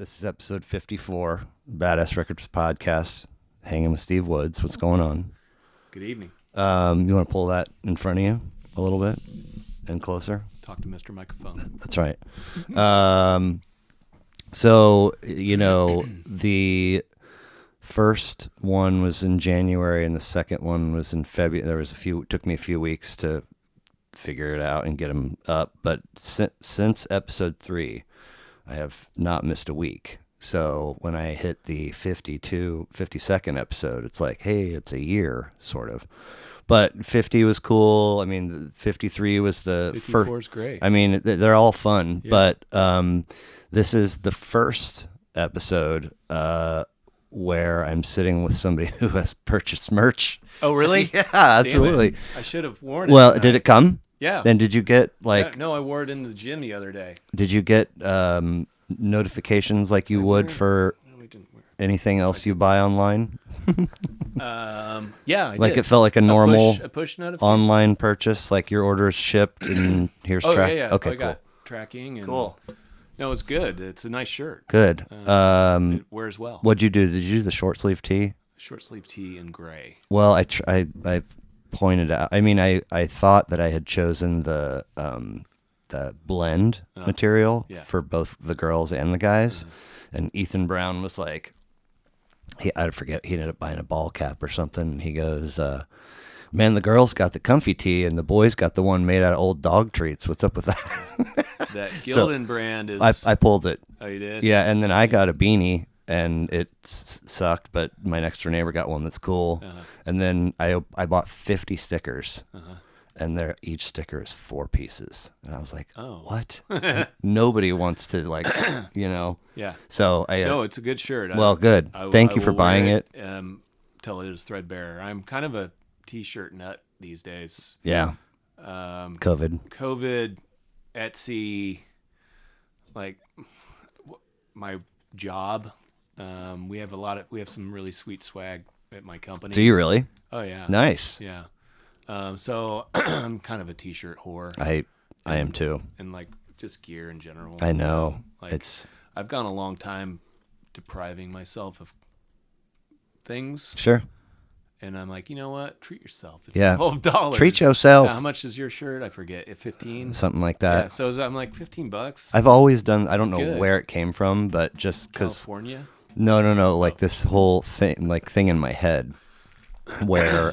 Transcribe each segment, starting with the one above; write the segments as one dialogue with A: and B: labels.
A: This is episode 54, Badass Records podcast. Hanging with Steve Woods. What's going on?
B: Good evening.
A: You want to pull that in front of you a little bit and closer?
B: Talk to Mr. Microphone.
A: That's right. So, the first one was in January and the second one was in February. It took me a few weeks to figure it out and get them up. But since episode 3, I have not missed a week. So when I hit the 52nd episode, it's like, hey, it's a year, sort of. But 50 was cool. I mean, 53 was the
B: 54
A: first.
B: is great.
A: I mean, they're all fun.
B: Yeah.
A: But this is the first episode where I'm sitting with somebody who has purchased merch.
B: Oh, really?
A: Yeah, absolutely.
B: I should have worn it.
A: Well, did it come?
B: Yeah.
A: Then did you get like?
B: Yeah, no, I wore it in the gym the other day.
A: Did you get notifications like you would for
B: No, we didn't wear
A: anything else you buy online?
B: it. Yeah, I
A: Like
B: did.
A: it felt like a normal
B: a push notification.
A: online purchase, like your order is shipped and here's
B: Oh,
A: track.
B: yeah.
A: Okay,
B: I
A: cool.
B: got tracking. And,
A: Cool.
B: No, it's good. It's a nice shirt.
A: Good.
B: It wears well.
A: What'd you do? Did you do the short sleeve tee?
B: Short sleeve tee in gray.
A: Well, I pointed out. I mean, I thought that I had chosen the blend material
B: yeah.
A: for both the girls and the guys, and Ethan Brown was like, I forget, he ended up buying a ball cap or something. And he goes, "Man, the girls got the comfy tee, and the boys got the one made out of old dog treats. What's up with that?"
B: That Gildan brand is.
A: I pulled it.
B: Oh, you did?
A: Yeah, and then I got a beanie. And it sucked, but my next door neighbor got one that's cool. And then I bought 50 stickers, and each sticker is 4 pieces. And I was like,
B: Oh.
A: what? Nobody wants to, like,
B: Yeah.
A: So
B: No, it's a good shirt.
A: well, good. Thank you for
B: will
A: buying
B: wear
A: it.
B: Till it is threadbare. I'm kind of a t-shirt nut these days.
A: Yeah.
B: COVID, Etsy, like my job. We have some really sweet swag at my company.
A: Do you really?
B: Oh yeah.
A: Nice.
B: Yeah. So I'm kind of a t-shirt whore.
A: I am too.
B: And like just gear in general.
A: I know.
B: Like, I've gone a long time depriving myself of things.
A: Sure.
B: And I'm like, you know what? Treat yourself. It's
A: Yeah.
B: $12.
A: Treat yourself.
B: Yeah, how much is your shirt? I forget. 15?
A: Something like that.
B: Yeah, so I'm like $15.
A: I've always done, I don't know
B: Good.
A: where it came from, but just because.
B: California?
A: No. Like this whole thing in my head where,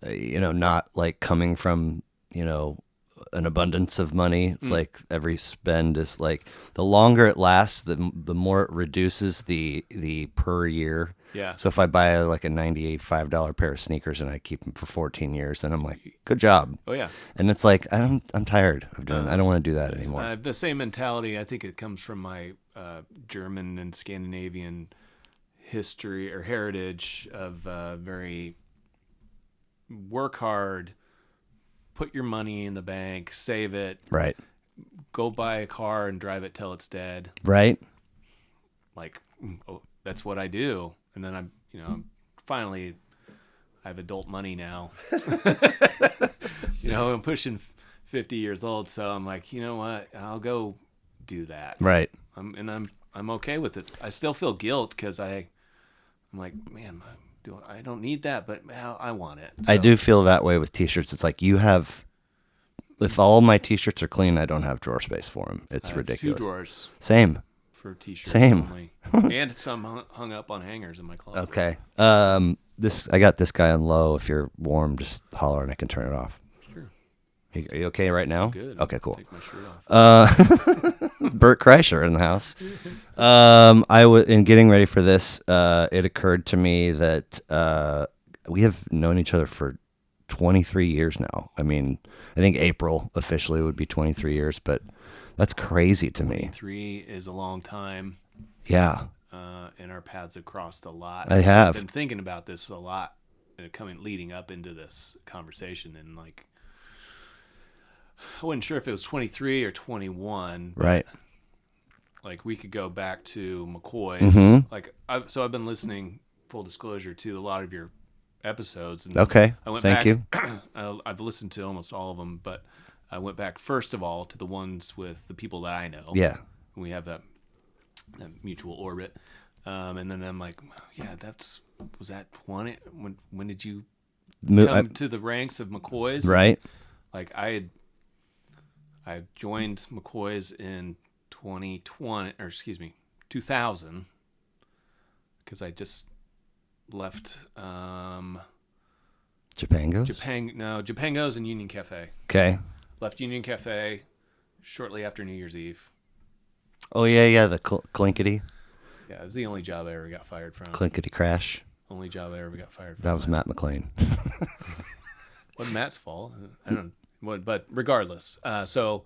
A: not like coming from, an abundance of money. It's like every spend is like the longer it lasts, the more it reduces the per year.
B: Yeah.
A: So if I buy like a $95 pair of sneakers and I keep them for 14 years, then I'm like, good job.
B: Oh, yeah.
A: And it's like, I'm tired of doing I don't want to do that anymore.
B: I have the same mentality. I think it comes from my German and Scandinavian history or heritage of very work hard, put your money in the bank, save it,
A: Right.
B: go buy a car and drive it till it's dead.
A: Right.
B: Like, that's what I do. And then I'm finally, I have adult money now. I'm pushing 50 years old, so I'm like, you know what? I'll go do that.
A: Right.
B: I'm okay with it. I still feel guilt because I'm like, man, I don't need that, but I want it.
A: I
B: So,
A: do feel that way with t-shirts. It's like if all my t-shirts are clean, I don't have drawer space for them. It's
B: I have
A: ridiculous.
B: 2 drawers
A: Same.
B: for t-shirts
A: Same.
B: only, and some hung up on hangers in my closet.
A: Okay. I got this guy on low. If you're warm, just holler and I can turn it off.
B: Sure.
A: Are you okay right now?
B: Good.
A: Okay, cool.
B: Take my shirt off.
A: Bert Kreischer in the house. In getting ready for this, it occurred to me that we have known each other for 23 years now. I mean, I think April officially would be 23 years, but that's crazy to me.
B: 3 is a long time.
A: Yeah.
B: And our paths have crossed a lot.
A: I have.
B: I've been thinking about this a lot, leading up into this conversation, and like, I wasn't sure if it was 23 or 21.
A: Right.
B: Like we could go back to McCoy's.
A: Mm-hmm.
B: Like, I've been listening. Full disclosure to a lot of your episodes. And
A: Okay.
B: I went
A: Thank
B: back,
A: you.
B: I've listened to almost all of them, but I went back first of all to the ones with the people that I know.
A: Yeah.
B: We have that mutual orbit. And then I'm like, yeah, was that 20? When did you come to the ranks of McCoy's?
A: Right.
B: And, like I joined McCoy's in 2000, because I just left
A: Japango's?
B: Japango's and Union Cafe.
A: Okay.
B: Left Union Cafe shortly after New Year's Eve.
A: Oh, yeah, the clinkety.
B: Yeah, it was the only job I ever got fired from.
A: Clinkety crash.
B: Only job I ever got fired from.
A: That was Matt McLean.
B: Wasn't Matt's fault. I don't know. But regardless, so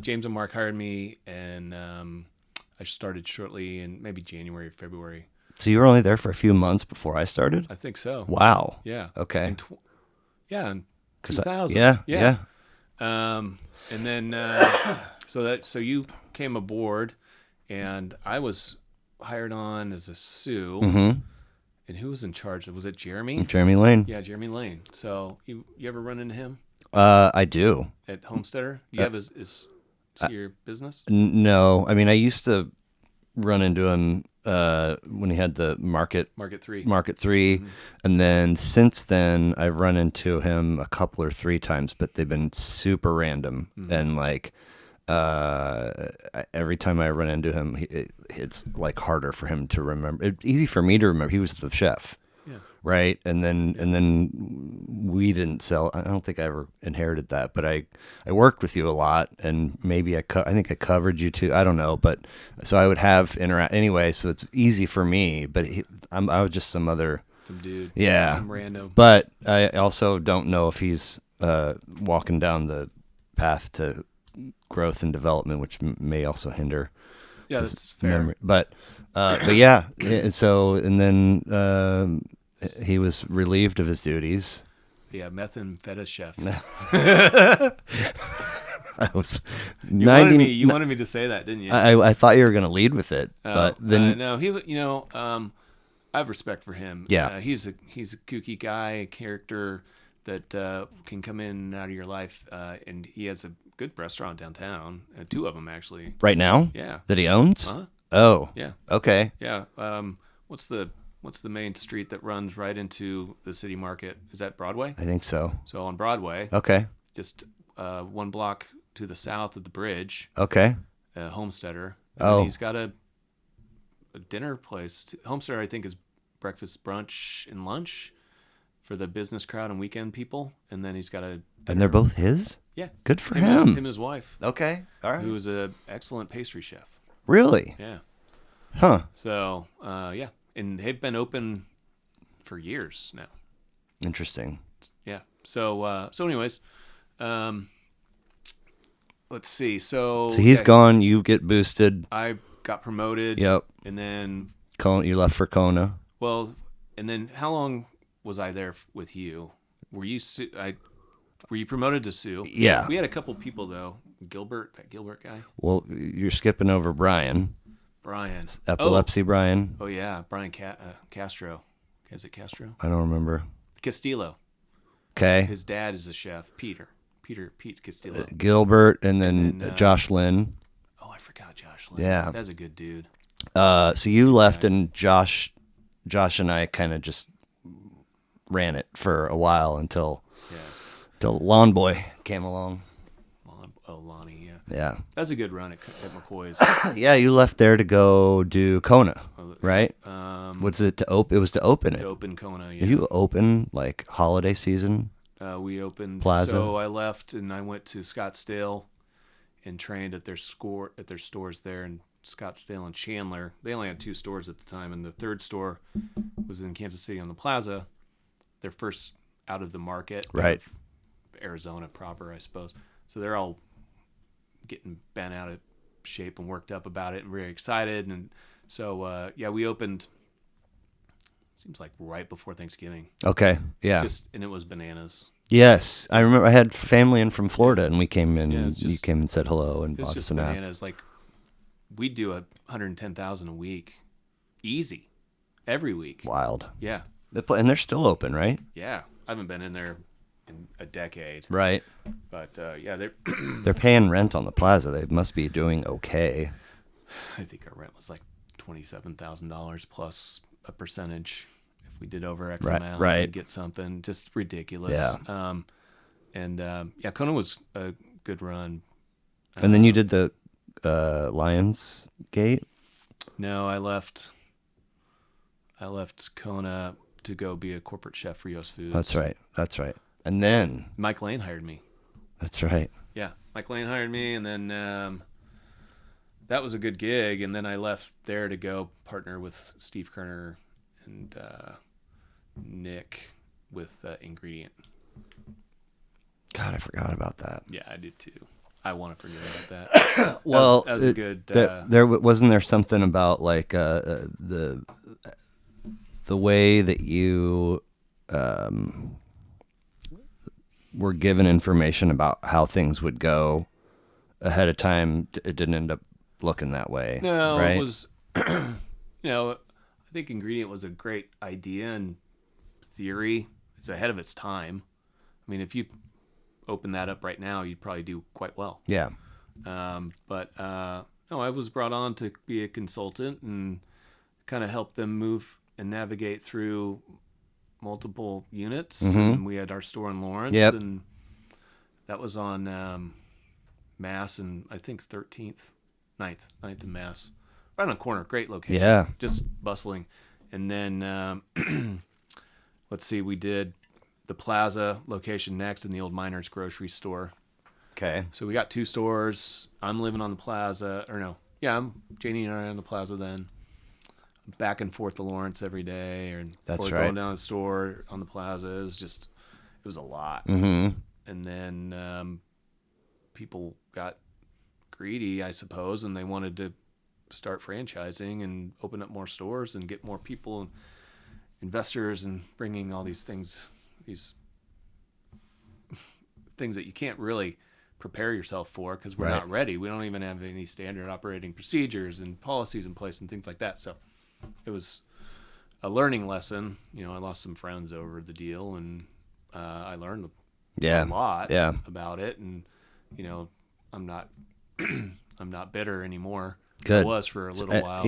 B: James and Mark hired me, and I started shortly in maybe January or February.
A: So you were only there for a few months before I started?
B: I think so.
A: Wow.
B: Yeah.
A: Okay.
B: In 2000.
A: Yeah.
B: And then so you came aboard, and I was hired on as a sous.
A: Mm-hmm.
B: And who was in charge? Was it Jeremy?
A: Jeremy Lane.
B: Yeah, Jeremy Lane. So you ever run into him?
A: I do.
B: At Homesteader? Do you have his your business?
A: No. I mean, I used to run into him when he had the Market 3.
B: Mm-hmm.
A: And then since then, I've run into him a couple or three times, but they've been super random. Mm-hmm. And like every time I run into him, it's like harder for him to remember. It's easy for me to remember. He was the chef.
B: Yeah.
A: Right. And then we didn't sell. I don't think I ever inherited that, but I worked with you a lot, and maybe I think I covered you too. I don't know. But so I would have anyway. So it's easy for me, but I was just some
B: dude.
A: Yeah.
B: Some random.
A: But I also don't know if he's walking down the path to growth and development, which may also hinder.
B: Yeah, that's fair.
A: Memory. But yeah. So, and then he was relieved of his duties.
B: Yeah, meth and feta chef.
A: I was.
B: You wanted me to say that, didn't you?
A: I thought you were going to lead with it, but then
B: no, I have respect for him.
A: Yeah,
B: he's a kooky guy, a character that can come in and out of your life, and he has a good restaurant downtown. Two of them actually.
A: Right now?
B: Yeah.
A: That he owns?
B: Uh-huh.
A: Oh.
B: Yeah.
A: Okay.
B: Yeah. What's the main street that runs right into the city market? Is that Broadway?
A: I think so.
B: So on Broadway.
A: Okay.
B: Just one block to the south of the bridge.
A: Okay.
B: Homesteader.
A: Oh.
B: He's got a dinner place. Homesteader, I think, is breakfast, brunch, and lunch for the business crowd and weekend people. And then he's got a dinner.
A: And they're both his?
B: Yeah.
A: Good for him.
B: Him and his wife.
A: Okay. All right.
B: Who is an excellent pastry chef.
A: Really?
B: Yeah.
A: Huh.
B: So, yeah. And they've been open for years now.
A: Interesting.
B: Yeah. So anyways, let's see. So
A: he's gone. You get boosted.
B: I got promoted.
A: Yep.
B: And then
A: you left for Kona.
B: Well, and then how long was I there with you? Were you promoted to sous?
A: Yeah.
B: We had a couple people though. That Gilbert guy.
A: Well, you're skipping over Brian. Epilepsy. Brian.
B: Oh yeah, Brian Castro. Is it Castro?
A: I don't remember.
B: Castillo.
A: Okay.
B: His dad is a chef. Pete Castillo.
A: Gilbert, and then Josh Lynn.
B: Oh, I forgot Josh Lynn.
A: Yeah,
B: that's a good dude.
A: So you left, and Josh and I kind of just ran it for a while until Lawn Boy came along.
B: Lonnie, yeah.
A: Yeah.
B: That's a good run at McCoy's.
A: Yeah, you left there to go do Kona, right? What's it to open? It was to open it.
B: To open Kona, yeah.
A: Did you open like holiday season?
B: We opened
A: Plaza.
B: So I left and I went to Scottsdale and trained at their stores there in Scottsdale and Chandler. They only had 2 stores at the time, and the third store was in Kansas City on the Plaza. Their first out of the market,
A: right?
B: Arizona proper, I suppose. So they're all getting bent out of shape and worked up about it and very excited. And so, we opened, seems like right before Thanksgiving.
A: Okay. Yeah.
B: And it was bananas.
A: Yes. I remember I had family in from Florida, and we came in,
B: you
A: came and said hello and bought us an app.
B: Bananas. Like, we do 110,000 a week. Easy. Every week.
A: Wild.
B: Yeah.
A: And they're still open, right?
B: Yeah. I haven't been in there in a decade.
A: Right.
B: But they're
A: they're paying rent on the plaza. They must be doing okay.
B: I think our rent was like $27,000 plus a percentage. If we did over X amount, we'd get something just ridiculous.
A: Yeah.
B: Kona was a good run.
A: And then you did the Lions Gate?
B: No, I left Kona to go be a corporate chef for US Foods.
A: That's right. And then
B: Mike Lane hired me.
A: That's right.
B: Yeah, Mike Lane hired me, and then that was a good gig. And then I left there to go partner with Steve Kerner and Nick with Ingredient.
A: God, I forgot about that.
B: Yeah, I did too. I want to forget about that.
A: Well,
B: that was a good.
A: There wasn't there something about like the way that you were given information about how things would go ahead of time. It didn't end up looking that way.
B: No,
A: right?
B: It was. I think Ingredient was a great idea and theory. It's ahead of its time. I mean, if you open that up right now, you'd probably do quite well.
A: Yeah.
B: But I was brought on to be a consultant and kind of help them move and navigate through multiple units.
A: Mm-hmm.
B: And we had our store in Lawrence, and that was on Mass and I think 9th and Mass, right on the corner. Great location.
A: Yeah,
B: just bustling. And then let's see, we did the Plaza location next in the old Miners grocery store.
A: Okay.
B: So we got 2 stores. I'm living on the Plaza, Janie and I are on the Plaza then. Back and forth to Lawrence every day, or going down the store on the Plaza. It was a lot.
A: Mm-hmm.
B: And then people got greedy, I suppose, and they wanted to start franchising and open up more stores and get more people and investors and bringing all these things that you can't really prepare yourself for because we're not ready. We don't even have any standard operating procedures and policies in place and things like that. So it was a learning lesson. I lost some friends over the deal, and I learned a lot about it. And I'm not bitter anymore.
A: Good.
B: I was for a little while.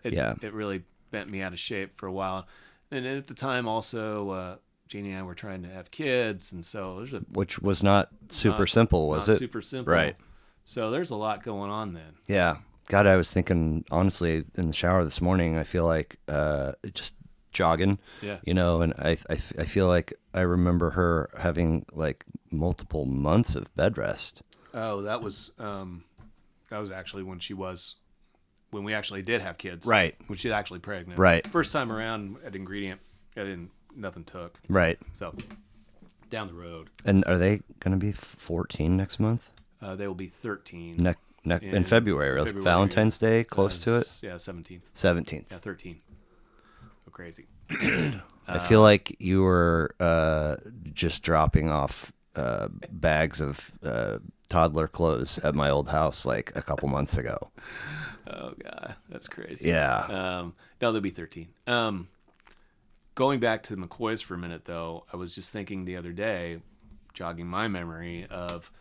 B: It really bent me out of shape for a while. And at the time also, Janie and I were trying to have kids, and so
A: which was not super simple, was it?
B: Super simple,
A: right?
B: So there's a lot going on then.
A: Yeah, God, I was thinking honestly in the shower this morning. I feel like just jogging, and I feel like I remember her having like multiple months of bed rest.
B: Oh, that was actually when we actually did have kids,
A: right?
B: When she was actually pregnant,
A: right?
B: First time around at Ingredient, nothing took.
A: Right.
B: So, down the road.
A: And are they going to be 14 next month?
B: They will be 13.
A: In February. Valentine's Day, close to it?
B: Yeah, 17th.
A: 17th.
B: Yeah, 13. So crazy.
A: Dude, I feel like you were just dropping off bags of toddler clothes at my old house like a couple months ago.
B: Oh, God. That's crazy.
A: Yeah.
B: No, they'll be 13. Going back to the McCoys for a minute, though, I was just thinking the other day, jogging my memory of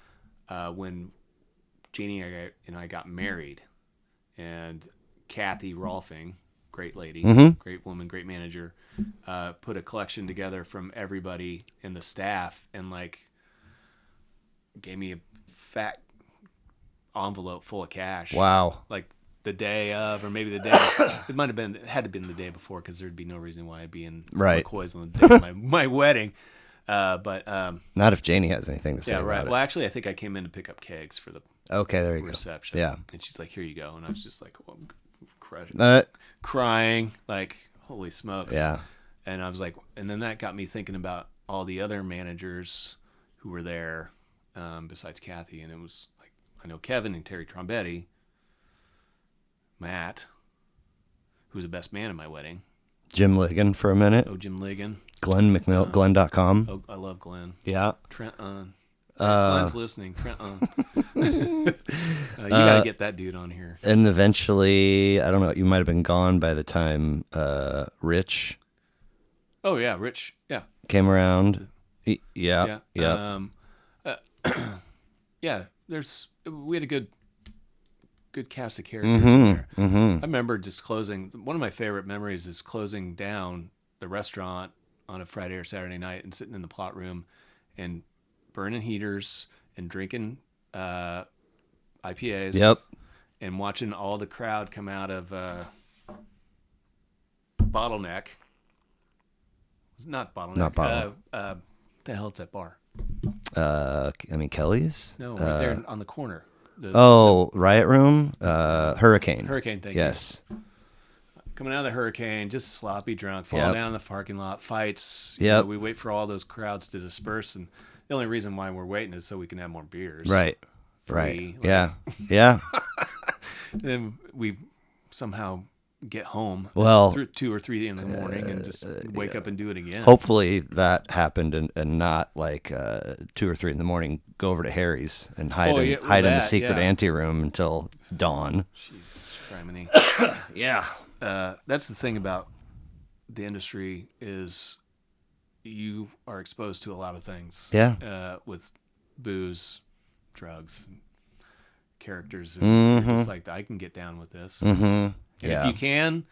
B: when Jeannie and I got married, and Kathy Rolfing, great lady, great woman, great manager, put a collection together from everybody in the staff and gave me a fat envelope full of cash.
A: Wow.
B: Like the day of, or maybe the day, it had to been the day before because there'd be no reason why I'd be in McCoy's on the day of my wedding. But
A: not if Janie has anything to say about it.
B: Well, actually, I think I came in to pick up kegs for the
A: there you
B: reception.
A: Go. Yeah.
B: And she's like, "Here you go," and I was just like, I'm crying, like, holy smokes.
A: Yeah.
B: And I was like, and then that got me thinking about all the other managers who were there, besides Kathy, and it was like, I know Kevin and Terry Trombetti, Matt, who was the best man at my wedding.
A: Jim Ligon for a minute.
B: Oh, Jim Ligon.
A: Glenn McMillan, Glenn.com.
B: Oh, I love Glenn.
A: Yeah.
B: Trent on. If Glenn's listening, Trent on. You got to get that dude on here.
A: And eventually, I don't know, you might have been gone by the time Rich.
B: Oh, yeah, Rich. Yeah.
A: Came around. Yeah.
B: Yeah. We had a good good cast of characters in there.
A: Mm-hmm.
B: I remember just closing. One of my favorite memories is closing down the restaurant on a Friday or Saturday night and sitting in the plot room and burning heaters and drinking IPAs.
A: Yep.
B: And watching all the crowd come out of Bottleneck. It's not Bottleneck.
A: Not Bottle.
B: The hell, it's that bar?
A: I mean Kelly's.
B: No, right there on the corner.
A: Riot Room. Hurricane.
B: Hurricane, thank
A: yes.
B: you. Coming out of the Hurricane, just sloppy drunk, fall down in the parking lot, fights.
A: Yep.
B: We wait for all those crowds to disperse, and the only reason why we're waiting is so we can have more beers.
A: Right.
B: Free,
A: Right.
B: like.
A: Yeah. Yeah.
B: Then we somehow get home.
A: Well,
B: through 2 or 3 in the morning and just wake up and do it again.
A: Hopefully that happened and not like 2 or 3 in the morning. Go over to Harry's and hide in the secret anteroom until dawn.
B: Jeez, criminy.
A: Yeah.
B: That's the thing about the industry is you are exposed to a lot of things.
A: Yeah.
B: With booze, drugs, and characters. And you're just like, I can get down with this.
A: Mm-hmm.
B: And if you can,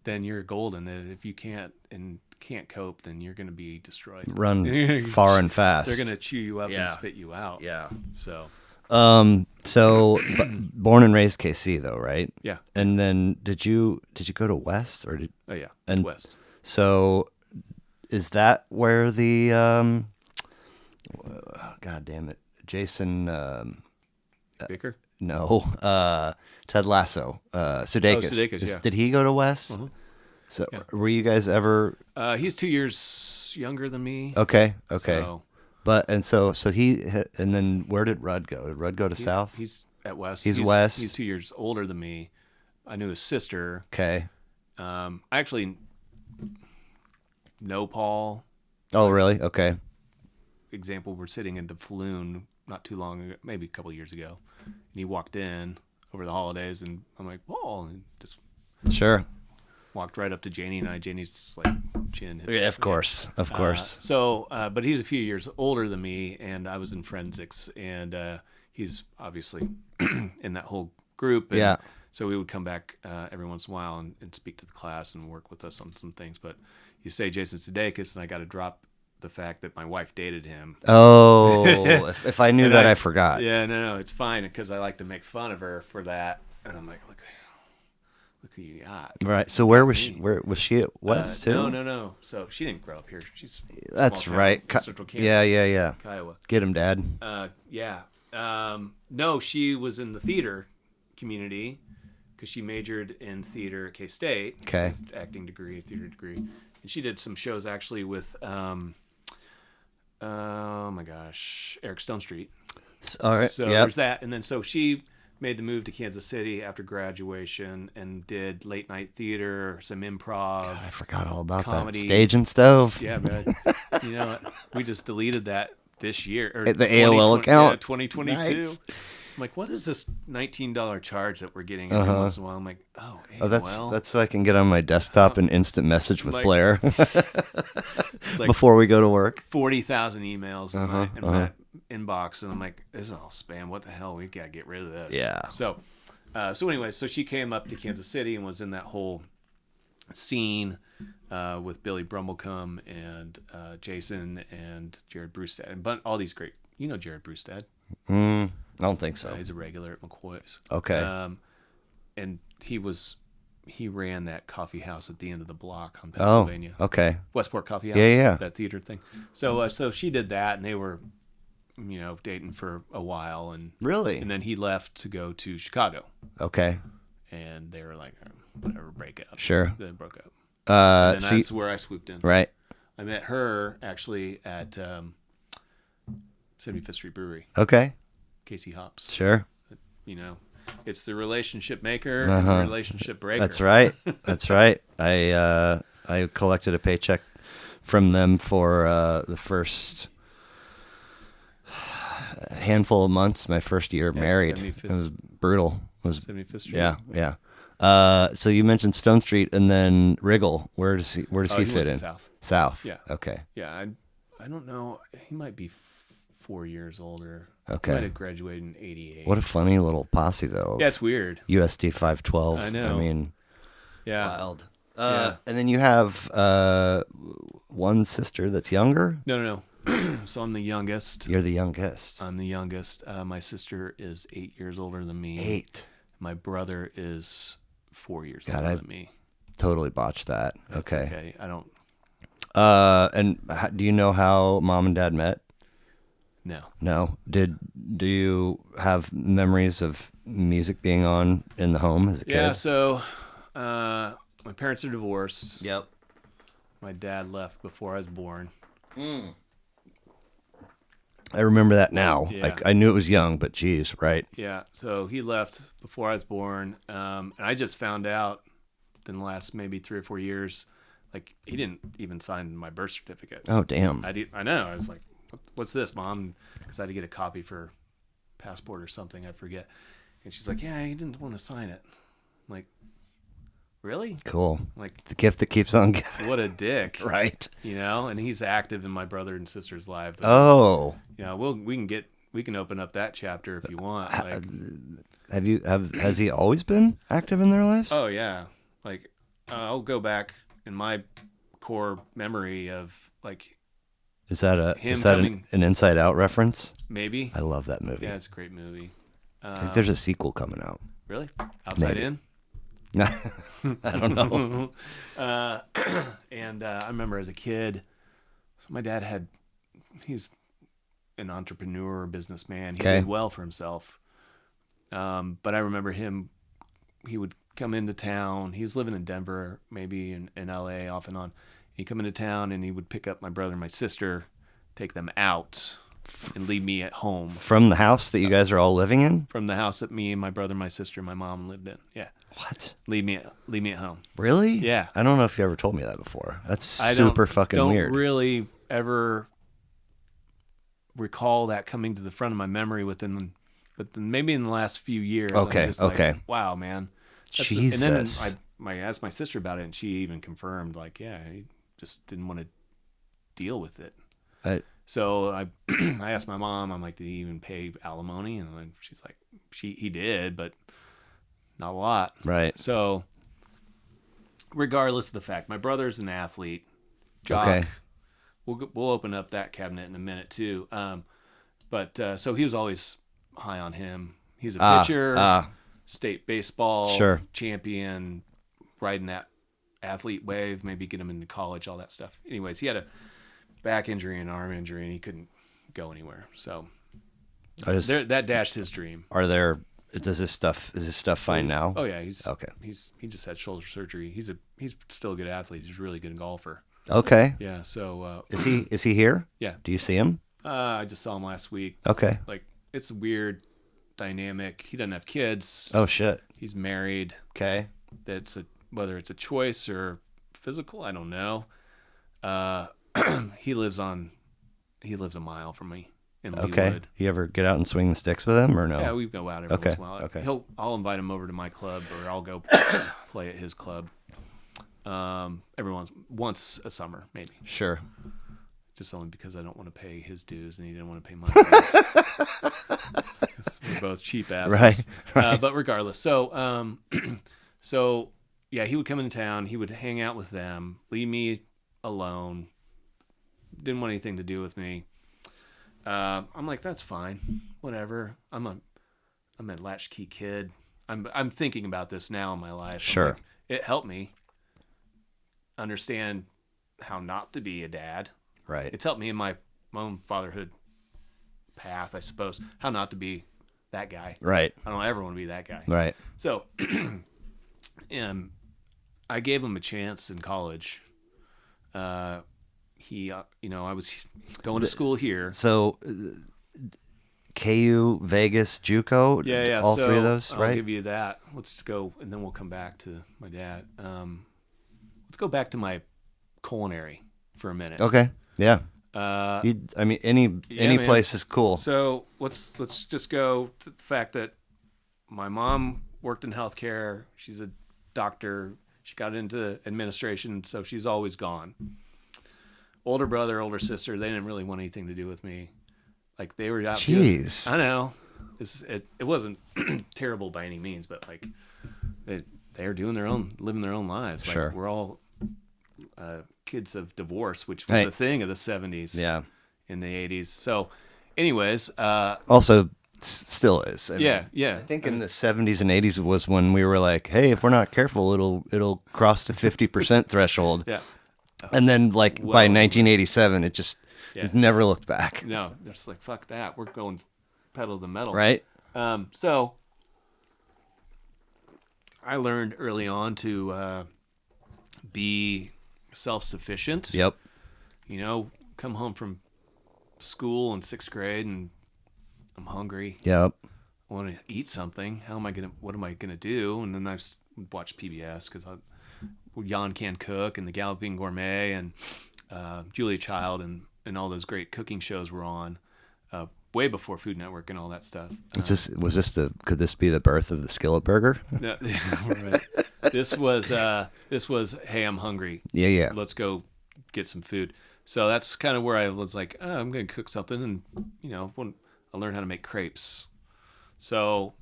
B: then you're golden. And if you can't and can't cope, then you're going to be destroyed.
A: Run far and fast.
B: They're going to chew you up and spit you out.
A: Yeah.
B: So.
A: Born and raised KC though, right?
B: Yeah.
A: And then did you go to West or did?
B: Oh yeah.
A: And
B: West.
A: So, is that where the God damn it, Jason?
B: Baker?
A: No, Ted Lasso, Sudeikis.
B: Sudeikis, yeah.
A: Did he go to West?
B: Uh-huh.
A: So, were you guys ever?
B: He's 2 years younger than me.
A: Okay.
B: So,
A: So he and then where did Rudd go? Did Rudd go to South?
B: He's at West.
A: He's West.
B: He's 2 years older than me. I knew his sister.
A: Okay.
B: I actually know Paul.
A: Oh, really? Okay.
B: Example, we're sitting in the Falloon not too long ago, maybe a couple of years ago, and he walked in over the holidays, and I'm like, Paul, and just
A: Sure.
B: walked right up to Janie and I. Janie's just like chin.
A: Yeah, of course.
B: But he's a few years older than me, and I was in forensics, and he's obviously in that whole group. And
A: Yeah.
B: So we would come back every once in a while and speak to the class and work with us on some things. But you say Jason Sudeikis, and I got to drop the fact that my wife dated him.
A: Oh, if I knew that, I forgot.
B: Yeah, no, it's fine because I like to make fun of her for that. And I'm like, look who you got.
A: Right. So where was she? Where was she at West too?
B: No. So she didn't grow up here. She's
A: that's
B: small
A: right.
B: town, Central Kansas.
A: Yeah.
B: Kiowa.
A: Get him, Dad.
B: Yeah. No, she was in the theater community because she majored in theater at K-State.
A: Okay.
B: Acting degree, theater degree, and she did some shows actually with oh my gosh, Eric Stone Street.
A: All right.
B: So there's that, and then so she made the move to Kansas City after graduation and did late night theater, some improv.
A: God, I forgot all about
B: comedy.
A: that. Stage and Stove.
B: Yeah, man. You know what? We just deleted that this year. Or
A: the AOL account.
B: Yeah, 2022.
A: Nice.
B: I'm like, what is this $19 charge that we're getting every once in a while? I'm like, AOL.
A: That's so I can get on my desktop and instant message with
B: Like-
A: Blair
B: like
A: before we go to work.
B: 40,000 emails in my inbox, and I'm like, this is all spam. What the hell? We gotta get rid of this.
A: Yeah.
B: So anyway, so she came up to Kansas City and was in that whole scene with Billy Brumblecombe and Jason and Jared Brewstad and all these great. You know Jared Brewstad.
A: I don't think so.
B: He's a regular at McCoy's.
A: Okay.
B: And he ran that coffee house at the end of the block on Pennsylvania.
A: Oh, okay.
B: Westport Coffee House.
A: Yeah.
B: That theater thing. So she did that, and they were, dating for a while, and
A: Really?
B: and then he left to go to Chicago,
A: Okay.
B: and they were like, whatever, break up.
A: Sure.
B: Then broke up. And
A: So
B: that's where I swooped in.
A: right.
B: I met her actually at 75th Street Brewery,
A: Okay.
B: Casey Hops.
A: Sure.
B: It's the relationship maker and the relationship breaker.
A: That's right. That's right. I collected a paycheck from them for the first handful of months. My first year married.
B: 75th.
A: It was brutal. It was
B: 75th Street.
A: Yeah. So you mentioned Stone Street and then Wriggle. Where does he fit
B: went to
A: in?
B: South.
A: South.
B: Yeah.
A: Okay.
B: Yeah, I don't know. He might be 4 years older.
A: Okay.
B: Might have graduated in 88.
A: What a funny little posse, though.
B: Yeah, it's weird.
A: USD 512.
B: I know.
A: I mean,
B: Yeah.
A: wild.
B: Yeah.
A: And then you have one sister that's younger.
B: No. So I'm the youngest.
A: You're the youngest.
B: I'm the youngest. My sister is 8 years older than me.
A: 8.
B: My brother is 4 years
A: God,
B: older than me.
A: Totally botched that.
B: That's okay. I don't.
A: And do you know how mom and dad met?
B: No.
A: No. Do you have memories of music being on in the home as a kid?
B: Yeah. So, my parents are divorced.
A: Yep.
B: My dad left before I was born.
A: I remember that now.
B: Yeah.
A: Like I knew it was young, but geez, right?
B: Yeah. So he left before I was born, and I just found out in the last maybe 3 or 4 years, like he didn't even sign my birth certificate.
A: Oh, damn.
B: I know. I was like, "What's this, Mom?" Because I had to get a copy for passport or something. I forget. And she's like, "Yeah, he didn't want to sign it." I'm like, really?
A: Cool.
B: Like,
A: The gift that keeps on giving.
B: what a dick,
A: Right.
B: you know? And he's active in my brother and sister's life.
A: Oh.
B: You know, we can open up that chapter if you want. Like,
A: Has he always been active in their lives?
B: oh yeah, like I'll go back in my core memory of like
A: Is that
B: him
A: is that
B: coming-
A: an Inside Out reference?
B: maybe.
A: I love that movie.
B: Yeah, it's a great movie.
A: I think there's a sequel coming out.
B: Really? Outside
A: Maybe.
B: In?
A: I don't know.
B: And I remember as a kid, so my dad he's an entrepreneur, businessman. He
A: Okay.
B: did well for himself. But I remember he would come into town. He was living in Denver, maybe in LA off and on. He'd come into town and he would pick up my brother and my sister, take them out, and leave me at home.
A: From the house that you guys are all living in?
B: From the house that me and my brother, my sister, and my mom lived in. Yeah.
A: What?
B: Leave me at home.
A: Really?
B: Yeah.
A: I don't know if you ever told me that before. That's
B: I
A: super fucking
B: don't
A: weird.
B: really ever recall that coming to the front of my memory but then maybe in the last few years.
A: Okay,
B: I'm just like,
A: okay.
B: wow, man.
A: Jesus.
B: And then I asked my sister about it, and she even confirmed, like, yeah, he just didn't want to deal with it. So I I asked my mom, I'm like, did he even pay alimony? And then she's like, he did, but not a lot.
A: Right.
B: So regardless of the fact, my brother's an athlete. Jock.
A: Okay.
B: We'll open up that cabinet in a minute too. But so he was always high on him. He's a pitcher, state baseball champion, riding that athlete wave, maybe get him into college, all that stuff. Anyways, he had a back injury and arm injury, and he couldn't go anywhere. So that dashed his dream.
A: Is this stuff fine now?
B: Oh yeah, he's
A: okay.
B: He just had shoulder surgery. He's still a good athlete. He's a really good golfer.
A: Okay.
B: Yeah. So
A: is he here?
B: Yeah.
A: Do you see him?
B: I just saw him last week.
A: Okay.
B: Like, it's a weird dynamic. He doesn't have kids.
A: Oh shit.
B: He's married.
A: Okay.
B: Whether it's a choice or physical, I don't know. He lives a mile from me in Leawood.
A: Okay. You ever get out and swing the sticks with him or no?
B: Yeah, we go out every once in a while.
A: Okay.
B: I'll invite him over to my club, or I'll go play at his club. Once a summer, maybe.
A: Sure.
B: Just only because I don't want to pay his dues and he didn't want to pay my dues. We're both cheap asses.
A: Right.
B: But regardless, so yeah, he would come into town. He would hang out with them, leave me alone. Didn't want anything to do with me. I'm like, that's fine, whatever. I'm a latchkey kid. I'm thinking about this now in my life.
A: Sure.
B: Like, it helped me understand how not to be a dad.
A: Right.
B: It's helped me in my own fatherhood path, I suppose. How not to be that guy.
A: Right.
B: I don't ever want to be that guy.
A: Right.
B: So, I gave him a chance in college. I was going to school here.
A: So, KU, Vegas, JUCO.
B: Yeah.
A: All three of those, right?
B: I'll give you that. Let's go, and then we'll come back to my dad. Let's go back to my culinary for a minute.
A: Okay. Yeah. Any
B: man.
A: place is cool.
B: So let's just go to the fact that my mom worked in healthcare. She's a doctor. She got into administration, so she's always gone. Older brother, older sister, they didn't really want anything to do with me. Like they were out.
A: Jeez.
B: I know. It wasn't terrible by any means, but like they're doing living their own lives. Like
A: Sure.
B: we're all kids of divorce, which was a thing of the 70s.
A: Yeah.
B: In the 80s. So, anyways,
A: Also, still is. I
B: yeah.
A: I think in the 70s and 80s was when we were like, hey, if we're not careful, it'll cross the 50% threshold.
B: Yeah.
A: And then like by 1987, it never looked back.
B: No, it's like fuck that. We're going pedal to the metal.
A: Right?
B: So I learned early on to be self-sufficient.
A: Yep.
B: Come home from school in 6th grade and I'm hungry.
A: Yep.
B: I want to eat something. What am I gonna do? And then I watched PBS because Jan Can Cook and the Galloping Gourmet and Julia Child and all those great cooking shows were on way before Food Network and all that stuff.
A: Could this be the birth of the Skillet Burger?
B: No, right. This was hey, I'm hungry.
A: Yeah.
B: Let's go get some food. So that's kind of where I was like, I'm going to cook something, and I learned how to make crepes. So,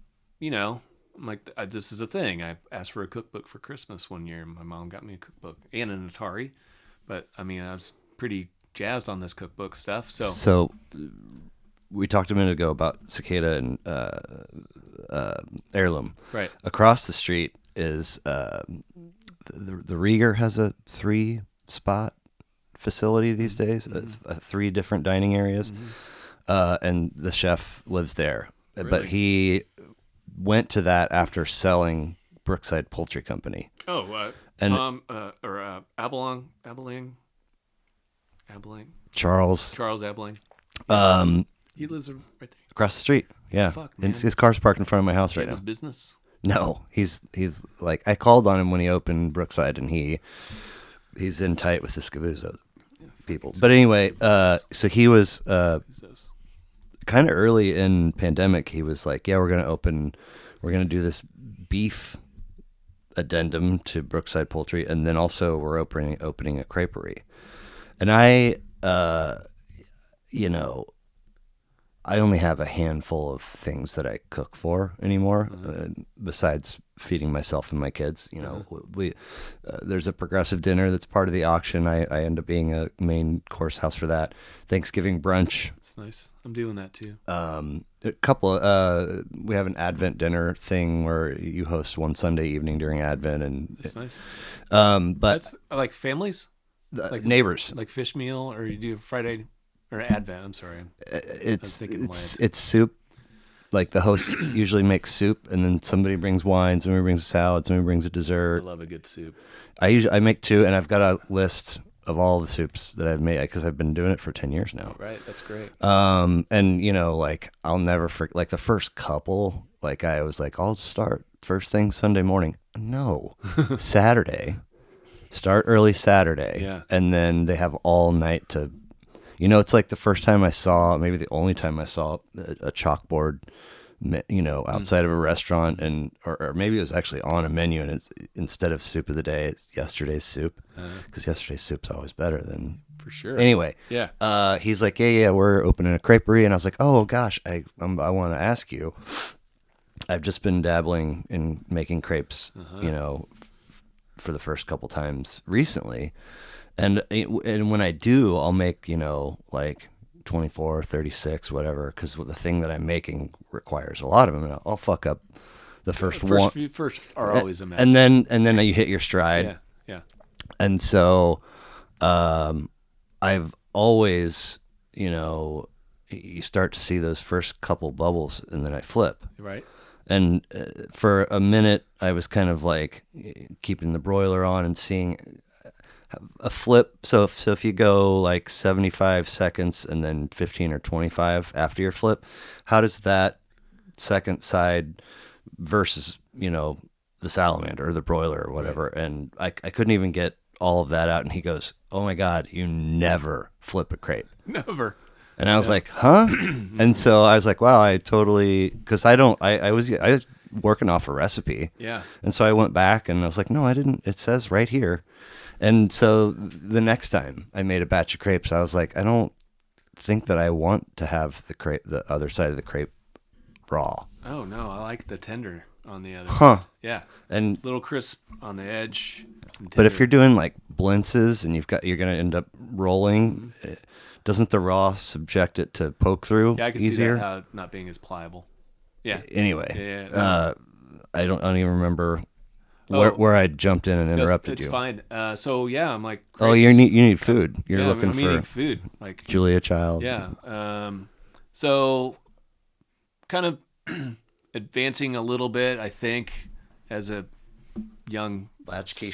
B: I'm like, this is a thing. I asked for a cookbook for Christmas one year. My mom got me a cookbook and an Atari, but I was pretty jazzed on this cookbook stuff.
A: So we talked a minute ago about cicada and heirloom.
B: Right
A: across the street is the Rieger has a 3-spot facility these days, 3 different dining areas, and the chef lives there. Really? But he went to that after selling Brookside Poultry Company.
B: Oh, Tom or Abeling,
A: Charles
B: Abeling. He lives right there
A: across the street. Yeah,
B: fuck, man.
A: His car's parked in front of my house right now.
B: His business?
A: No, he's like, I called on him when he opened Brookside, and he's in tight with the Scavuzzo people. But anyway, so he was kind of early in pandemic. He was like, yeah, we're going to do this beef addendum to Brookside Poultry, and then also we're opening a creperie. And I only have a handful of things that I cook for anymore, besides feeding myself and my kids. We there's a progressive dinner that's part of the auction. I end up being a main course house for that. Thanksgiving brunch.
B: That's nice. I'm doing that too.
A: A couple. We have an Advent dinner thing where you host one Sunday evening during Advent, and
B: that's nice.
A: But
B: that's like families,
A: like neighbors,
B: like fish meal, or you do Friday. Or Advent, I'm sorry.
A: It's soup. Like the host usually makes soup, and then somebody brings wine, somebody brings a salad, somebody brings a dessert.
B: I love a good soup.
A: I make 2, and I've got a list of all the soups that I've made because I've been doing it for 10 years now.
B: Right, that's great.
A: And like I'll never forget. Like the first couple, like I was like, I'll start first thing Sunday morning. No, Saturday. Start early Saturday.
B: Yeah,
A: and then they have all night to. It's like the first time I saw, maybe the only time I saw a chalkboard, outside of a restaurant, and or maybe it was actually on a menu, and it's, instead of soup of the day, it's yesterday's soup, because yesterday's soup's always better than.
B: For sure.
A: Anyway,
B: yeah.
A: He's like, yeah, we're opening a creperie, and I was like, oh gosh, I want to ask you. I've just been dabbling in making crepes, for the first couple times recently. And when I do, I'll make, like 24, 36, whatever, because the thing that I'm making requires a lot of them. And I'll fuck up the first one.
B: First are always a mess.
A: And then you hit your stride.
B: Yeah.
A: And so I've always, you start to see those first couple bubbles, and then I flip.
B: Right.
A: And for a minute, I was kind of like keeping the broiler on and seeing a flip. So if you go like 75 seconds and then 15 or 25 after your flip, how does that second side versus, the salamander or the broiler or whatever? Right. And I couldn't even get all of that out. And he goes, oh my God, you never flip a crepe.
B: Never.
A: And I was like, huh? And so I was like, wow, I totally, because I was working off a recipe.
B: Yeah.
A: And so I went back and I was like, no, I didn't. It says right here. And so the next time I made a batch of crepes, I was like, I don't think that I want to have the other side of the crepe raw.
B: Oh no, I like the tender on the other
A: Huh.
B: side. Yeah,
A: And
B: little crisp on the edge. And
A: but if
B: tender.
A: you're doing like blintzes and you're gonna end up rolling, doesn't the raw subject it to poke through
B: Yeah, I can see
A: easier?
B: that how not being as pliable. Yeah.
A: Anyway,
B: Yeah. No.
A: I don't even remember
B: Oh,
A: where I jumped in and
B: no,
A: interrupted
B: it's
A: you.
B: fine. So yeah, I'm like,
A: Oh,
B: grapes.
A: you need food. You're
B: Yeah,
A: looking
B: I'm
A: for
B: eating food. Like,
A: Julia Child.
B: yeah. So kind of advancing a little bit, I think, as a young latchkey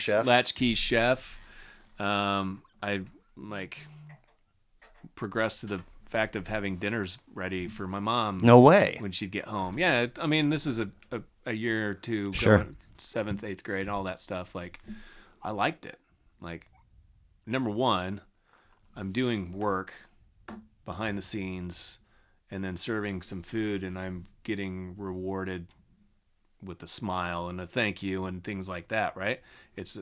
B: chef. I like progressed to the fact of having dinners ready for my mom.
A: No way.
B: When she'd get home. Yeah, I mean, this is a year or two
A: Sure.
B: going 7th, 8th grade, all that stuff. Like, I liked it. Like, number one, I'm doing work behind the scenes and then serving some food, and I'm getting rewarded with a smile and a thank you and things like that, right? It's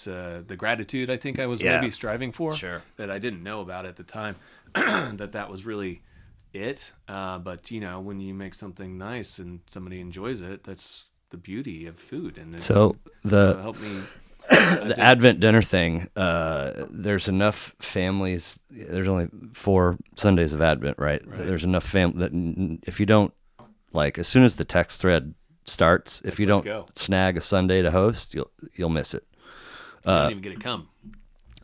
B: the gratitude I think I was maybe striving for,
A: Sure.
B: that I didn't know about at the time, that was really it. But you know, when you make something nice and somebody enjoys it, that's the beauty of food. And
A: So
B: so it helped me.
A: the Advent dinner thing, there's enough families. There's only 4 Sundays of Advent, right? There's enough that if you don't, like, as soon as the text thread starts, if you don't snag a Sunday to host, you'll miss it.
B: You don't even get to come.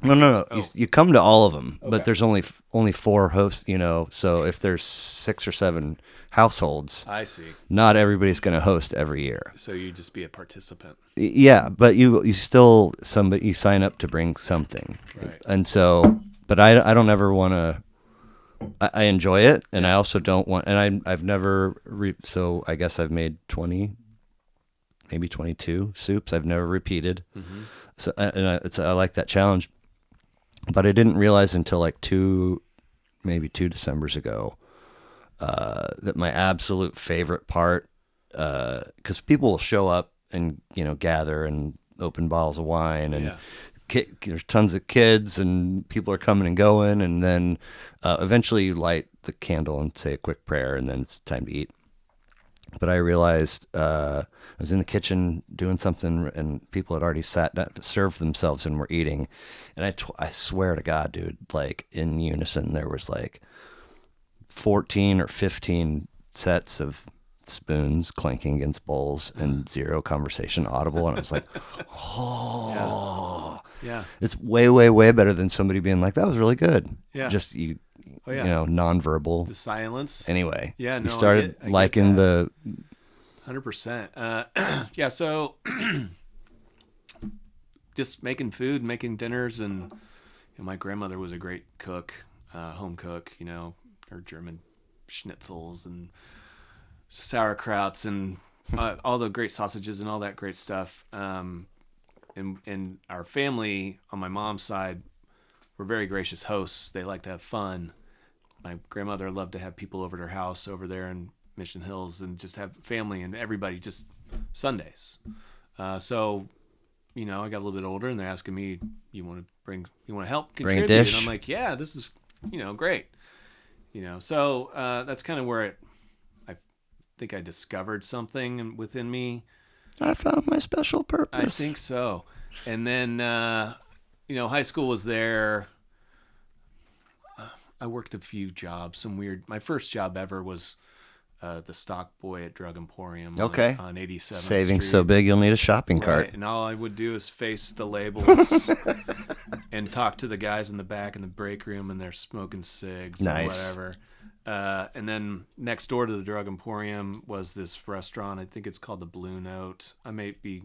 A: No.
B: Oh.
A: You come to all of them,
B: Okay.
A: but there's only 4 hosts, you know. So if there's 6 or 7 households,
B: I see.
A: not everybody's going to host every year.
B: So you just be a participant.
A: Yeah, but you still you sign up to bring something,
B: Right.
A: and so, but I don't ever want to. I enjoy it, and I also don't want, and I've never so I guess I've made 20, maybe 22 soups. I've never repeated.
B: Mm-hmm.
A: So I like that challenge, but I didn't realize until like maybe 2 Decembers ago, that my absolute favorite part, because people will show up and, you know, gather and open bottles of wine, and there's tons of kids and people are coming and going, and then eventually you light the candle and say a quick prayer, and then it's time to eat. But I realized I was in the kitchen doing something, and people had already sat down, served themselves, and were eating. And I swear to God, dude, like in unison, there was like 14 or 15 sets of spoons clanking against bowls and 0 conversation audible. And I was like, oh,
B: Yeah.
A: it's way, way, way better than somebody being like, that was really good.
B: Yeah.
A: Just you
B: Oh, yeah.
A: you know, nonverbal.
B: The silence.
A: Anyway,
B: Yeah, no,
A: you started
B: I get
A: liking
B: that.
A: the
B: 100%. Yeah, so just making food, making dinners, and you know, my grandmother was a great cook, home cook. You know, her German schnitzels and sauerkrauts and all the great sausages and all that great stuff. And our family on my mom's side were very gracious hosts. They like to have fun. My grandmother loved to have people over at her house over there in Mission Hills and just have family and everybody just Sundays. So, you know, I got a little bit older and they're asking me, you want to help
A: Bring a
B: contribute?
A: dish?
B: And I'm like, yeah, this is, you know, great. You know, so that's kind of where I think I discovered something within me.
A: I found my special purpose.
B: I think so. And then, you know, high school was there. I worked a few jobs. My first job ever was the stock boy at Drug Emporium on 87th
A: Savings
B: Street.
A: so big you'll need a shopping
B: Right.
A: cart.
B: And all I would do is face the labels and talk to the guys in the back in the break room, and they're smoking cigs
A: Nice.
B: and whatever. And then next door to the Drug Emporium was this restaurant. I think it's called the Blue Note. I may be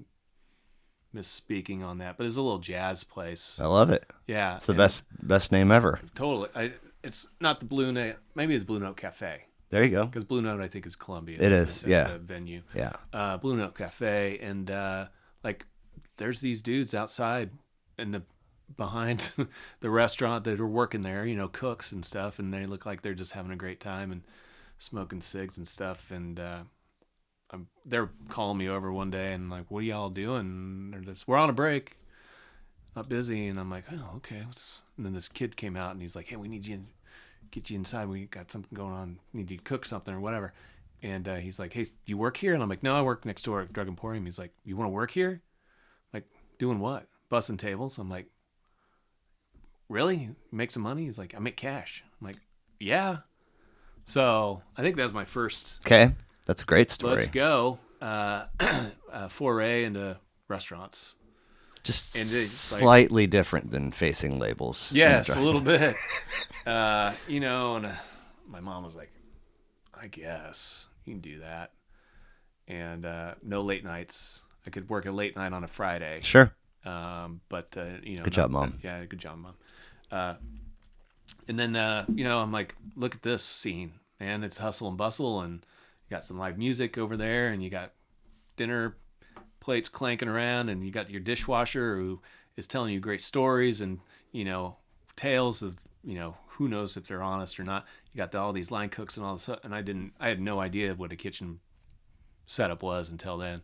B: misspeaking on that, but it's a little jazz place.
A: I love it.
B: Yeah.
A: It's the best name ever.
B: Totally. It's not the Blue Note. Maybe it's Blue Note Cafe.
A: There you go.
B: Because Blue Note, I think, is Columbia.
A: It is, yeah.
B: The venue.
A: Yeah.
B: Blue Note Cafe, and like, there's these dudes outside behind the restaurant that are working there, you know, cooks and stuff, and they look like they're just having a great time and smoking cigs and stuff. And they're calling me over one day and like, what are y'all doing? And they're just, we're on a break, not busy. And I'm like, oh, okay. And then this kid came out and he's like, hey, we need you get you inside. We got something going on. Need you to cook something or whatever. And he's like, hey, you work here? And I'm like, no, I work next door at Drug Emporium. He's like, you want to work here? Like, doing what? Bussing tables. I'm like, really? You make some money? He's like, I make cash. I'm like, yeah. So I think that was my first.
A: Okay, that's a great story.
B: Let's go. Foray into restaurants.
A: Just
B: And it's
A: slightly different than facing labels.
B: Yes, a little bit. And my mom was like, I guess you can do that. And no late nights. I could work a late night on a Friday.
A: Sure.
B: But
A: good job, Mom.
B: Yeah, good job, Mom. And then I'm like, look at this scene, man. It's hustle and bustle, and you got some live music over there, and you got dinner plates clanking around, and you got your dishwasher who is telling you great stories and tales of who knows if they're honest or not. You got all these line cooks and all this stuff, and I had no idea what a kitchen setup was until then.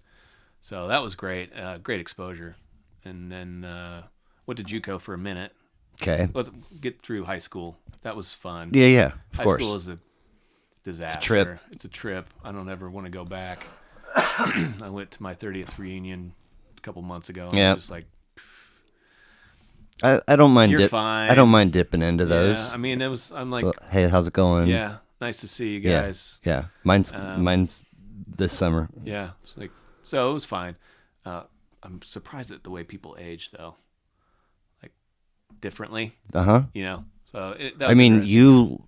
B: So that was great, great exposure. And then went to JUCO for a minute.
A: Okay.
B: Let's get through high school. That was fun.
A: Yeah, of
B: high
A: course.
B: High school is a disaster. It's a trip. I don't ever want to go back. I went to my 30th reunion a couple months ago. And I was just like,
A: I don't mind.
B: You're fine.
A: I don't mind dipping into those.
B: Yeah, I mean, I'm like,
A: well, hey, how's it going?
B: Yeah, nice to see you guys.
A: Yeah. Mine's this summer.
B: Yeah, it's like, so it was fine. I'm surprised at the way people age, though. Like differently. So that was
A: you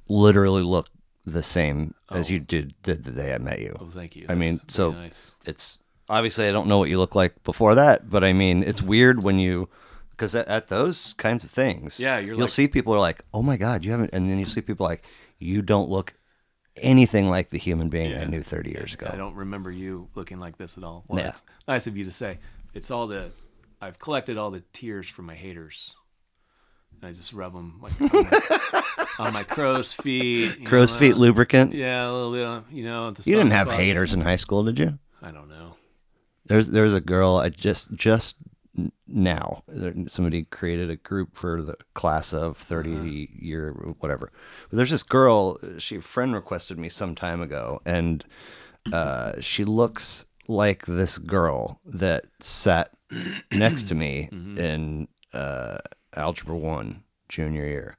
A: literally look the same as you did the day I met you.
B: Oh, thank you.
A: That's
B: nice.
A: It's obviously I don't know what you look like before that, but I mean it's weird when you, because at those kinds of things, you'll see people are like, oh my God, you haven't, and then you see people like, you don't look anything like the human being I knew 30 years ago.
B: I don't remember you looking like this at all. Well, it's nice of you to say. It's I've collected all the tears from my haters. And I just rub them like on my crow's feet.
A: Crow's feet lubricant?
B: Yeah, a little bit, you
A: didn't have haters in high school, did you?
B: I don't know.
A: There's a girl, I just now, somebody created a group for the class of 30 year, whatever. But there's this girl, a friend requested me some time ago, and she looks like this girl that sat next to me in Algebra 1 junior year.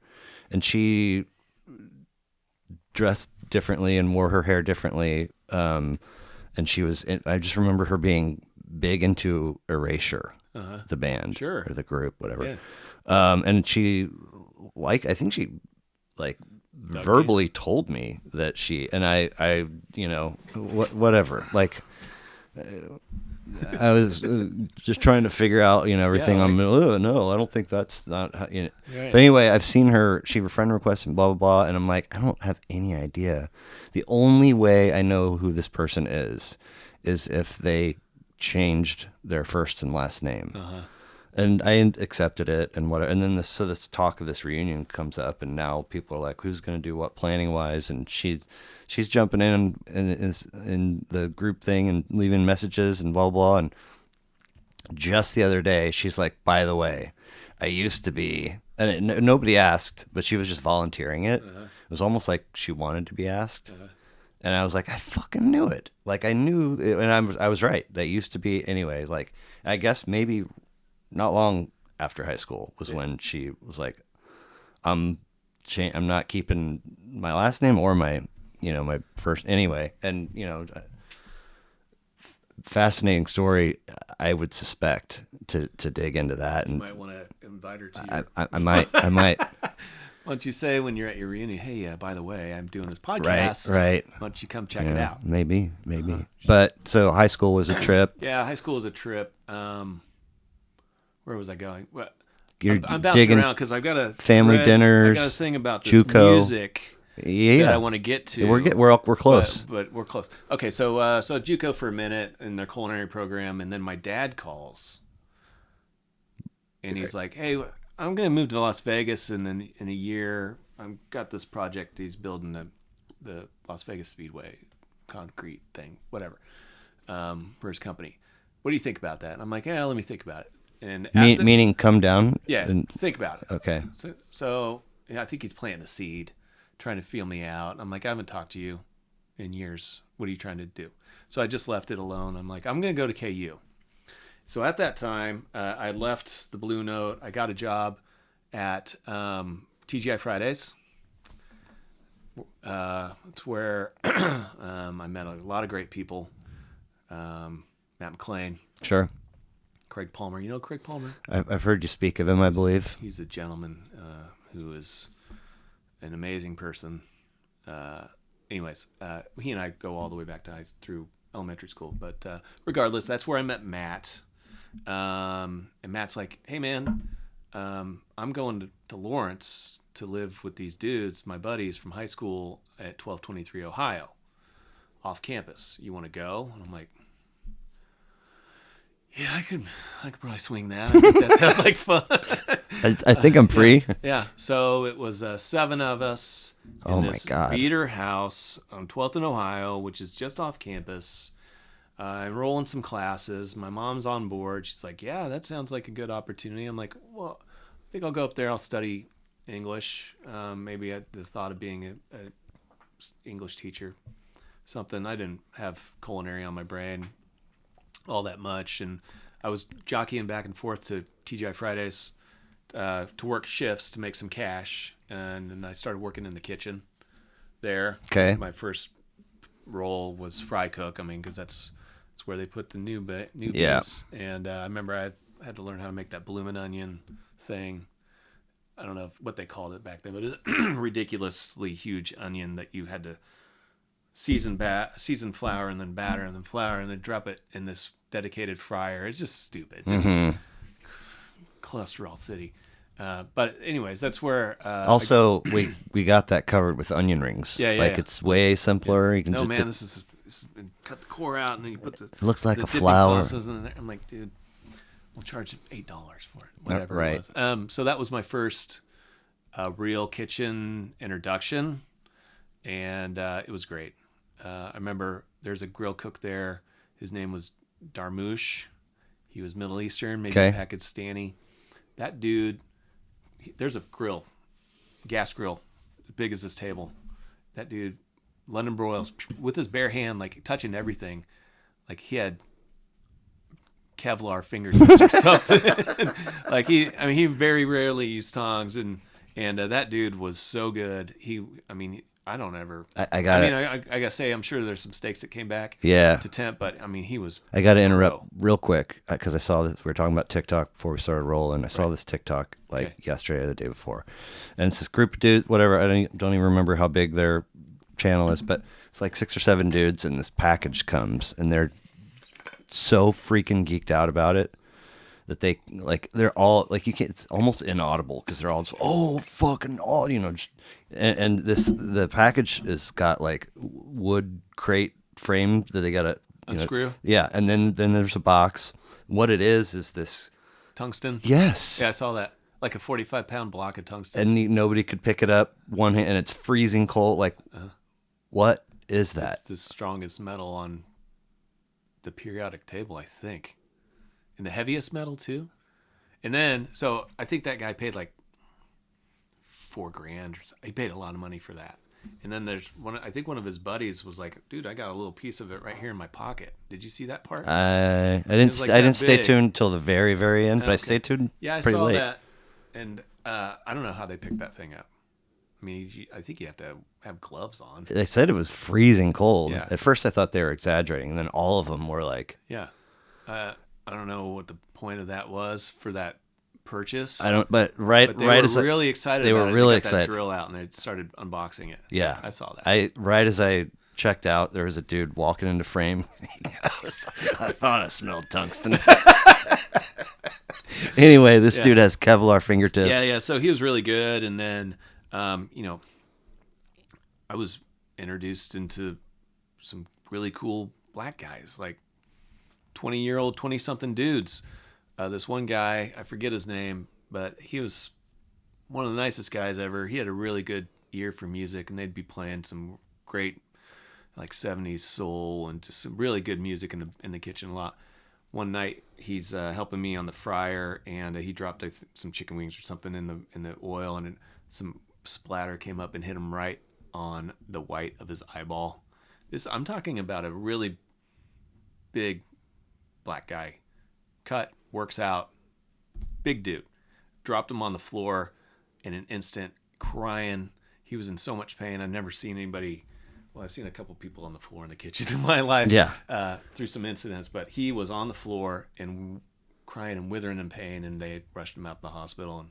A: And she dressed differently and wore her hair differently. And I just remember her being big into Erasure, the band or the group, whatever. Yeah. And I think she verbally told me that I whatever, like, I was just trying to figure out, everything. No, I don't think that's not how, Right. But anyway, I've seen her, she have a friend request and blah, blah, blah. And I'm like, I don't have any idea. The only way I know who this person is if they changed their first and last name. And I accepted it and whatever. And then this talk of this reunion comes up, and now people are like, who's going to do what planning wise? And she's jumping in the group thing and leaving messages and blah, blah. And just the other day, she's like, by the way, I used to be, and nobody asked, but she was just volunteering it. It was almost like she wanted to be asked. And I was like, I fucking knew it. Like I knew it, and I was right. That used to be anyway. Like, I guess maybe not long after high school was when she was like, I'm not keeping my last name or my first anyway. And, fascinating story. I would suspect to dig into that. And
B: you might want to invite her to
A: I might.
B: Why don't you say when you're at your reunion, hey, by the way, I'm doing this podcast.
A: Right.
B: Why don't you come check it out?
A: Maybe. But so high school was a trip.
B: Yeah, high school was a trip. Where was I going? Well,
A: You're
B: I'm bouncing around because I've got a
A: family dinners.
B: I got a thing about this
A: JUCO
B: music that I want to get to.
A: We're close,
B: but we're close. Okay, so JUCO for a minute in their culinary program, and then my dad calls, and he's like, "Hey, I'm going to move to Las Vegas, and then in a year, I've got this project. He's building the Las Vegas Speedway concrete thing, whatever, for his company. What do you think about that?" And I'm like, "Yeah, let me think about it." And
A: meaning come down.
B: Yeah, think about it.
A: Okay.
B: So yeah, I think he's planting a seed. trying to feel me out. I'm like, I haven't talked to you in years. What are you trying to do? So I just left it alone. I'm like, I'm going to go to KU. So at that time, I left the Blue Note. I got a job at TGI Fridays. It's where I met a lot of great people. Matt McClain,
A: Sure.
B: Craig Palmer. You know Craig Palmer?
A: I've heard you speak of him, I believe.
B: He's a gentleman who is an amazing person. Anyways, he and I go all the way back to through elementary school. But regardless, that's where I met Matt. And Matt's like, hey, man, I'm going to Lawrence to live with these dudes, my buddies from high school at 1223 Ohio, off campus. You want to go? And I'm like, yeah, I could probably swing that. I think that sounds like fun.
A: I think I'm free.
B: Yeah. So it was 7 of us in this beater house on 12th and Ohio, which is just off campus. Enrolling some classes. My mom's on board. She's like, yeah, that sounds like a good opportunity. I'm like, well, I think I'll go up there. I'll study English. Maybe the thought of being a English teacher, something. I didn't have culinary on my brain all that much, and I was jockeying back and forth to TGI Fridays to work shifts to make some cash, and then I started working in the kitchen there.
A: Okay.
B: My first role was fry cook. I mean, because that's where they put the newbies. And I remember I had to learn how to make that bloomin' onion thing. I don't know what they called it back then, but it was a ridiculously huge onion that you had to season flour and then batter and then flour and then drop it in this dedicated fryer. It's just stupid. Just cholesterol city. But anyways, that's where.
A: Also, we got that covered with onion rings.
B: Yeah.
A: It's way simpler. You can
B: this is cut the core out and then you put the.
A: It looks like
B: the
A: a flour.
B: Sauces in there. I'm like, dude, we'll charge $8 for it, whatever
A: Right.
B: it was. So that was my first real kitchen introduction, and it was great. I remember there's a grill cook there. His name was Darmouche. He was Middle Eastern, maybe Pakistani. That dude. There's a grill, gas grill, as big as this table. That dude, London broils with his bare hand, like touching everything, like he had Kevlar fingertips or something. Like he very rarely used tongs, and that dude was so good. I don't ever. I gotta say, I'm sure there's some steaks that came back.
A: Yeah.
B: To temp, but I mean, he was.
A: I gotta interrupt real quick because I saw this. We were talking about TikTok before we started rolling. I saw this TikTok yesterday or the day before, and it's this group of dudes. Whatever. I don't even remember how big their channel is, but it's like 6 or 7 dudes, and this package comes, and they're so freaking geeked out about it that they're all like you can't. It's almost inaudible because they're all just just. And the package has got like wood crate frame that they gotta
B: unscrew.
A: Yeah, and then there's a box. What it is this
B: tungsten.
A: Yes.
B: Yeah, I saw that. Like a 45-pound block of tungsten.
A: And nobody could pick it up one hand, and it's freezing cold. Like, what is that?
B: It's the strongest metal on the periodic table, I think. And the heaviest metal too. And then, so I think that guy paid like $4,000 or something. He paid a lot of money for that. And then there's I think one of his buddies was like, dude, I got a little piece of it right here in my pocket. Did you see that part?
A: I didn't stay tuned until the very, very end, but I stayed tuned
B: I
A: pretty
B: saw
A: late.
B: that. And I don't know how they picked that thing up. I mean, I think you have to have gloves on.
A: They said it was freezing cold.
B: Yeah.
A: At first I thought they were exaggerating, and then all of them were like...
B: Yeah. I don't know what the point of that was for that purchase.
A: They were
B: really excited.
A: They were really excited.
B: That drill out, and they started unboxing it.
A: Yeah,
B: I saw that.
A: Right as I checked out, there was a dude walking into frame. I thought I smelled tungsten. Anyway, this dude has Kevlar fingertips.
B: Yeah. So he was really good, and then I was introduced into some really cool black guys, like 20-something dudes. This one guy, I forget his name, but he was one of the nicest guys ever. He had a really good ear for music, and they'd be playing some great like 70s soul and just some really good music in the kitchen a lot. One night he's helping me on the fryer, and he dropped some chicken wings or something in the oil, and some splatter came up and hit him right on the white of his eyeball. I'm talking about a really big black guy. Cut, works out, big dude. Dropped him on the floor in an instant, crying. He was in so much pain. I've never seen anybody. Well, I've seen a couple people on the floor in the kitchen in my life, through some incidents, but he was on the floor and crying and withering in pain, and they rushed him out to the hospital. And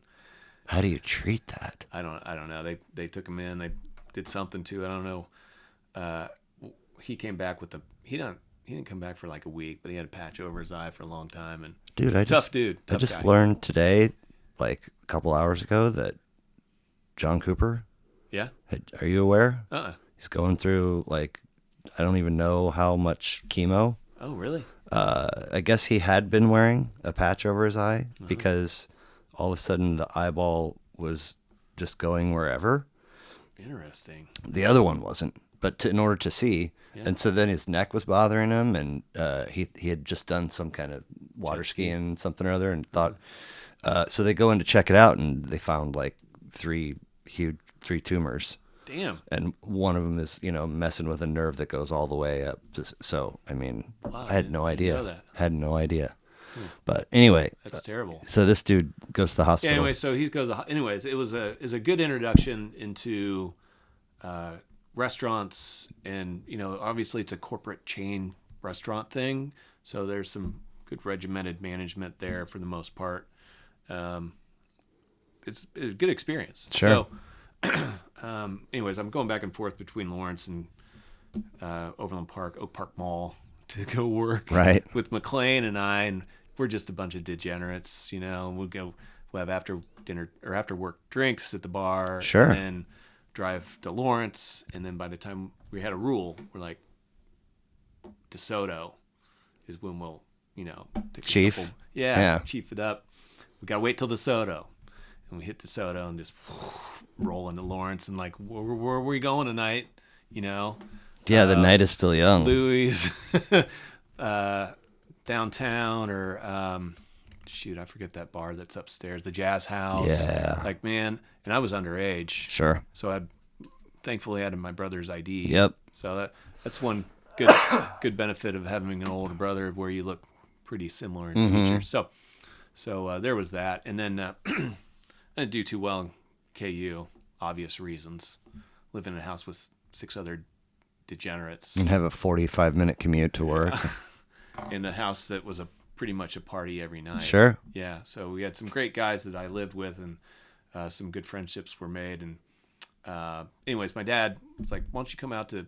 A: how do you treat that?
B: I don't know. They took him in. They did something to it. I don't know. He came back with he didn't come back for like a week, but he had a patch over his eye for a long time. And
A: dude,
B: tough
A: I just
B: guy.
A: learned today, like a couple hours ago, that John Cooper.
B: Yeah.
A: Are you aware?
B: He's
A: going through, like, I don't even know how much chemo.
B: Oh, really?
A: I guess he had been wearing a patch over his eye because all of a sudden the eyeball was just going wherever.
B: Interesting.
A: The other one wasn't, but in order to see. Yeah. And so then his neck was bothering him, and he had just done some kind of water skiing, something or other, and thought, so they go in to check it out, and they found like three tumors.
B: Damn.
A: And one of them is, messing with a nerve that goes all the way up. So, I mean, I had no idea. Had no idea. But anyway.
B: That's terrible.
A: So this dude goes to the hospital.
B: Yeah, anyway, so he goes. Anyways, it was a good introduction into restaurants, and obviously it's a corporate chain restaurant thing. So there's some good regimented management there for the most part. It's a good experience.
A: Sure.
B: So, anyways, I'm going back and forth between Lawrence and Overland Park, Oak Park Mall to go work with McLean and I, and we're just a bunch of degenerates, we'll have after dinner or after work drinks at the bar,
A: sure,
B: and then drive to Lawrence, and then by the time we had a rule, we're like, DeSoto is when we'll, take
A: chief
B: chief it up. We gotta wait till DeSoto, and we hit DeSoto and just roll into Lawrence, and like, where are we going tonight?
A: Yeah, the night is still young.
B: Louis, downtown, or I forget that bar that's upstairs, the Jazz House.
A: Yeah.
B: Like, man, and I was underage.
A: Sure.
B: So I thankfully had my brother's ID.
A: Yep.
B: So that's one good benefit of having an older brother, where you look pretty similar in features. So there was that, and then I didn't do too well in KU, obvious reasons. Live in a house with 6 other degenerates
A: and have a 45-minute commute to work.
B: In a house that was pretty much a party every night.
A: Sure.
B: Yeah. So we had some great guys that I lived with, and some good friendships were made. And anyways, my dad was like, "Why don't you come out to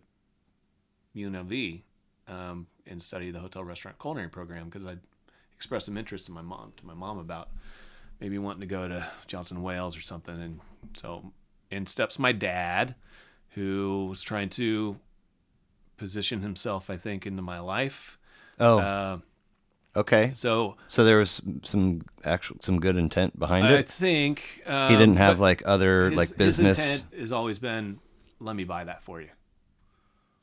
B: UNLV and study the hotel restaurant culinary program?" Because I expressed some interest to my mom about maybe wanting to go to Johnson Wales or something. And so in steps my dad, who was trying to position himself, I think, into my life.
A: Okay.
B: So
A: there was some good intent behind it.
B: I think
A: he didn't have like other business.
B: His intent has always been, let me buy that for you.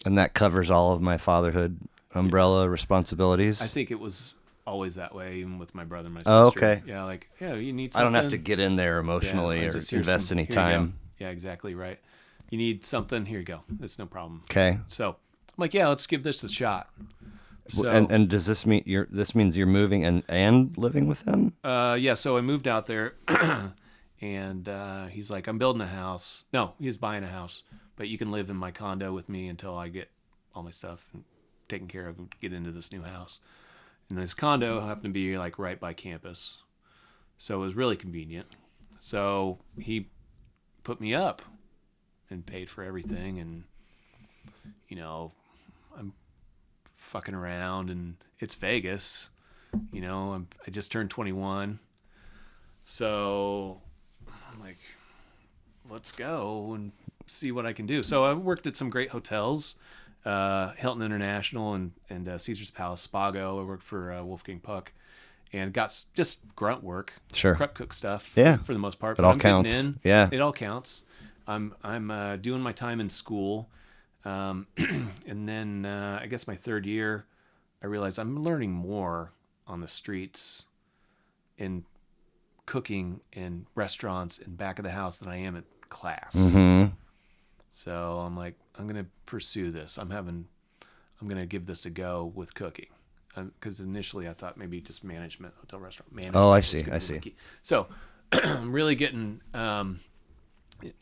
A: And that covers all of my fatherhood umbrella responsibilities.
B: I think it was always that way, even with my brother and my sister.
A: Oh, okay.
B: Yeah, you need something.
A: I don't have to get in there emotionally or invest any time.
B: Yeah, exactly right. You need something, here you go. It's no problem.
A: Okay.
B: So I'm like, yeah, let's give this a shot. So,
A: and does this mean this means you're moving and living with them?
B: Yeah, so I moved out there, and he's like, I'm building a house. No, he's buying a house, but you can live in my condo with me until I get all my stuff taken care of and get into this new house. And his condo happened to be like right by campus, so it was really convenient. So he put me up and paid for everything, and I'm fucking around, and it's Vegas, I just turned 21, so I'm like, let's go and see what I can do. So I worked at some great hotels, Hilton International and Caesar's Palace, Spago. I worked for Wolfgang Puck, and got just grunt work,
A: sure,
B: prep cook stuff,
A: yeah,
B: for the most part.
A: It all counts. Yeah,
B: it all counts. I'm doing my time in school, and then I guess my third year, I realized I'm learning more on the streets, in cooking in restaurants and back of the house than I am at class.
A: Mm-hmm.
B: So I'm like, I'm gonna pursue this. I'm gonna give this a go with cooking, because initially I thought maybe just management, hotel restaurant management.
A: Oh, I
B: was
A: see.
B: gonna
A: I
B: be
A: see.
B: my key. So I'm really getting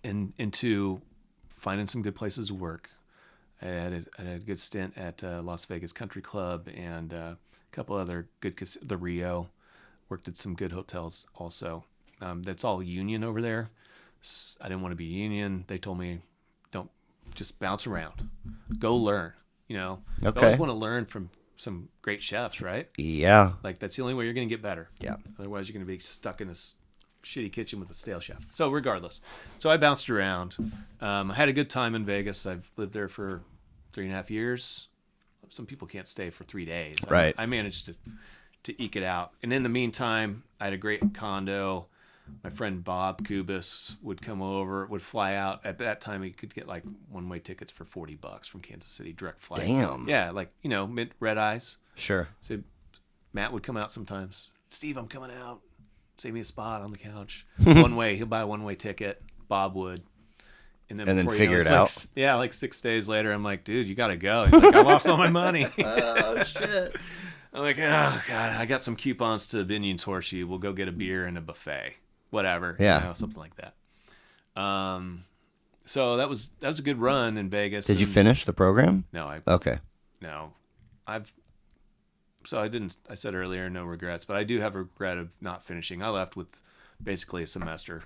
B: into finding some good places to work. I had a good stint at Las Vegas Country Club and a couple other good the Rio. Worked at some good hotels also. That's all union over there. I didn't want to be union. They told me, don't, just bounce around, go learn. You know, you
A: Okay.
B: always want to learn from some great chefs, right?
A: Yeah.
B: Like that's the only way you're going to get better.
A: Yeah.
B: Otherwise, you're going to be stuck in this shitty kitchen with a stale chef. So regardless, so I bounced around. I had a good time in Vegas. I've lived there for 3.5 years. Some people can't stay for 3 days.
A: Right.
B: I managed to eke it out. And in the meantime, I had a great condo. My friend Bob Kubis would come over, would fly out. At that time, he could get like one-way tickets for $40 from Kansas City, direct flight.
A: Damn.
B: Yeah, like, you know, red eyes.
A: Sure.
B: So Matt would come out sometimes. Steve, I'm coming out. Save me a spot on the couch. One way, he'll buy a one-way ticket. Bob would. And then
A: figure it out.
B: Like 6 days later, I'm like, dude, you got to go. He's like, I lost all my money.
A: Oh, shit.
B: I'm like, oh, God, I got some coupons to Binion's Horseshoe. We'll go get a beer and a buffet. Whatever.
A: Yeah.
B: You know, something like that. So that was a good run in Vegas.
A: Did you finish the program?
B: No,
A: Okay.
B: So I didn't, I said earlier, no regrets, but I do have a regret of not finishing. I left with basically a semester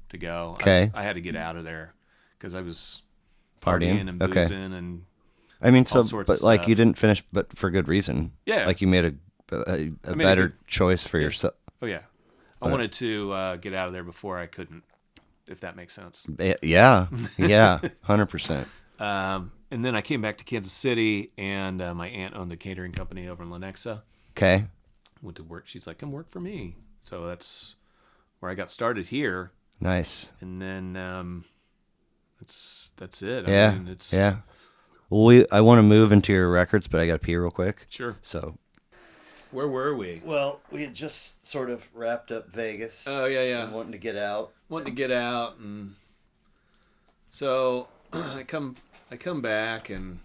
B: to go.
A: Okay.
B: I had to get out of there because I was
A: Partying?
B: and
A: Okay.
B: boozing and
A: I mean,
B: all sorts of
A: but like
B: stuff.
A: you didn't finish, but for good reason.
B: Yeah.
A: Like you made a better choice for yourself.
B: Oh yeah, I wanted to get out of there before I couldn't, if that makes sense.
A: Yeah. Yeah. 100%.
B: And then I came back to Kansas City, and my aunt owned a catering company over in Lenexa.
A: Okay.
B: Went to work. She's like, "Come work for me." So that's where I got started here,
A: Nice.
B: and then that's it.
A: Yeah.
B: I mean, it's
A: Yeah. Well, I want to move into your records, but I got to pee real quick.
B: Sure.
A: So.
B: Where were we?
A: Well, we had just sort of wrapped up Vegas.
B: Oh yeah.
A: And wanting to get out.
B: Wanting to get out, and so I come back, and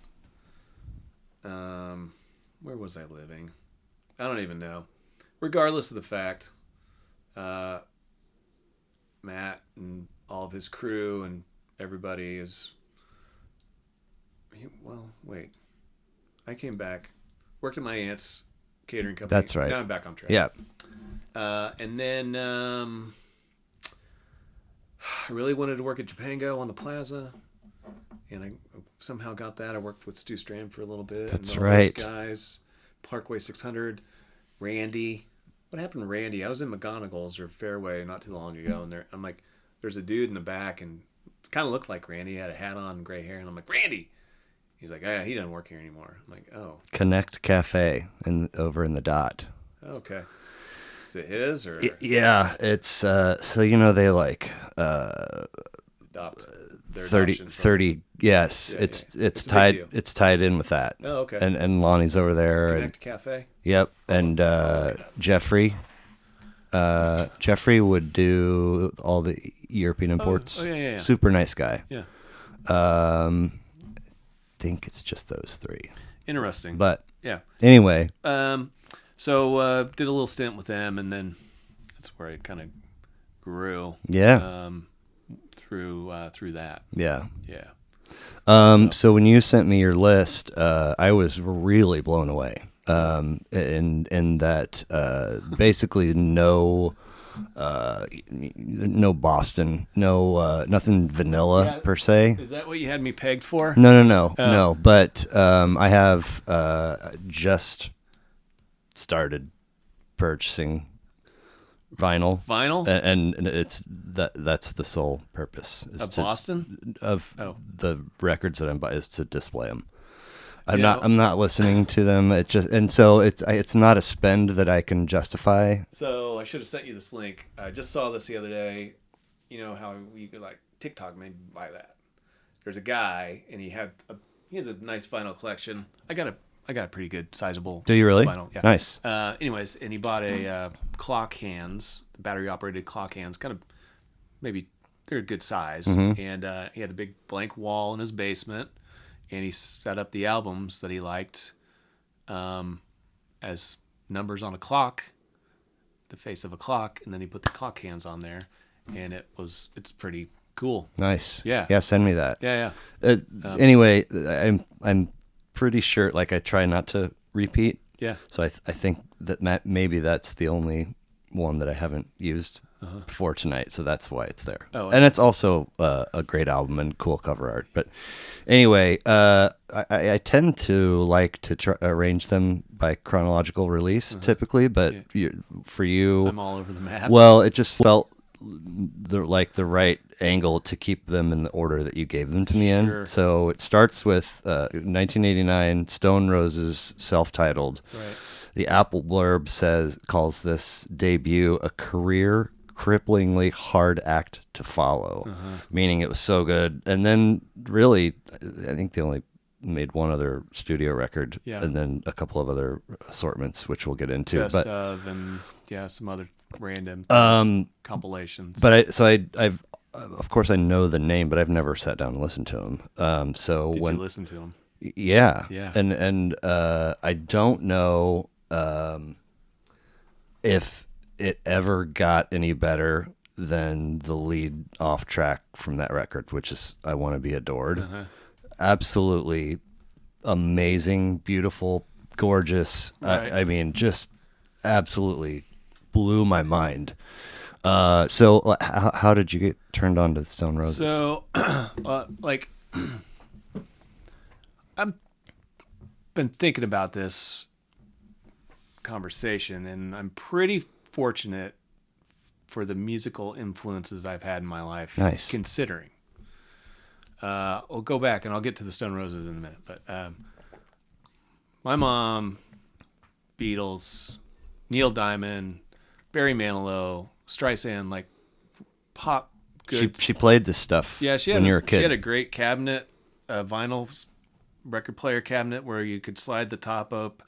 B: where was I living? I don't even know. Regardless of the fact, Matt and all of his crew and everybody is. Well, wait. I came back, worked at my aunt's catering company.
A: That's right.
B: Now I'm back on track.
A: Yeah.
B: And then I really wanted to work at Japango on the Plaza, and I somehow got that. I worked with Stu Strand for a little bit.
A: That's
B: and all
A: right.
B: those guys, Parkway 600, Randy. What happened to Randy? I was in McGonagall's or Fairway not too long ago, and I'm like, there's a dude in the back, and kind of looked like Randy. He had a hat on and gray hair, and I'm like, Randy. He's like, yeah, he doesn't work here anymore. I'm like, oh.
A: Connect Cafe over in the Dot.
B: Okay. Is it his or
A: Yeah, it's so they like
B: adopt their
A: 30
B: adoption from-
A: 30 yes,
B: Yeah,
A: it's
B: yeah. It's a big
A: tied
B: deal.
A: it's tied in with that.
B: Oh, okay.
A: And Lonnie's over there.
B: Connect Cafe.
A: Yep, and Jeffrey would do all the European imports.
B: yeah.
A: Super nice guy.
B: Yeah.
A: I think it's just those three.
B: Interesting.
A: But
B: yeah.
A: anyway,
B: So did a little stint with them, and then that's where I kind of grew.
A: yeah.
B: Through that.
A: Yeah.
B: Yeah.
A: So when you sent me your list, I was really blown away. In that basically no Boston, nothing vanilla
B: Yeah.
A: per se.
B: Is that what you had me pegged for?
A: No. But I have just started purchasing vinyl, and it's that's the sole purpose is
B: Of Boston?
A: of
B: Oh.
A: the records that I'm buying is to display them. I'm
B: Yeah.
A: not listening to them. So it's not a spend that I can justify.
B: So I should have sent you this link. I just saw this the other day. You know how you could like TikTok made me buy that. There's a guy, and he has a nice vinyl collection. I got a pretty good sizable.
A: Do you really?
B: Vinyl. Yeah.
A: Nice.
B: Anyways, and he bought a clock hands, battery operated clock hands, kind of maybe they're a good size, and he had a big blank wall in his basement, and he set up the albums that he liked as numbers on a clock, the face of a clock, and then he put the clock hands on there, and it's pretty cool.
A: Nice.
B: Yeah.
A: Yeah, send me that.
B: Yeah.
A: Anyway, I'm pretty sure, like, I try not to repeat.
B: Yeah.
A: So I think that maybe that's the only one that I haven't used before tonight, so that's why it's there.
B: Oh,
A: and it's also a great album and cool cover art. But anyway, I tend to like to arrange them by chronological release typically, but for you,
B: I'm all over the map.
A: Well, it just felt the right angle to keep them in the order that you gave them to me in. So it starts with 1989 Stone Roses self-titled.
B: Right.
A: The Apple blurb calls this debut a career cripplingly hard act to follow, meaning it was so good. And then really, I think they only made one other studio record and then a couple of other assortments, which we'll get into.
B: Best of and some other random compilations.
A: But I've of course I know the name, but I've never sat down and listened to him. So
B: Did
A: when
B: you listen to him?
A: Yeah.
B: Yeah.
A: And I don't know if it ever got any better than the lead off track from that record, which is I Want to Be Adored. Absolutely amazing, beautiful, gorgeous.
B: Right.
A: I mean, just absolutely blew my mind. So how did you get turned on to Stone Roses?
B: So, I've been thinking about this conversation, and I'm pretty fortunate for the musical influences I've had in my life.
A: Nice.
B: Considering. I'll go back, and I'll get to the Stone Roses in a minute, but my mom, Beatles, Neil Diamond, Barry Manilow, Streisand, like pop. Good.
A: She played this stuff.
B: Yeah,
A: when you were a kid.
B: She had a great cabinet, a vinyl record player cabinet where you could slide the top up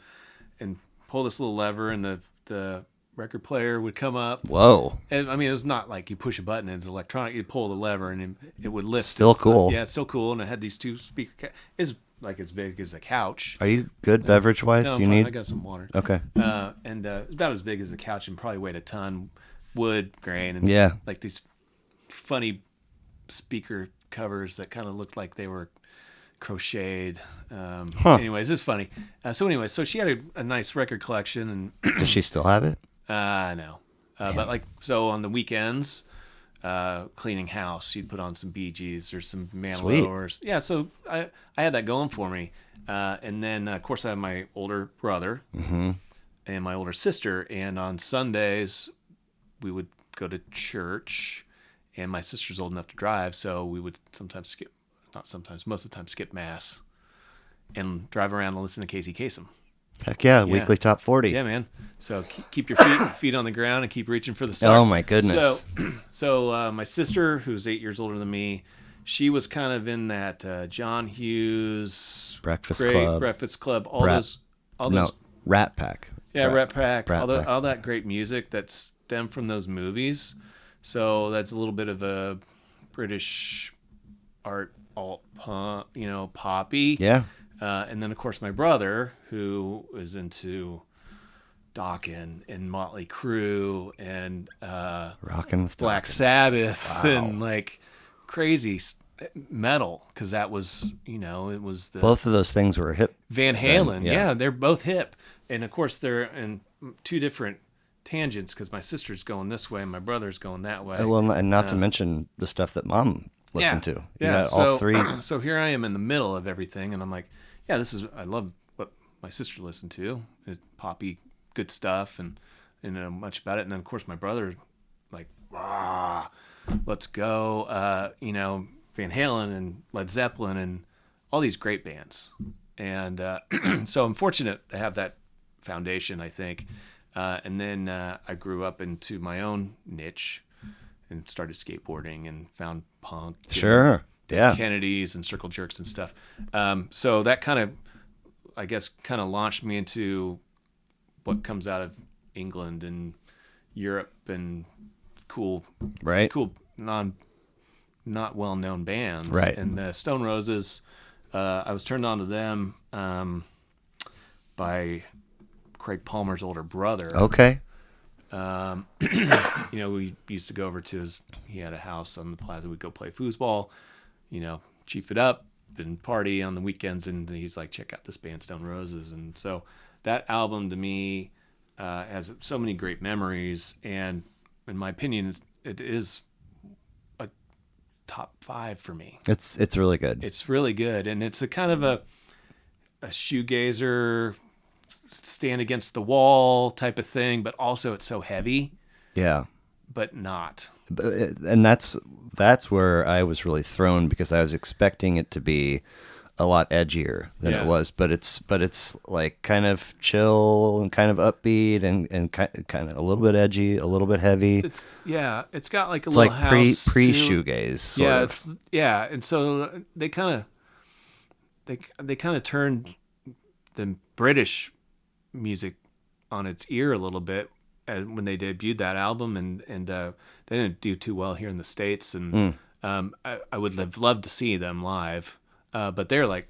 B: and pull this little lever, and the record player would come up.
A: Whoa!
B: And I mean, it was not like you push a button and it's electronic. You pull the lever and it would lift.
A: Still cool.
B: Yeah, it's still cool, and it had these two speaker. It's like as big as a couch.
A: Are you good beverage wise?
B: No,
A: Do you
B: fine.
A: need?
B: I got some water.
A: Okay.
B: And about as big as a couch and probably weighed a ton. Wood grain and like these funny speaker covers that kind of looked like they were crocheted. Anyways, it's funny. So she had a nice record collection. And
A: Does she still have it?
B: No. But so on the weekends, cleaning house, you'd put on some Bee Gees or some Manilow. Or, so I had that going for me. And then, of course, I have my older brother and my older sister. And on Sundays, we would go to church, and my sister's old enough to drive, so we would most of the time skip mass and drive around and listen to Casey Kasem.
A: Heck yeah, weekly top 40.
B: Yeah, man. So keep your feet on the ground and keep reaching for the stars.
A: Oh my goodness.
B: So my sister, who's 8 years older than me, she was kind of in that John Hughes
A: Breakfast Club,
B: all those
A: Rat Pack.
B: Yeah, Rat Pack.
A: Pack.
B: All that great music that stemmed from those movies. So that's a little bit of a British art alt punk, poppy.
A: Yeah.
B: And then of course my brother, who was into Dokken and Motley Crue and
A: rocking with
B: Black
A: Dokken.
B: Sabbath and like crazy metal, because that was it was the
A: both of those things were hip.
B: Van Halen.
A: Then,
B: Yeah, they're both hip, and of course they're in two different tangents because my sister's going this way and my brother's going that way.
A: Well, and not to mention the stuff that Mom listened to. All three.
B: So here I am in the middle of everything, and I'm like, I love what my sister listened to. It's poppy, good stuff, and know much about it. And then of course my brother, like, let's go, Van Halen and Led Zeppelin and all these great bands. And so I'm fortunate to have that foundation, I think. And then I grew up into my own niche and started skateboarding and found punk.
A: Sure. Yeah.
B: Kennedys and circle jerks and stuff. So that kind of launched me into what comes out of England and Europe and cool not well-known bands.
A: Right.
B: And the Stone Roses, I was turned on to them by Craig Palmer's older brother.
A: Okay.
B: We used to go over to he had a house on the plaza. We'd go play foosball, chief it up and party on the weekends. And he's like, check out this band, Stone Roses. And so that album to me has so many great memories. And in my opinion, it is a top 5 for me.
A: It's really good.
B: It's really good. And it's a kind of a shoegazer, stand against the wall type of thing, but also it's so heavy.
A: Yeah.
B: But not.
A: And that's where I was really thrown, because I was expecting it to be a lot edgier than it was, but it's like kind of chill and kind of upbeat and kind of a little bit edgy, a little bit heavy.
B: It's got like
A: it's
B: little
A: like
B: house
A: pre shoegaze.
B: And so they kind of turned the British music on its ear a little bit when they debuted that album, and they didn't do too well here in the States, and I would have loved to see them live, but they're like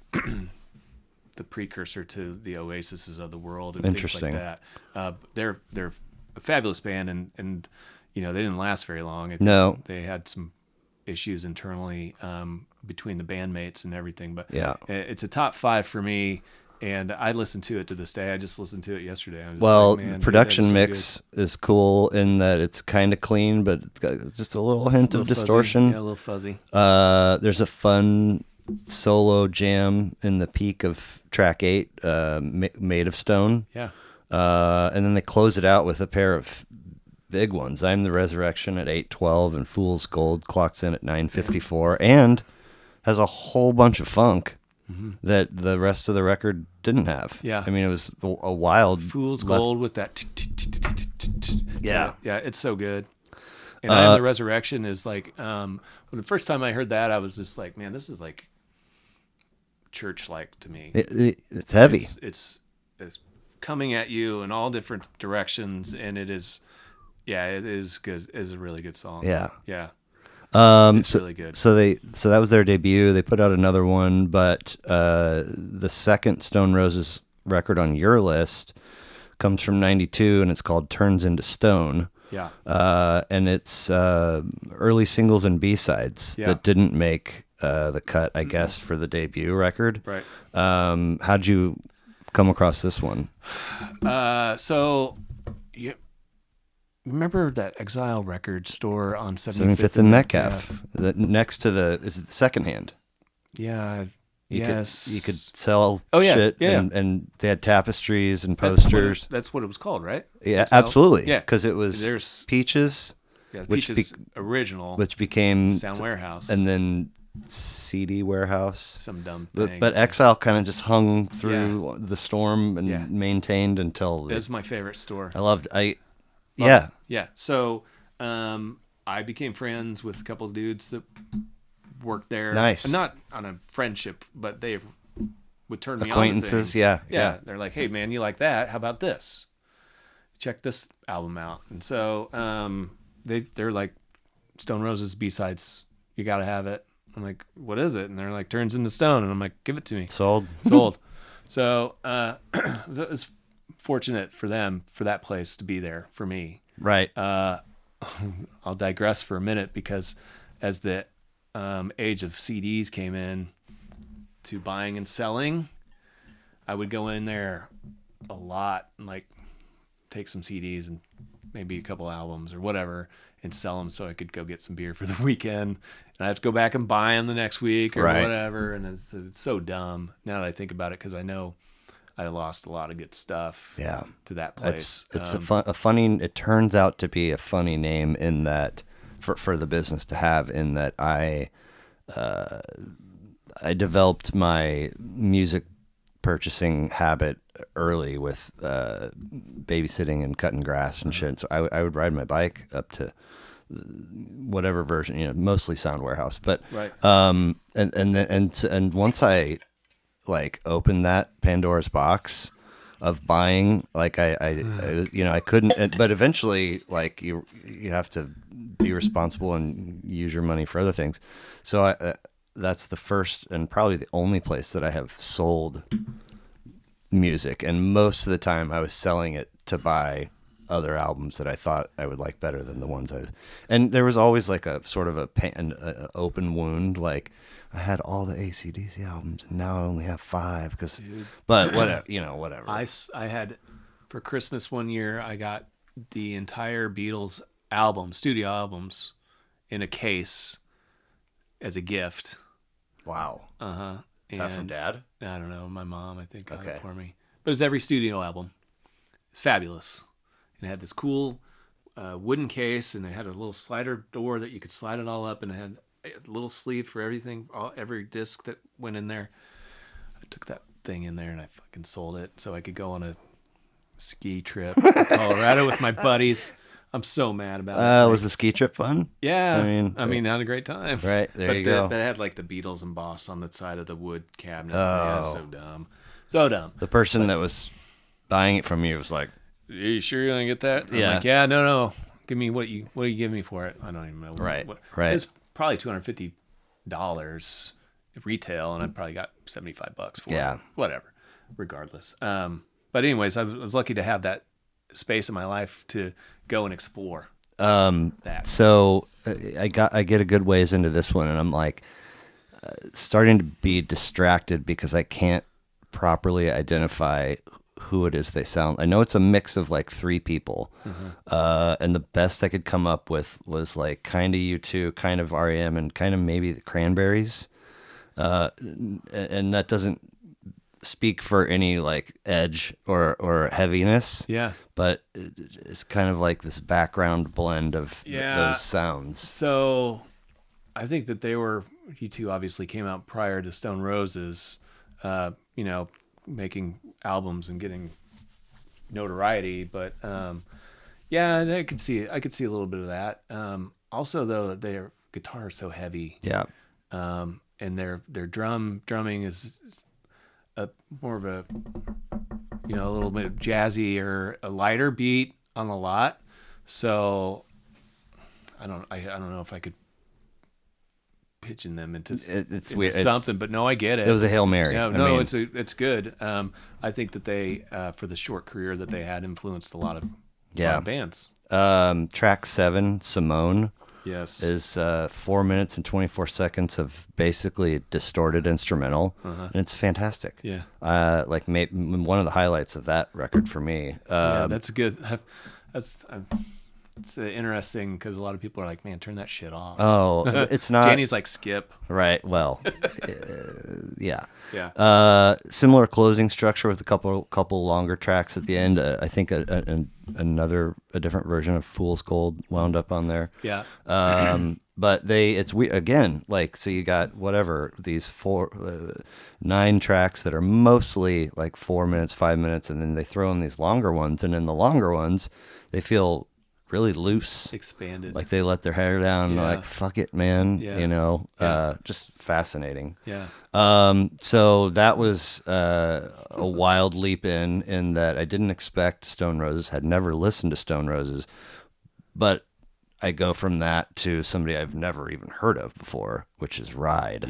B: the precursor to the Oasises of the world and things like that. They're a fabulous band, and they didn't last very long.
A: No,
B: they had some issues internally between the bandmates and everything, but it's a top 5 for me. And I listen to it to this day. I just listened to it yesterday.
A: The production mix is cool in that it's kind of clean, but it's got just a little hint of distortion.
B: Yeah, a little fuzzy.
A: There's a fun solo jam in the peak of track 8, Made of Stone.
B: Yeah.
A: And then they close it out with a pair of big ones. I'm the Resurrection at 8:12, and Fool's Gold clocks in at 9:54, and has a whole bunch of funk that the rest of the record didn't have.
B: Yeah.
A: I mean, it was a wild...
B: Fool's Gold with that...
A: Yeah.
B: Yeah, it's so good. And I Am the Resurrection is like... when the first time I heard that, I was just like, man, this is like church-like to me.
A: It's heavy.
B: It's coming at you in all different directions, and it is good. It is a really good song.
A: Yeah.
B: Yeah.
A: It's
B: really good.
A: So that was their debut. They put out another one, but the second Stone Roses record on your list comes from '92, and it's called Turns into Stone.
B: Yeah.
A: And it's early singles and B-sides that didn't make the cut, I guess, for the debut record.
B: Right.
A: How'd you come across this one?
B: Remember that Exile record store on
A: 75th and Metcalf? Next to is it the Second Hand?
B: Yeah.
A: You could sell shit, and they had tapestries and posters.
B: That's what it was called, right?
A: Yeah,
B: Exile?
A: absolutely.
B: Yeah,
A: because it was Peaches.
B: Yeah, Peaches original,
A: which became
B: Sound Warehouse,
A: and then CD Warehouse.
B: Some dumb thing.
A: But Exile kind of just hung through the storm and maintained until.
B: It was my favorite store.
A: I loved.
B: Yeah. So I became friends with a couple of dudes that worked there.
A: Nice.
B: Not on a friendship, but they would turn me on to
A: acquaintances.
B: things.
A: Yeah.
B: They're like, hey man, you like that? How about this? Check this album out. And so they're like, Stone Roses B-sides, you got to have it. I'm like, what is it? And they're like, Turns into Stone. And I'm like, give it to me.
A: Sold.
B: So it was fortunate for them, for that place to be there for me.
A: Right.
B: I'll digress for a minute, because as the age of CDs came in to buying and selling, I would go in there a lot and like take some CDs and maybe a couple albums or whatever and sell them so I could go get some beer for the weekend. And I have to go back and buy them the next week or whatever. And it's so dumb now that I think about it, because I know I lost a lot of good stuff to that place.
A: It's a funny, it turns out to be a funny name in that for the business to have, in that I developed my music purchasing habit early with babysitting and cutting grass and shit. So I would ride my bike up to whatever version, mostly Sound Warehouse, but and once I like opened that Pandora's box of buying. Like I couldn't, but eventually, like you have to be responsible and use your money for other things. So that's the first and probably the only place that I have sold music, and most of the time I was selling it to buy other albums that I thought I would like better than the ones and there was always like a sort of a open wound, like I had all the AC/DC albums and now I only have 5 but whatever.
B: I had, for Christmas one year, I got the entire Beatles studio albums, in a case as a gift.
A: Wow. Is that from Dad?
B: I don't know, my mom, I think, got it for me. But it's every studio album. It's fabulous. And it had this cool wooden case, and it had a little slider door that you could slide it all up, and it had a little sleeve for everything, every disc that went in there. I took that thing in there and I fucking sold it so I could go on a ski trip to Colorado with my buddies. I'm so mad about it.
A: Was the ski trip fun?
B: Yeah. I mean, I had a great time.
A: Right, there you go.
B: But it had like the Beatles embossed on the side of the wood cabinet. Yeah, so dumb. So dumb.
A: The person that was buying it from you was like,
B: "Are you sure you're gonna get that?"
A: Yeah.
B: I'm like, "Yeah, no. Give me what you give me for it." I don't even know.
A: Right.
B: Right. It's probably $250 retail, and I probably got $75 for it. Whatever. Regardless. But anyways, I was lucky to have that space in my life to go and explore that.
A: So I get a good ways into this one, and I'm like starting to be distracted because I can't properly identify who it is they sound. I know it's a mix of like 3 people, and the best I could come up with was like kind of U2, kind of REM, and kind of maybe the Cranberries, and that doesn't speak for any like edge or heaviness.
B: Yeah.
A: But it's kind of like this background blend of those sounds.
B: So I think that U2 obviously came out prior to Stone Roses, making albums and getting notoriety. But I could see a little bit of that. Also, though, their guitar is so heavy.
A: Yeah.
B: And their drumming is more of a little bit jazzy or a lighter beat on a lot. So I don't know if I could pitching them into
A: weird.
B: Something, but no, I get it.
A: It was a Hail Mary.
B: It's good. I think that they for the short career that they had, influenced a lot of bands.
A: Track 7, Simone.
B: Yes.
A: Is 4 minutes and 24 seconds of basically distorted instrumental, and it's fantastic.
B: Yeah.
A: Like one of the highlights of that record for me.
B: That's good. It's interesting because a lot of people are like, "Man, turn that shit off."
A: Oh, it's not.
B: Janie's like, "Skip."
A: Right. Well, yeah.
B: Yeah.
A: Similar closing structure with a couple longer tracks at the end. I think a different version of Fool's Gold wound up on there.
B: Yeah.
A: But it's weird again. Like, so you got these 9 tracks that are mostly like 4 minutes, 5 minutes, and then they throw in these longer ones, and in the longer ones, they feel really loose,
B: expanded,
A: like they let their hair down, like fuck it, man. Just fascinating. So that was a wild leap in that I didn't expect Stone Roses, had never listened to Stone Roses, but I go from that to somebody I've never even heard of before, which is Ride.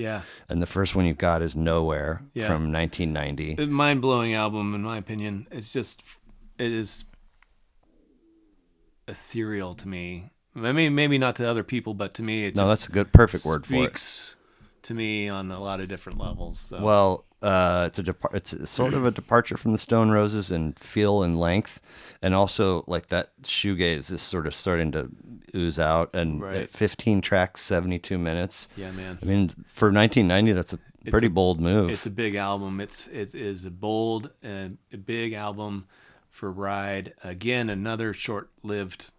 A: And the first one you've got is Nowhere from 1990.
B: A mind-blowing album, in my opinion. It is ethereal to me. I mean, maybe not to other people, but to me,
A: that's a perfect word for it.
B: Speaks to me on a lot of different levels. So.
A: Well, it's sort of a departure from the Stone Roses in feel and length, and also like that shoegaze is sort of starting to ooze out. And at 15 tracks, 72 minutes.
B: Yeah, man.
A: I mean, for 1990, that's a pretty bold move.
B: It's a big album. It is a bold and a big album for Ride. Again, another short-lived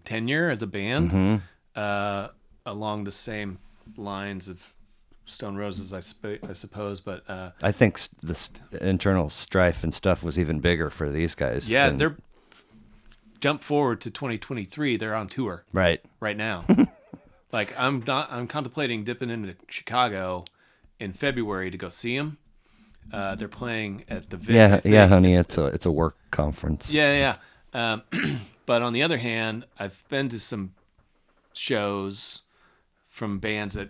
B: tenure as a band, along the same lines of Stone Roses, I suppose. But
A: I think the internal strife and stuff was even bigger for these guys.
B: Yeah, they're jump forward to 2023. They're on tour right now. Like I'm contemplating dipping into Chicago in February to go see them. They're playing at the Vic, I
A: Yeah, yeah,
B: think.
A: honey. It's a work conference.
B: Yeah, yeah. But on the other hand, I've been to some shows from bands that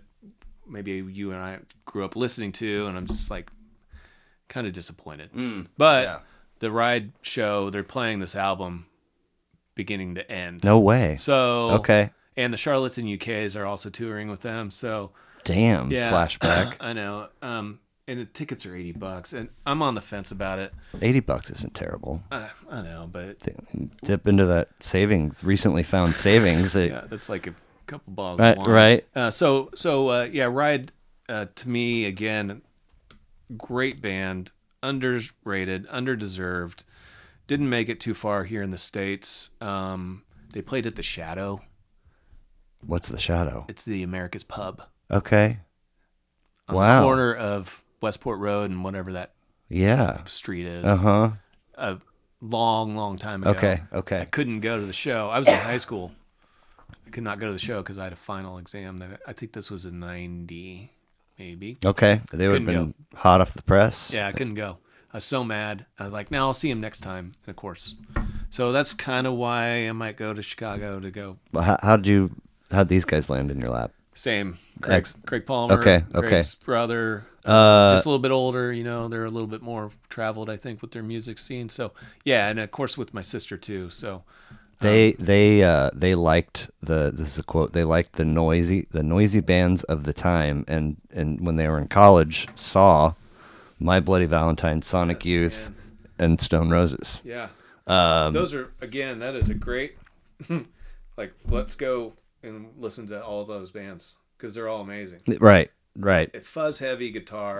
B: maybe you and I grew up listening to, and I'm just like kind of disappointed. But
A: Yeah.
B: the Ride show, they're playing this album beginning to end.
A: No way.
B: So,
A: Okay.
B: and the Charlottes and UKs are also touring with them. So,
A: Damn.
B: yeah,
A: Flashback.
B: I know. And the tickets are $80, and I'm on the fence about it.
A: $80 isn't terrible.
B: I know, but
A: Dip into that savings, recently found savings.
B: yeah, that's like a couple bottles of wine.
A: Right.
B: Yeah, Ride to me again, great band, underrated, underdeserved. Didn't make it too far here in the States. They played at the Shadow.
A: What's the Shadow?
B: It's the America's Pub
A: Okay.
B: on
A: Wow.
B: the corner of Westport Road and whatever that
A: Yeah.
B: street is.
A: Uh-huh.
B: A long time ago.
A: Okay.
B: I
A: Okay.
B: couldn't go to the show. I was in high school. I could not go to the show because I had a final exam. I think this was in 90, maybe.
A: Okay. They would have
B: Couldn't
A: been hot off the press.
B: Yeah, I couldn't go. I was so mad. I was like, no, I'll see him next time, of course. So that's kind of why I might go to Chicago to go.
A: Well, how'd these guys land in your lap?
B: Same.
A: Ex-
B: Craig Palmer.
A: Okay, okay.
B: Craig's brother. Just a little bit older, they're a little bit more traveled, I think, with their music scene. So, yeah, and of course with my sister too. So
A: They liked this is a quote, they liked the noisy bands of the time, and when they were in college saw My Bloody Valentine, Sonic
B: Yes,
A: Youth,
B: man.
A: and Stone Roses.
B: Yeah. Those are, again, that is a great, like, let's go and listen to all those bands because they're all amazing.
A: Right.
B: Fuzz heavy guitar,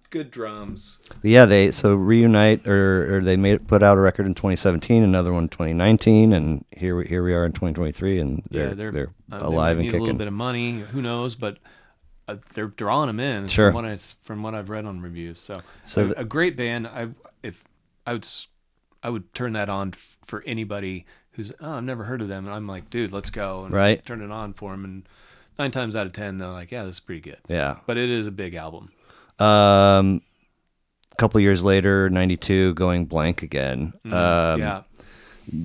B: good drums.
A: Yeah, they reunite or they put out a record in 2017, another one in 2019, and here we are in 2023, and they're alive
B: they
A: and
B: need a little
A: kicking.
B: bit of money, who knows, but they're drawing them in.
A: Sure.
B: From what I've read on reviews. So
A: So
B: a great band. I would turn that on for anybody who's I've never heard of them, and I'm like, dude, let's go and
A: Right.
B: turn it on for them. And 9 times out of 10, they're like, yeah, this is pretty good.
A: Yeah.
B: But it is a big album.
A: A couple years later, 92, Going Blank again.
B: Yeah.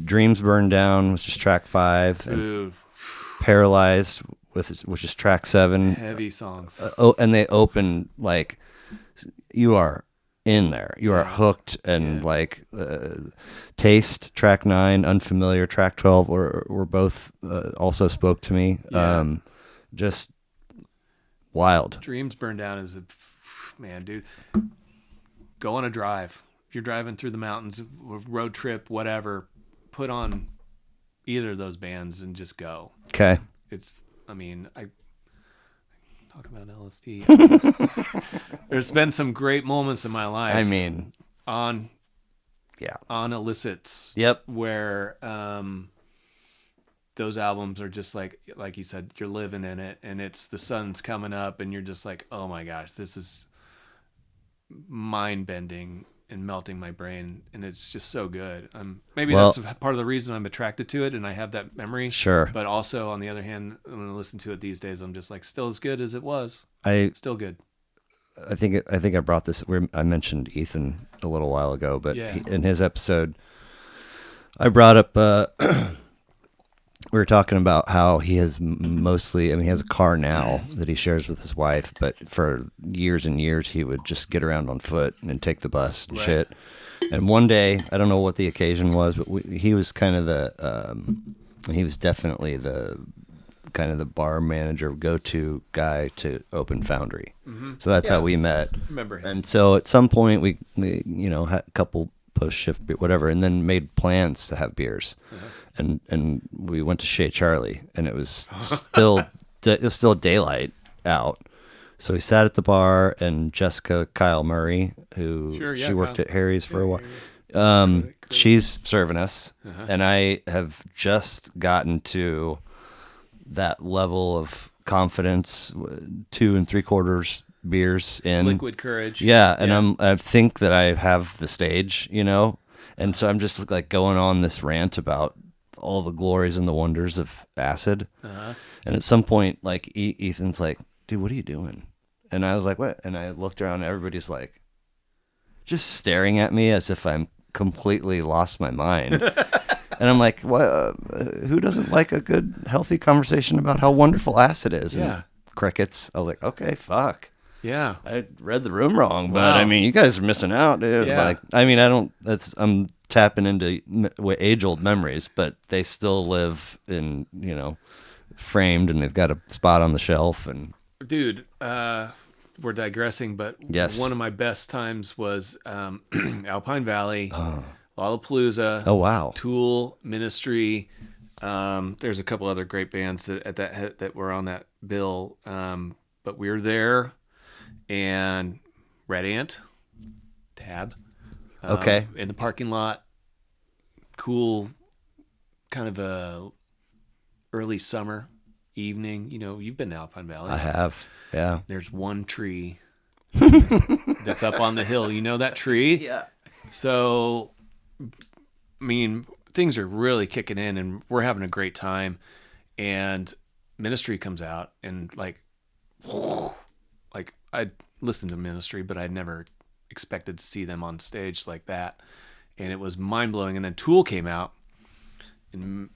A: Dreams Burned Down was just track 5, and
B: Ooh,
A: Paralyzed, which is track 7.
B: heavy songs.
A: And they open like you are in there, you are hooked, and like Taste, track 9, Unfamiliar, track 12, were both also spoke to me.
B: Yeah.
A: Just wild.
B: Dreams Burned Down is man, dude. Go on a drive. If you're driving through the mountains, road trip, whatever, put on either of those bands and just go.
A: Okay.
B: I talk about LSD. There's been some great moments in my life.
A: I mean,
B: on
A: yeah.
B: on illicits.
A: Yep.
B: Where those albums are just like you said, you're living in it, and it's the sun's coming up, and you're just like, oh my gosh, this is mind bending and melting my brain, and it's just so good. That's part of the reason I'm attracted to it, and I have that memory.
A: Sure.
B: But also on the other hand, when I listen to it these days, I'm just like, still as good as it was. Still good.
A: I think I brought this. I mentioned Ethan a little while ago, but
B: Yeah.
A: in his episode, I brought up. We were talking about how he has he has a car now that he shares with his wife, but for years and years he would just get around on foot and take the bus and shit. And one day, I don't know what the occasion was, but he was kind of he was definitely the kind of the bar manager, go-to guy to open Foundry. Mm-hmm. So that's how we met.
B: Remember him.
A: And so at some point we had a couple post-shift, whatever, and then made plans to have beers. Uh-huh. And we went to Chez Charlie, and it was still daylight out. So we sat at the bar, and Jessica Kyle Murray, who she worked at Harry's for a while, she's serving us, and I have just gotten to that level of confidence, 2 3/4 beers in,
B: liquid courage.
A: Yeah, and I think that I have the stage, and so I'm just like going on this rant about all the glories and the wonders of acid. Uh-huh. And at some point, like Ethan's like, dude, what are you doing? And I was like, what? And I looked around and everybody's like, just staring at me as if I'm completely lost my mind. And I'm like, what? Who doesn't like a good, healthy conversation about how wonderful acid is?
B: Yeah.
A: And crickets. I was like, okay, fuck.
B: Yeah.
A: I read the room wrong, but
B: Wow.
A: I mean, you guys are missing out, dude.
B: Yeah.
A: Like, I mean, I'm tapping into age-old memories, but they still live in, framed, and they've got a spot on the shelf. And
B: Dude, we're digressing, but
A: yes.
B: One of my best times was Alpine Valley, Lollapalooza.
A: Oh, wow.
B: Tool, Ministry. There's a couple other great bands that were on that bill, but we were there. And Red Ant, Tab.
A: Okay.
B: In the parking lot. Cool, kind of a early summer evening. You've been to Alpine Valley.
A: I have, yeah.
B: There's one tree that's up on the hill. You know that tree?
A: Yeah.
B: So, I mean, things are really kicking in, and we're having a great time. And Ministry comes out, and like I'd listened to Ministry, but I'd never expected to see them on stage like that, and it was mind blowing. And then Tool came out, and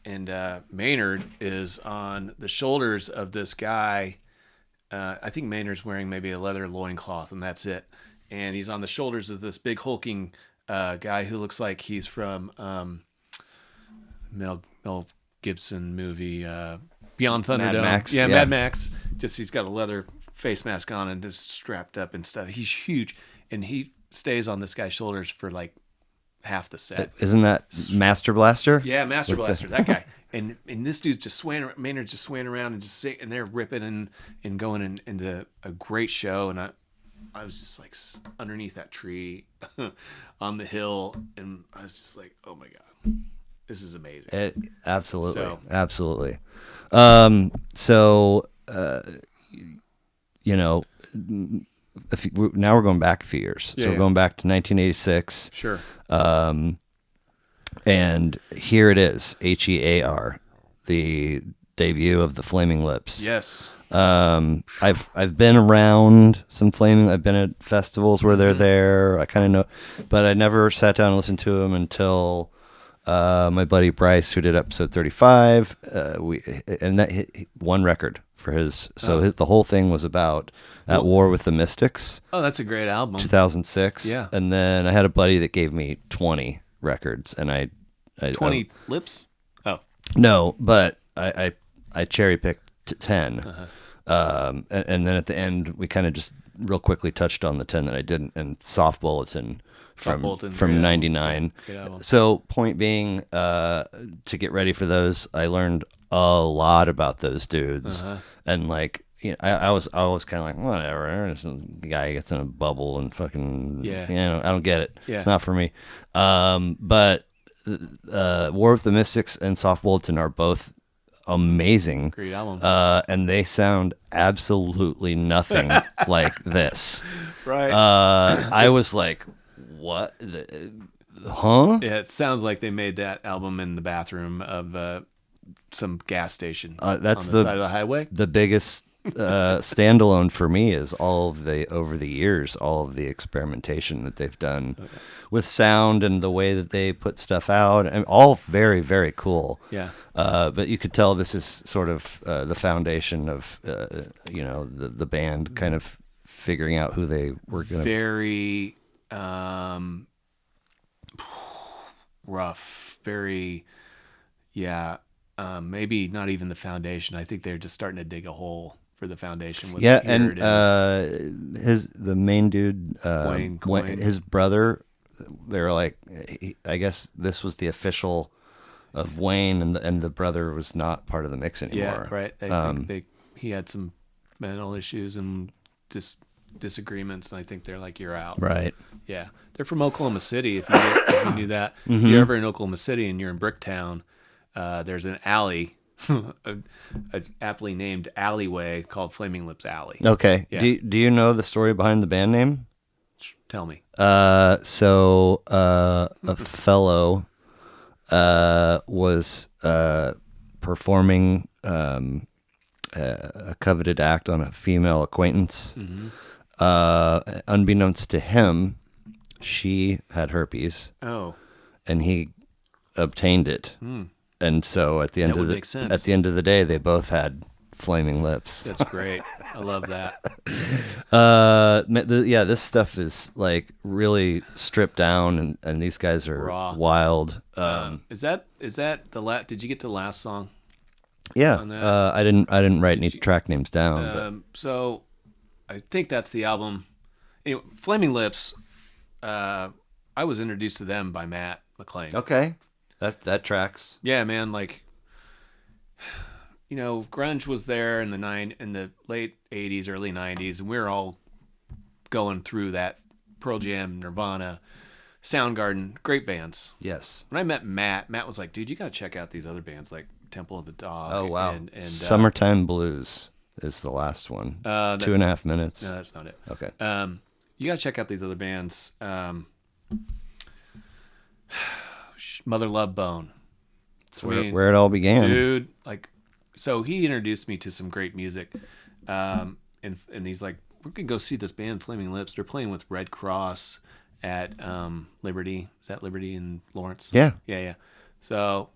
B: Maynard is on the shoulders of this guy. I think Maynard's wearing maybe a leather loincloth, and that's it. And he's on the shoulders of this big hulking guy who looks like he's from Mel Gibson movie Beyond Thunderdome.
A: Mad Max.
B: Yeah, Mad Max. Just he's got a leather face mask on and just strapped up and stuff. He's huge, and he stays on this guy's shoulders for like half the set.
A: Isn't that Master Blaster?
B: Yeah, Master Blaster, that guy. And this dude's just swaying. Maynard's just swaying around and just sing, and they're ripping and going into a great show. And I was just like underneath that tree on the hill, and I was just like, oh my god, this is amazing.
A: Absolutely. Now we're going back a few years. So we're going back to 1986.
B: Sure.
A: And here it is, HEAR, the debut of the Flaming Lips.
B: Yes.
A: I've been around some Flaming. I've been at festivals where they're there. I kind of know, but I never sat down and listened to them until my buddy Bryce, who did episode 35. That hit one record for his. So the whole thing was about At War with the Mystics.
B: Oh, that's a great album.
A: 2006.
B: Yeah.
A: And then I had a buddy that gave me 20 records, and I
B: 20 lips. Oh
A: no, but I cherry picked 10. And then at the end, we kind of just real quickly touched on the 10 that I didn't, and Soft Bulletin from 99. So point being, to get ready for those, I learned a lot about those dudes. And like, I was kind of like, whatever, the guy gets in a bubble and fucking, I don't get it.
B: Yeah.
A: It's not for me. But War of the Mystics and Soft Bulletin are both amazing.
B: Great albums.
A: And they sound absolutely nothing like this.
B: Right.
A: I was like, what? Huh?
B: Yeah, it sounds like they made that album in the bathroom of some gas station
A: that's
B: on the side of the highway.
A: The biggest standalone for me is over the years, all of the experimentation that they've done with sound and the way that they put stuff out, and all very, very cool.
B: Yeah.
A: But you could tell this is sort of the foundation of the band kind of figuring out who they were going to.
B: Very rough. Very, yeah. Maybe not even the foundation. I think they're just starting to dig a hole for the foundation.
A: And the main dude,
B: Wayne,
A: his brother, they were like, I guess this was the official of Wayne, and the brother was not part of the mix anymore.
B: Yeah, right. I think he had some mental issues and just disagreements, and I think they're like, you're out.
A: Right.
B: Yeah, they're from Oklahoma City. If you knew that, if you're ever in Oklahoma City and you're in Bricktown, there's an alley, a aptly named alleyway called Flaming Lips Alley.
A: Okay.
B: Yeah.
A: Do you know the story behind the band name?
B: Tell me.
A: So a fellow was performing a coveted act on a female acquaintance. Unbeknownst to him, She had herpes,
B: Oh,
A: and he obtained it. And so at the end
B: that
A: of
B: would
A: the
B: make sense.
A: day, they both had flaming lips.
B: That's great. I love that.
A: Yeah, this stuff is like really stripped down, and these guys are
B: Raw.
A: wild.
B: Is that the last? Did you get to the last song
A: Yeah,
B: on that?
A: I didn't write any
B: you-
A: track names down, but
B: So I think that's the album. Anyway, Flaming Lips. I was introduced to them by Matt McLean.
A: okay, that tracks.
B: Yeah, man. Like, grunge was there in the late '80s, early '90s, and we were all going through that. Pearl Jam, Nirvana, Soundgarden, great bands.
A: Yes.
B: When I met Matt was like, "Dude, you gotta check out these other bands like Temple of the Dog."
A: Oh wow.
B: And
A: Summertime Blues is the last one. 2.5 minutes.
B: No, that's not it.
A: Okay.
B: You gotta check out these other bands. Mother Love Bone.
A: That's where it all began.
B: Dude, like, so he introduced me to some great music, and he's like, "We're gonna go see this band, Flaming Lips. They're playing with Red Cross at Liberty. Is that Liberty in Lawrence?
A: Yeah.
B: Yeah. So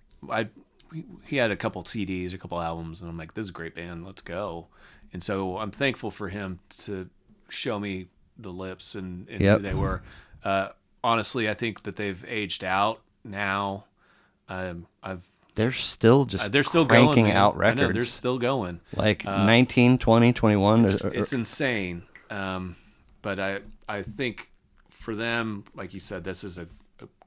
B: he had a couple CDs, a couple albums, and I'm like, this is a great band. Let's go. And so I'm thankful for him to show me the Lips and who they were. Honestly, I think that they've aged out now.
A: They're still just
B: they're still
A: cranking
B: going,
A: out
B: I
A: records.
B: know, they're still going.
A: Like 19, 20, 21.
B: It's insane. But I think for them, like you said, this is a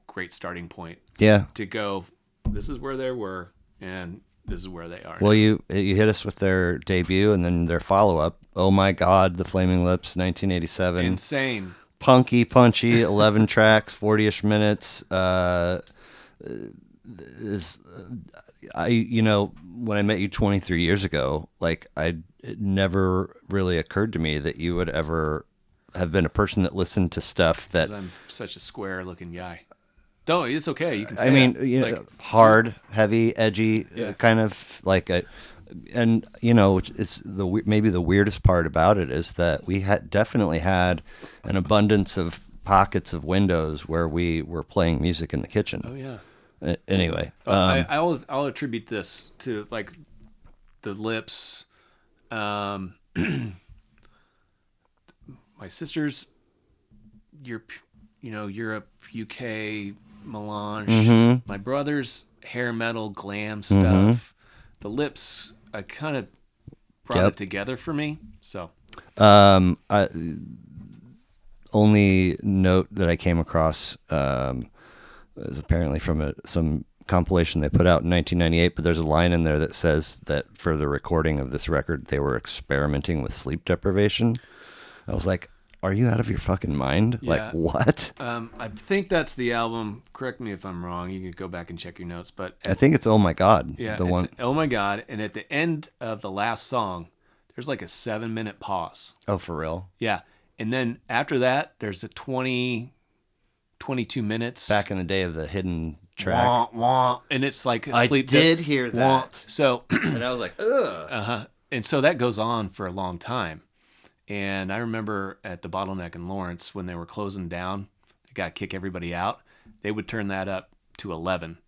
B: great starting point.
A: Yeah.
B: To go, this is where they were, and this is where they are.
A: Well, you hit us with their debut and then their follow up. Oh my God, The Flaming Lips, 1987.
B: Insane.
A: Punky, punchy, 11 tracks, 40ish minutes. When I met you 23 years ago, like it never really occurred to me that you would ever have been a person that listened to stuff that.
B: 'Cause I'm such a square looking guy. Don't, it's okay. You can say
A: I mean,
B: that.
A: hard, heavy, edgy, kind of like and it's maybe the weirdest part about it is that we definitely had an abundance of pockets of windows where we were playing music in the kitchen.
B: Oh yeah.
A: Anyway,
B: I'll attribute this to like the Lips. My sister's Europe, UK melange.
A: Mm-hmm.
B: My brother's hair metal glam stuff. The Lips, I kind of brought it together for me. So,
A: only note that I came across is apparently from some compilation they put out in 1998, but there's a line in there that says that for the recording of this record, they were experimenting with sleep deprivation. I was like, are you out of your fucking mind?
B: Yeah.
A: Like, what?
B: I think that's the album. Correct me if I'm wrong. You can go back and check your notes. But
A: I think it's Oh My God.
B: yeah,
A: the one.
B: Oh My God. And at the end of the last song, there's like a 7-minute pause.
A: Oh, for real?
B: Yeah. And then after that, there's a 22 minutes.
A: Back in the day of the hidden track.
B: Wah, wah, and it's like a sleep
A: hear
B: wah. So,
A: and I was like, ugh.
B: And so that goes on for a long time. And I remember at the Bottleneck in Lawrence when they were closing down, they got to kick everybody out. They would turn that up to 11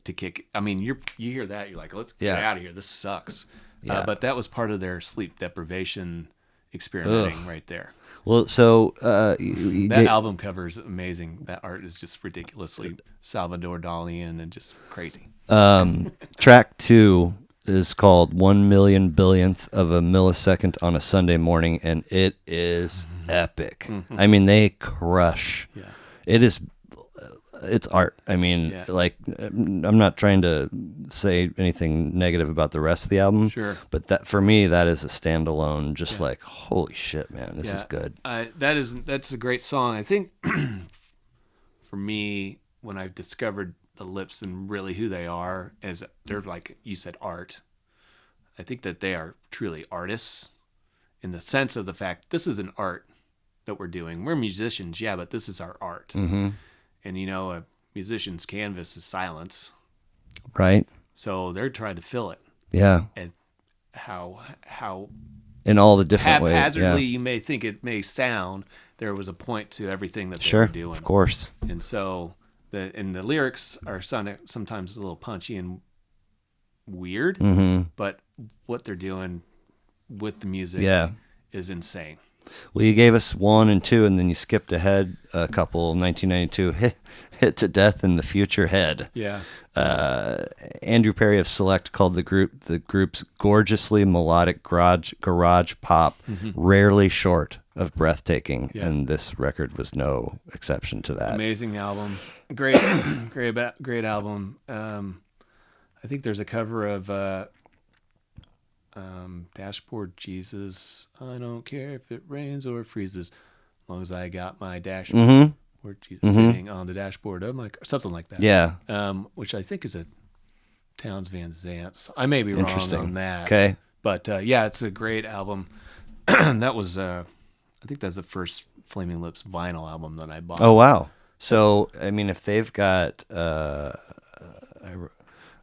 B: to kick. I mean, you hear that, you're like, let's get out of here. This sucks.
A: Yeah.
B: But that was part of their sleep deprivation experimenting right there.
A: Well, so
B: that album cover is amazing. That art is just ridiculously Salvador Dalian and just crazy.
A: Track 2 is called 1 million billionth of a millisecond on a Sunday morning, and it is epic. Mm-hmm. I mean, they crush. Yeah. It's art. I mean, like, I'm not trying to say anything negative about the rest of the album.
B: Sure.
A: But that, for me, that is a standalone, just like, holy shit, man, this is good.
B: That's a great song. I think for me, when I've discovered the Lips and really who they are, as they're, like you said, art. I think that they are truly artists in the sense of the fact this is an art that we're doing. We're musicians, yeah, but this is our art.
A: Mm-hmm.
B: And a musician's canvas is silence,
A: right?
B: So they're trying to fill it.
A: Yeah.
B: And how
A: in all the different ways.
B: haphazardly
A: Yeah.
B: you may think it may sound, there was a point to everything that they
A: Sure,
B: were doing.
A: of course.
B: And so the lyrics are sometimes a little punchy and weird, but what they're doing with the music
A: Yeah.
B: is insane.
A: Well, you gave us 1 and 2, and then you skipped ahead a couple. 1992, hit to Death in the Future Head.
B: Yeah.
A: Andrew Perry of Select called the group's gorgeously melodic garage pop, rarely short of breathtaking, and this record was no exception to that.
B: Amazing album, great, great album. I think there's a cover of Dashboard Jesus. I don't care if it rains or freezes, as long as I got my dashboard Jesus sitting on the dashboard of my car, something like that.
A: Yeah.
B: Which I think is a Townes Van Zandt. I may be wrong on that.
A: Okay.
B: But yeah, it's a great album. That was I think that's the first Flaming Lips vinyl album that I bought.
A: Oh wow. So I mean, if they've got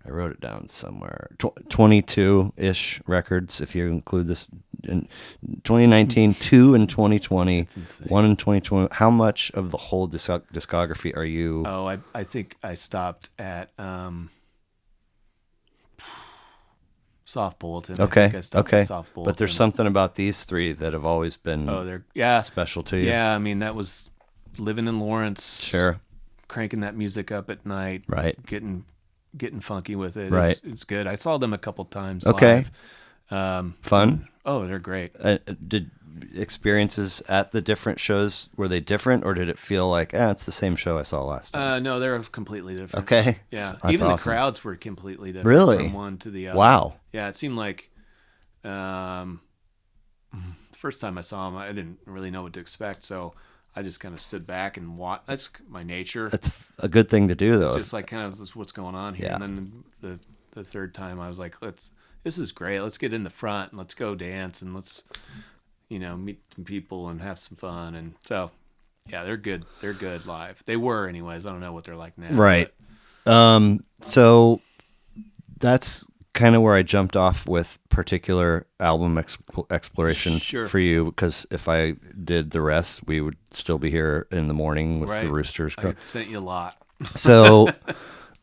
A: I wrote it down somewhere. 22-ish records, if you include this. In 2019, 2 in 2020, 1 in 2020. How much of the whole discography are you?
B: Oh, I think I stopped at Soft Bulletin.
A: Okay,
B: I think I stopped at Soft Bulletin.
A: But there's something about these three that have always been
B: they're
A: special to you.
B: Yeah, I mean, that was living in Lawrence.
A: Sure.
B: Cranking that music up at night.
A: Right.
B: Getting funky with it.
A: Right.
B: It's good. I saw them a couple times
A: Okay.
B: live.
A: Fun?
B: Oh, they're great.
A: Did experiences at the different shows, were they different, or did it feel like, it's the same show I saw last time?
B: No, they're completely different.
A: Okay.
B: Yeah.
A: That's
B: Even
A: awesome.
B: the crowds were completely different
A: Really?
B: from one to the other.
A: Wow.
B: Yeah, it seemed like the first time I saw them, I didn't really know what to expect, so I just kind of stood back and watched. That's my nature.
A: That's a good thing to do, though.
B: It's just like kind of what's going on here.
A: Yeah.
B: And then the third time I was like, this is great. Let's get in the front and let's go dance and let's, meet some people and have some fun. And so, yeah, they're good. They're good live. They were anyways. I don't know what they're like now.
A: Right. So that's kind of where I jumped off with particular album exploration for you, because if I did the rest, we would still be here in the morning with the roosters.
B: I sent you a lot.
A: So,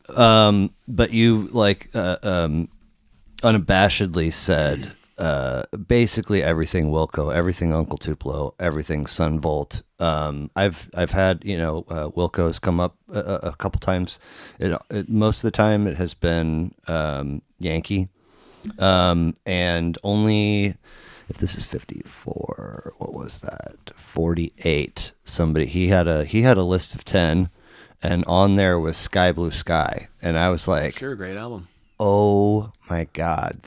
A: but you unabashedly said basically everything Wilco, everything Uncle Tupelo, everything Sun Volt. I've had Wilco's come up a couple times. Most of the time it has been Yankee, and only if this is 54, what was that? 48. Somebody he had a list of 10. And on there was Sky Blue Sky. And I was like,
B: sure, great album.
A: Oh my God.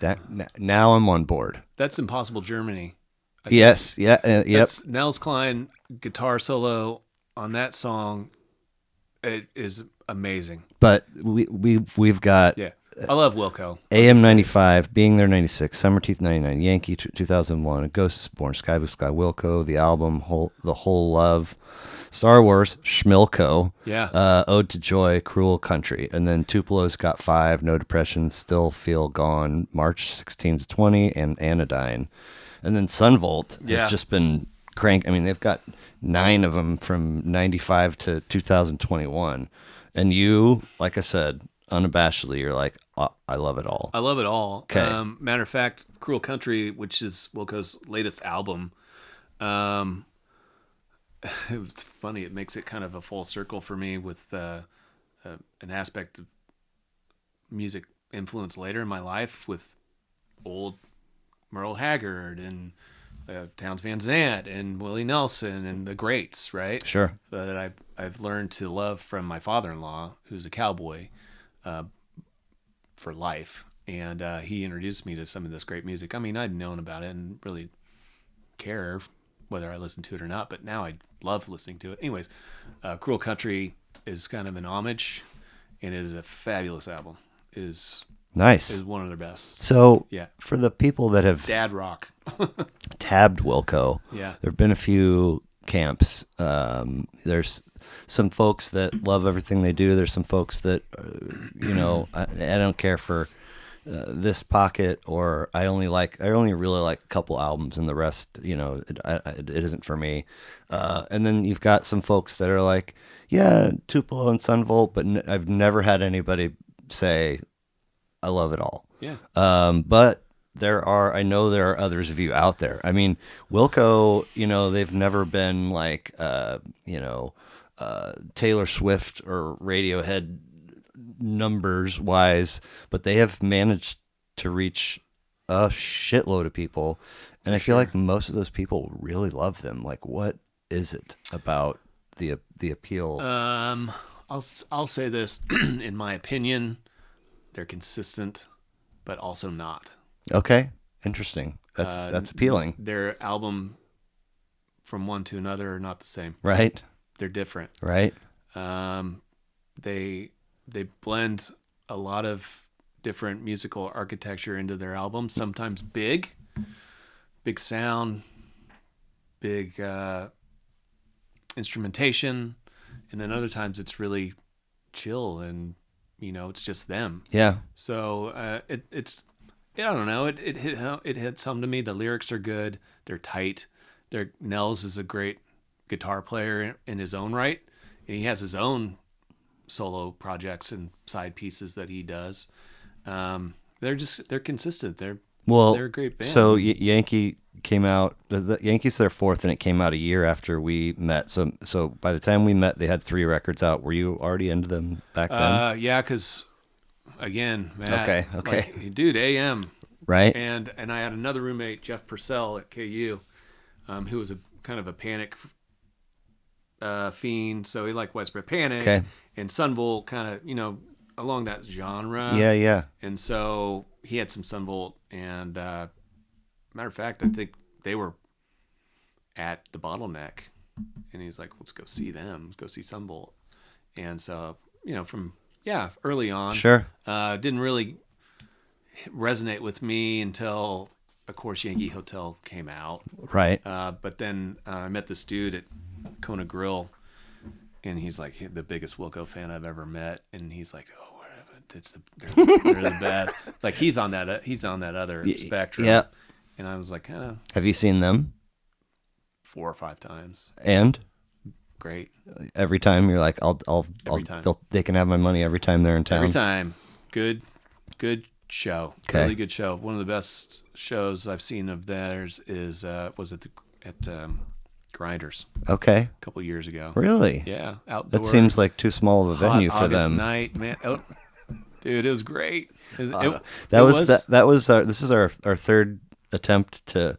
A: Now I'm on board.
B: That's Impossible Germany.
A: Yes. Yeah. Yep.
B: Nels Klein guitar solo on that song. It is amazing.
A: But we've got.
B: Yeah. I love Wilco.
A: AM 95, Being There 96, Summer Teeth 99, Yankee 2001, A Ghost is Born, Sky Blue Sky, Wilco, the album, The Whole Love, Star Wars, Schmilko, Ode to Joy, Cruel Country, and then Tupelo's got 5, No Depression, Still Feel Gone, March 16 to 20, and Anodyne. And then Sun Volt has just been cranked. I mean, they've got 9 of them from 95 to 2021. And you, like I said, unabashedly, you're like, I love it all.
B: I love it all.
A: Okay.
B: Matter of fact, Cruel Country, which is Wilco's latest album, it's funny. It makes it kind of a full circle for me with an aspect of music influence later in my life with old Merle Haggard and Townes Van Zandt and Willie Nelson and the greats, right?
A: Sure.
B: That I've learned to love from my father-in-law, who's a cowboy for life. And he introduced me to some of this great music. I mean, I'd known about it and really care whether I listened to it or not, but now I love listening to it. Anyways, Cruel Country is kind of an homage, and it is a fabulous album. It is
A: nice.
B: It is one of their best.
A: So, for the people that have
B: dad rock
A: tabbed Wilco, there have been a few camps. There's some folks that love everything they do. There's some folks that, I don't care for this pocket, or I only really like a couple albums, and the rest, it isn't for me. And then you've got some folks that are like, yeah, Tupelo and Sunvolt, but I've never had anybody say I love it all.
B: Yeah.
A: But I know there are others of you out there. I mean, Wilco, they've never been like, Taylor Swift or Radiohead numbers wise, but they have managed to reach a shitload of people. And I feel like most of those people really love them. Like, what is it about the appeal?
B: I'll say this, in my opinion, they're consistent, but also not.
A: Okay, interesting. That's appealing.
B: Their album from one to another are not the same.
A: Right.
B: They're different.
A: Right.
B: They blend a lot of different musical architecture into their albums. Sometimes big sound, big instrumentation, and then other times it's really chill and it's just them.
A: Yeah.
B: So it's I don't know. It hit some to me. The lyrics are good. They're tight. Nels is a great guitar player in his own right, and he has his own solo projects and side pieces that he does. They're consistent. They're a great band.
A: So Yankee came out. The Yankees their fourth, and it came out a year after we met. So by the time we met, they had 3 records out. Were you already into them back then?
B: Yeah, because again, Matt,
A: Okay.
B: like, dude, AM,
A: Right.
B: And I had another roommate, Jeff Purcell at KU, who was a kind of a Panic fiend. So he liked Widespread Panic and Sunvolt, kind of along that genre.
A: Yeah.
B: And so he had some Sunvolt, and matter of fact, I think they were at the Bottleneck, and he's like, "Let's go see them. Let's go see Sunvolt." And so from early on,
A: sure,
B: didn't really resonate with me until, of course, Yankee Hotel came out.
A: Right.
B: But then I met this dude at Kona Grill, and he's like the biggest Wilco fan I've ever met, and he's like, "Oh, they're the best." Like he's on that other spectrum.
A: Yeah.
B: And I was like,
A: Have you seen them?
B: 4 or 5 times.
A: And
B: great.
A: Every time you're like,
B: Every time.
A: They can have my money every time they're in town.
B: Every time. Good show.
A: Okay.
B: Really good show. One of the best shows I've seen of theirs was at Grinders.
A: Okay.
B: A couple years ago.
A: Really?
B: Yeah. Outdoor.
A: That seems like too small of a venue for
B: August
A: them.
B: night, man. Oh, dude, it was great.
A: This is our third attempt to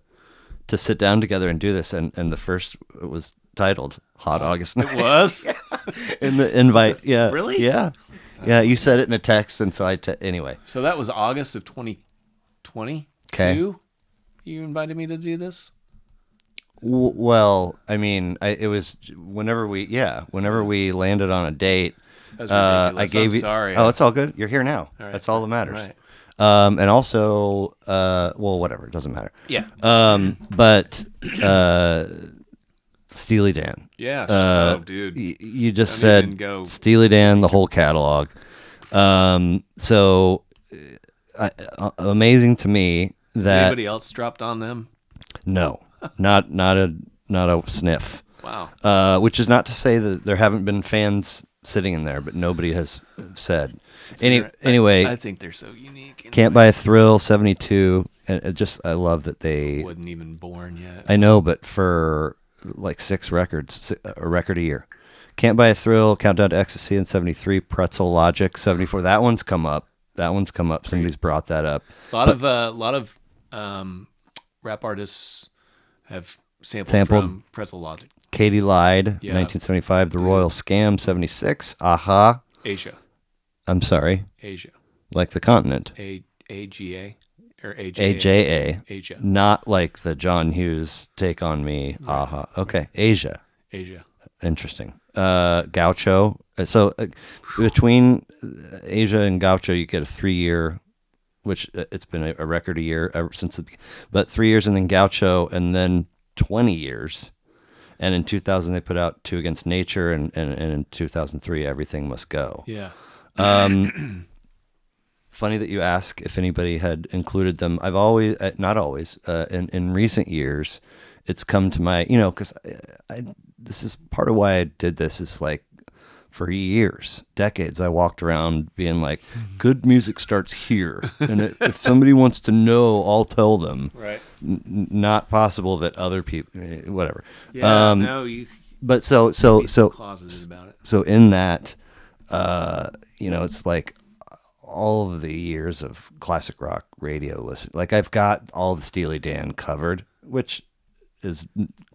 A: sit down together and do this, and the first was titled Hot August Night.
B: It was?
A: In the invite. Yeah.
B: Really?
A: Yeah. Yeah, you said it in a text, and so anyway.
B: So that was August of 2020.
A: Okay.
B: You invited me to do this?
A: Well, I mean, it was whenever we landed on a date.
B: That's ridiculous.
A: I gave
B: I'm
A: you.
B: sorry.
A: Oh, it's all good. You're here now.
B: All right.
A: That's all that matters.
B: Right.
A: And also, well, whatever. It doesn't matter.
B: Yeah.
A: But Steely Dan.
B: Yeah. Dude.
A: You just
B: Don't even
A: said
B: go.
A: Steely Dan, the whole catalog. So amazing to me
B: Has
A: that
B: anybody else dropped on them?
A: no, not a sniff.
B: Wow.
A: Which is not to say that there haven't been fans sitting in there, but nobody has said. Anyway,
B: I think they're so unique.
A: Can't Buy a Thrill, 72, and I love that they
B: wasn't even born yet.
A: I know, but for like 6 records, a record a year. Can't Buy a Thrill, Countdown to Ecstasy in 73, Pretzel Logic 74. That one's come up. Somebody's brought that up.
B: A lot of rap artists have sampled from Pretzel Logic.
A: Katie Lied, 1975. The Royal Scam, 76. Aha.
B: Asia.
A: I'm sorry.
B: Asia.
A: Like the continent.
B: AGA or
A: AJA.
B: Asia.
A: Not like the John Hughes Take on Me. Right. Aha. Okay. Asia. Interesting. Gaucho. So between Asia and Gaucho, you get a 3-year, which it's been a record a year ever since, but 3 years, and then Gaucho, and then 20 years. And in 2000, they put out Two Against Nature, and in 2003, Everything Must Go.
B: Yeah.
A: funny that you ask if anybody had included them. I've always, not always, in recent years, it's come to my, because this is part of why I did this is like for years, decades, I walked around being like, good music starts here. And if somebody wants to know, I'll tell them.
B: Right.
A: Not possible that other people, whatever.
B: Yeah, no, you
A: But
B: be so closeted about it.
A: So in that, it's like all of the years of classic rock radio listen. Like I've got all the Steely Dan covered, which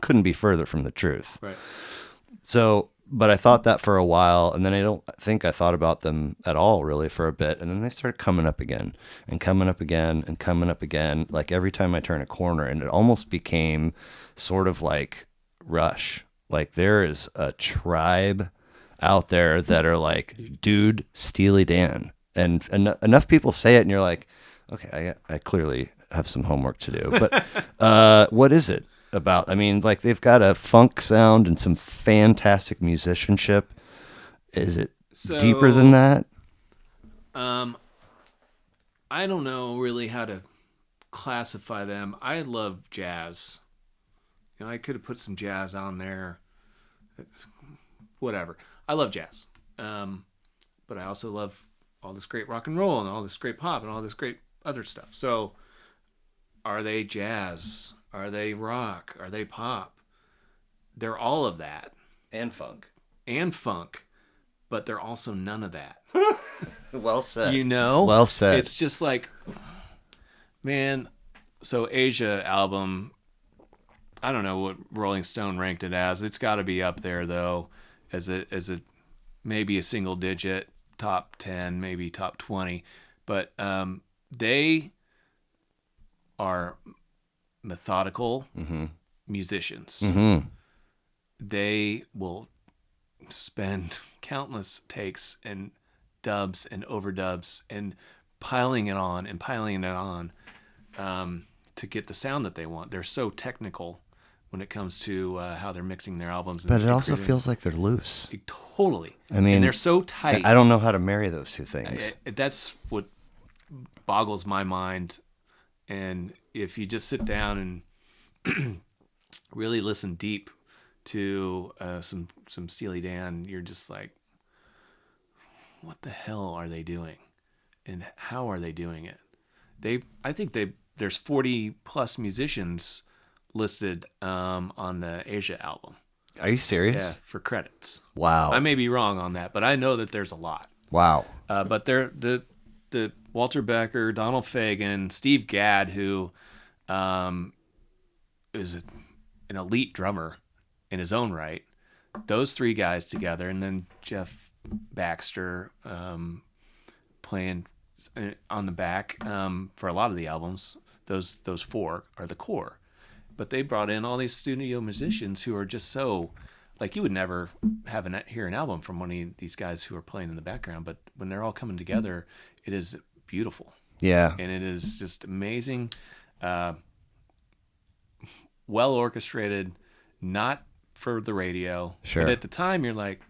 A: couldn't be further from the truth.
B: Right.
A: So, but I thought that for a while, and then I don't think I thought about them at all really for a bit, and then they started coming up again and coming up again and coming up again, like every time I turn a corner, and it almost became sort of like Rush. Like there is a tribe out there that are like, dude, Steely Dan. And enough people say it, and you're like, okay, I clearly have some homework to do. But what is it about? I mean, like they've got a funk sound and some fantastic musicianship. Is it deeper than that?
B: I don't know really how to classify them. I love jazz. I could have put some jazz on there. Whatever. I love jazz. But I also love all this great rock and roll and all this great pop and all this great other stuff. So are they jazz? Are they rock? Are they pop? They're all of that.
A: And funk.
B: But they're also none of that.
A: Well said.
B: Well said. It's just like, man, so Asia album, I don't know what Rolling Stone ranked it as. It's got to be up there though, as a maybe a single digit, top 10, maybe top 20. But they are methodical musicians.
A: Mm-hmm.
B: They will spend countless takes and dubs and overdubs and piling it on to get the sound that they want. They're so technical when it comes to how they're mixing their albums.
A: But it also feels like they're loose.
B: Totally.
A: I mean,
B: and they're so tight.
A: I don't know how to marry those two things.
B: That's what boggles my mind. And if you just sit down and really listen deep to some Steely Dan, you're just like, what the hell are they doing? And how are they doing it? I think there's 40 plus musicians listed on the Asia album.
A: Are you serious?
B: Yeah, for credits.
A: Wow.
B: I may be wrong on that, but I know that there's a lot.
A: Wow.
B: But they're the Walter Becker, Donald Fagen, Steve Gawd, who is an elite drummer in his own right. Those three guys together, and then Jeff Baxter playing on the back for a lot of the albums. Those four are the core. But they brought in all these studio musicians who are just so, like, you would never hear an album from one of these guys who are playing in the background. But when they're all coming together, it is beautiful.
A: Yeah.
B: And it is just amazing, well orchestrated, not for the radio.
A: Sure.
B: But at the time, you're like,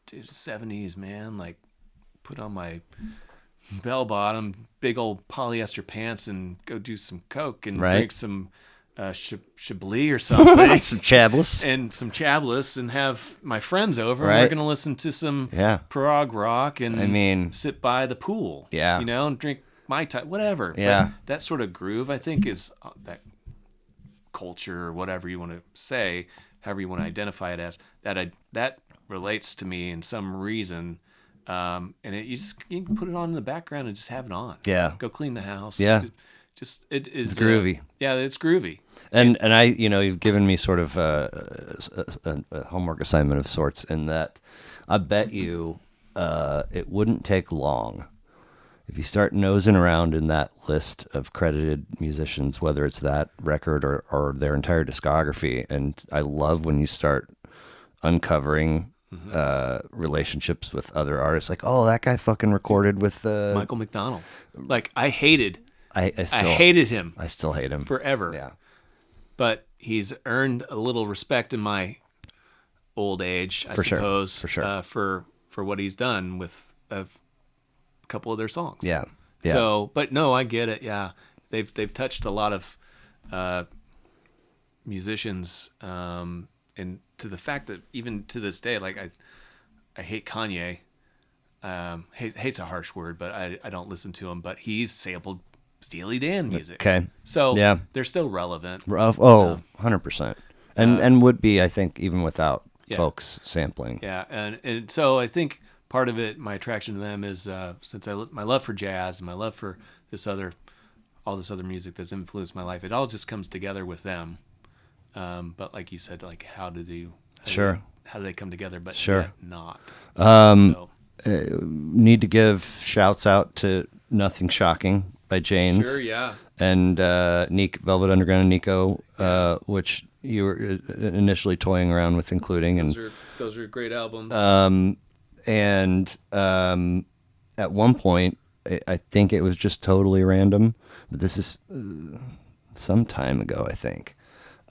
B: dude, 70s, man. Like, put on my bell-bottom, big old polyester pants and go do some coke and drink some Chablis or something.
A: Some Chablis.
B: And have my friends over. And we're going to listen to some prog rock and sit by the pool.
A: Yeah.
B: And drink Mai Tai, whatever.
A: Yeah.
B: But that sort of groove, I think, is that culture or whatever you want to say, however you want to identify it as, that relates to me in some reason. And you can put it on in the background and just have it on.
A: Yeah.
B: Go clean the house.
A: Yeah.
B: It is
A: it's groovy.
B: Yeah, it's groovy.
A: And I, you've given me sort of a homework assignment of sorts in that I bet you it wouldn't take long if you start nosing around in that list of credited musicians, whether it's that record or their entire discography. And I love when you start uncovering relationships with other artists, like, oh, that guy fucking recorded with
B: Michael McDonald. Like, I hated him.
A: I still hate him
B: forever.
A: Yeah,
B: but he's earned a little respect in my old age, I suppose,
A: for sure,
B: for what he's done with a couple of their songs.
A: Yeah, Yeah.
B: So, but no, I get it. Yeah, they've touched a lot of musicians, and to the fact that even to this day, like I hate Kanye. Hate's a harsh word, but I don't listen to him. But he's sampled Steely Dan music.
A: Okay.
B: So
A: Yeah.
B: they're still relevant.
A: 100%. And would be, I think, even without folks sampling.
B: Yeah, and so I think part of it, my attraction to them is since my love for jazz and my love for all this other music that's influenced my life. It all just comes together with them. But like you said, like how do they come together? But yet not. So.
A: Need to give shouts out to Nothing Shocking by Janes.
B: Sure, yeah.
A: And Velvet Underground and Nico, which you were initially toying around with including.
B: Those are great albums.
A: And at one point, I think it was just totally random, but this is some time ago, I think.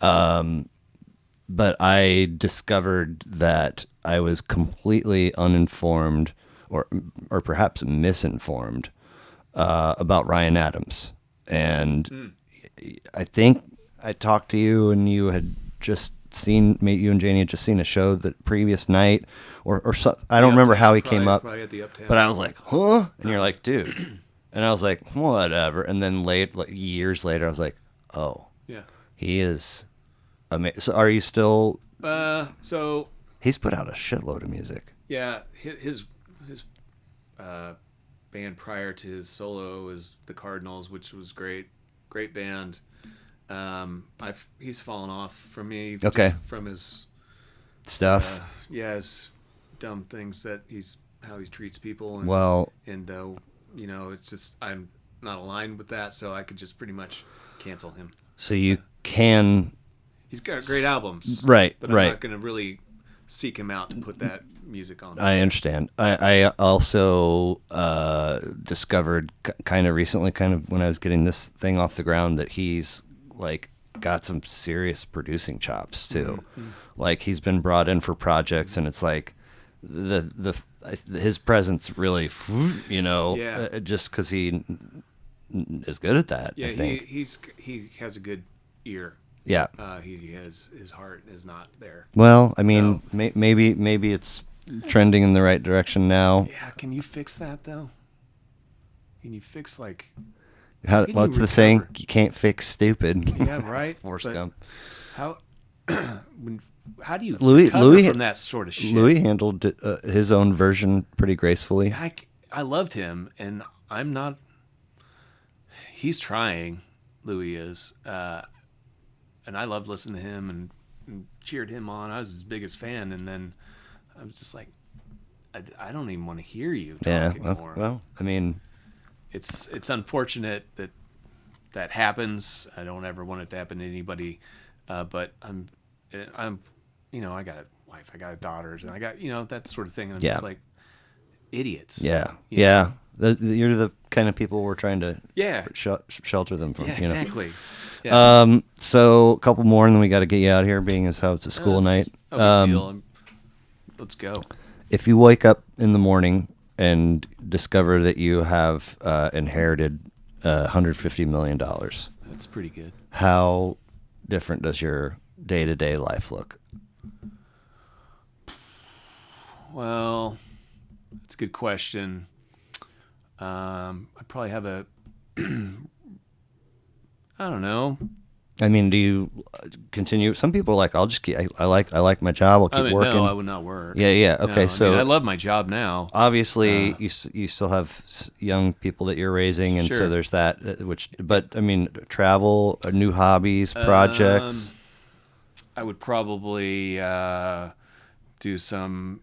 A: But I discovered that I was completely uninformed or perhaps misinformed about Ryan Adams. And I think I talked to you and you had just you and Janie had just seen a show the previous night or so, I don't remember how he came up,
B: at the Uptown.
A: but I was like, huh? And you're like, dude. And I was like, whatever. And then years later, I was like, oh,
B: yeah,
A: he is amazing. So are you still...
B: So
A: he's put out a shitload of music.
B: Yeah, his band prior to his solo is the Cardinals, which was great band. He's fallen off from me.
A: Okay.
B: Just from his
A: stuff.
B: His dumb things that how he treats people. And, it's just I'm not aligned with that, so I could just pretty much cancel him.
A: So you can.
B: He's got great albums,
A: right?
B: But I'm not going to really seek him out to put that music on.
A: I understand. I also discovered kind of recently, when I was getting this thing off the ground, that he's like got some serious producing chops too. Mm-hmm. Like he's been brought in for projects, and it's like his presence really, just because he is good at that.
B: Yeah,
A: I think.
B: he has a good ear.
A: Yeah.
B: His heart is not there.
A: Well, I mean, maybe it's trending in the right direction now.
B: Yeah. Can you fix that though? Can you fix
A: what's the saying? You can't fix stupid.
B: Yeah, right.
A: Forrest Gump.
B: How do you
A: Louis
B: from that sort of shit?
A: Louis handled his own version pretty gracefully.
B: I loved him, and I'm not. He's trying. Louis is. And I loved listening to him and cheered him on. I was his biggest fan, and then I was just like, I don't even want to hear you talk anymore.
A: Well, I mean,
B: it's unfortunate that happens. I don't ever want it to happen to anybody, but I'm I got a wife, I got daughters, and I got that sort of thing. And I'm just like, idiots.
A: Yeah, yeah. You're the kind of people we're trying to shelter them from.
B: Yeah, exactly.
A: Yeah. So a couple more, and then we got to get you out of here, being as how it's a school night.
B: No big deal. Let's go.
A: If you wake up in the morning and discover that you have inherited $150 million,
B: that's pretty good.
A: How different does your day-to-day life look?
B: Well, that's a good question. I'd probably have a I don't know.
A: I mean, do you continue? Some people are like, I'll just keep. I like my job. I'll keep working.
B: No, I would not work.
A: Yeah. Okay,
B: no, I love my job now.
A: Obviously, you still have young people that you're raising, and so there's that. But I mean, travel, new hobbies, projects.
B: I would probably do some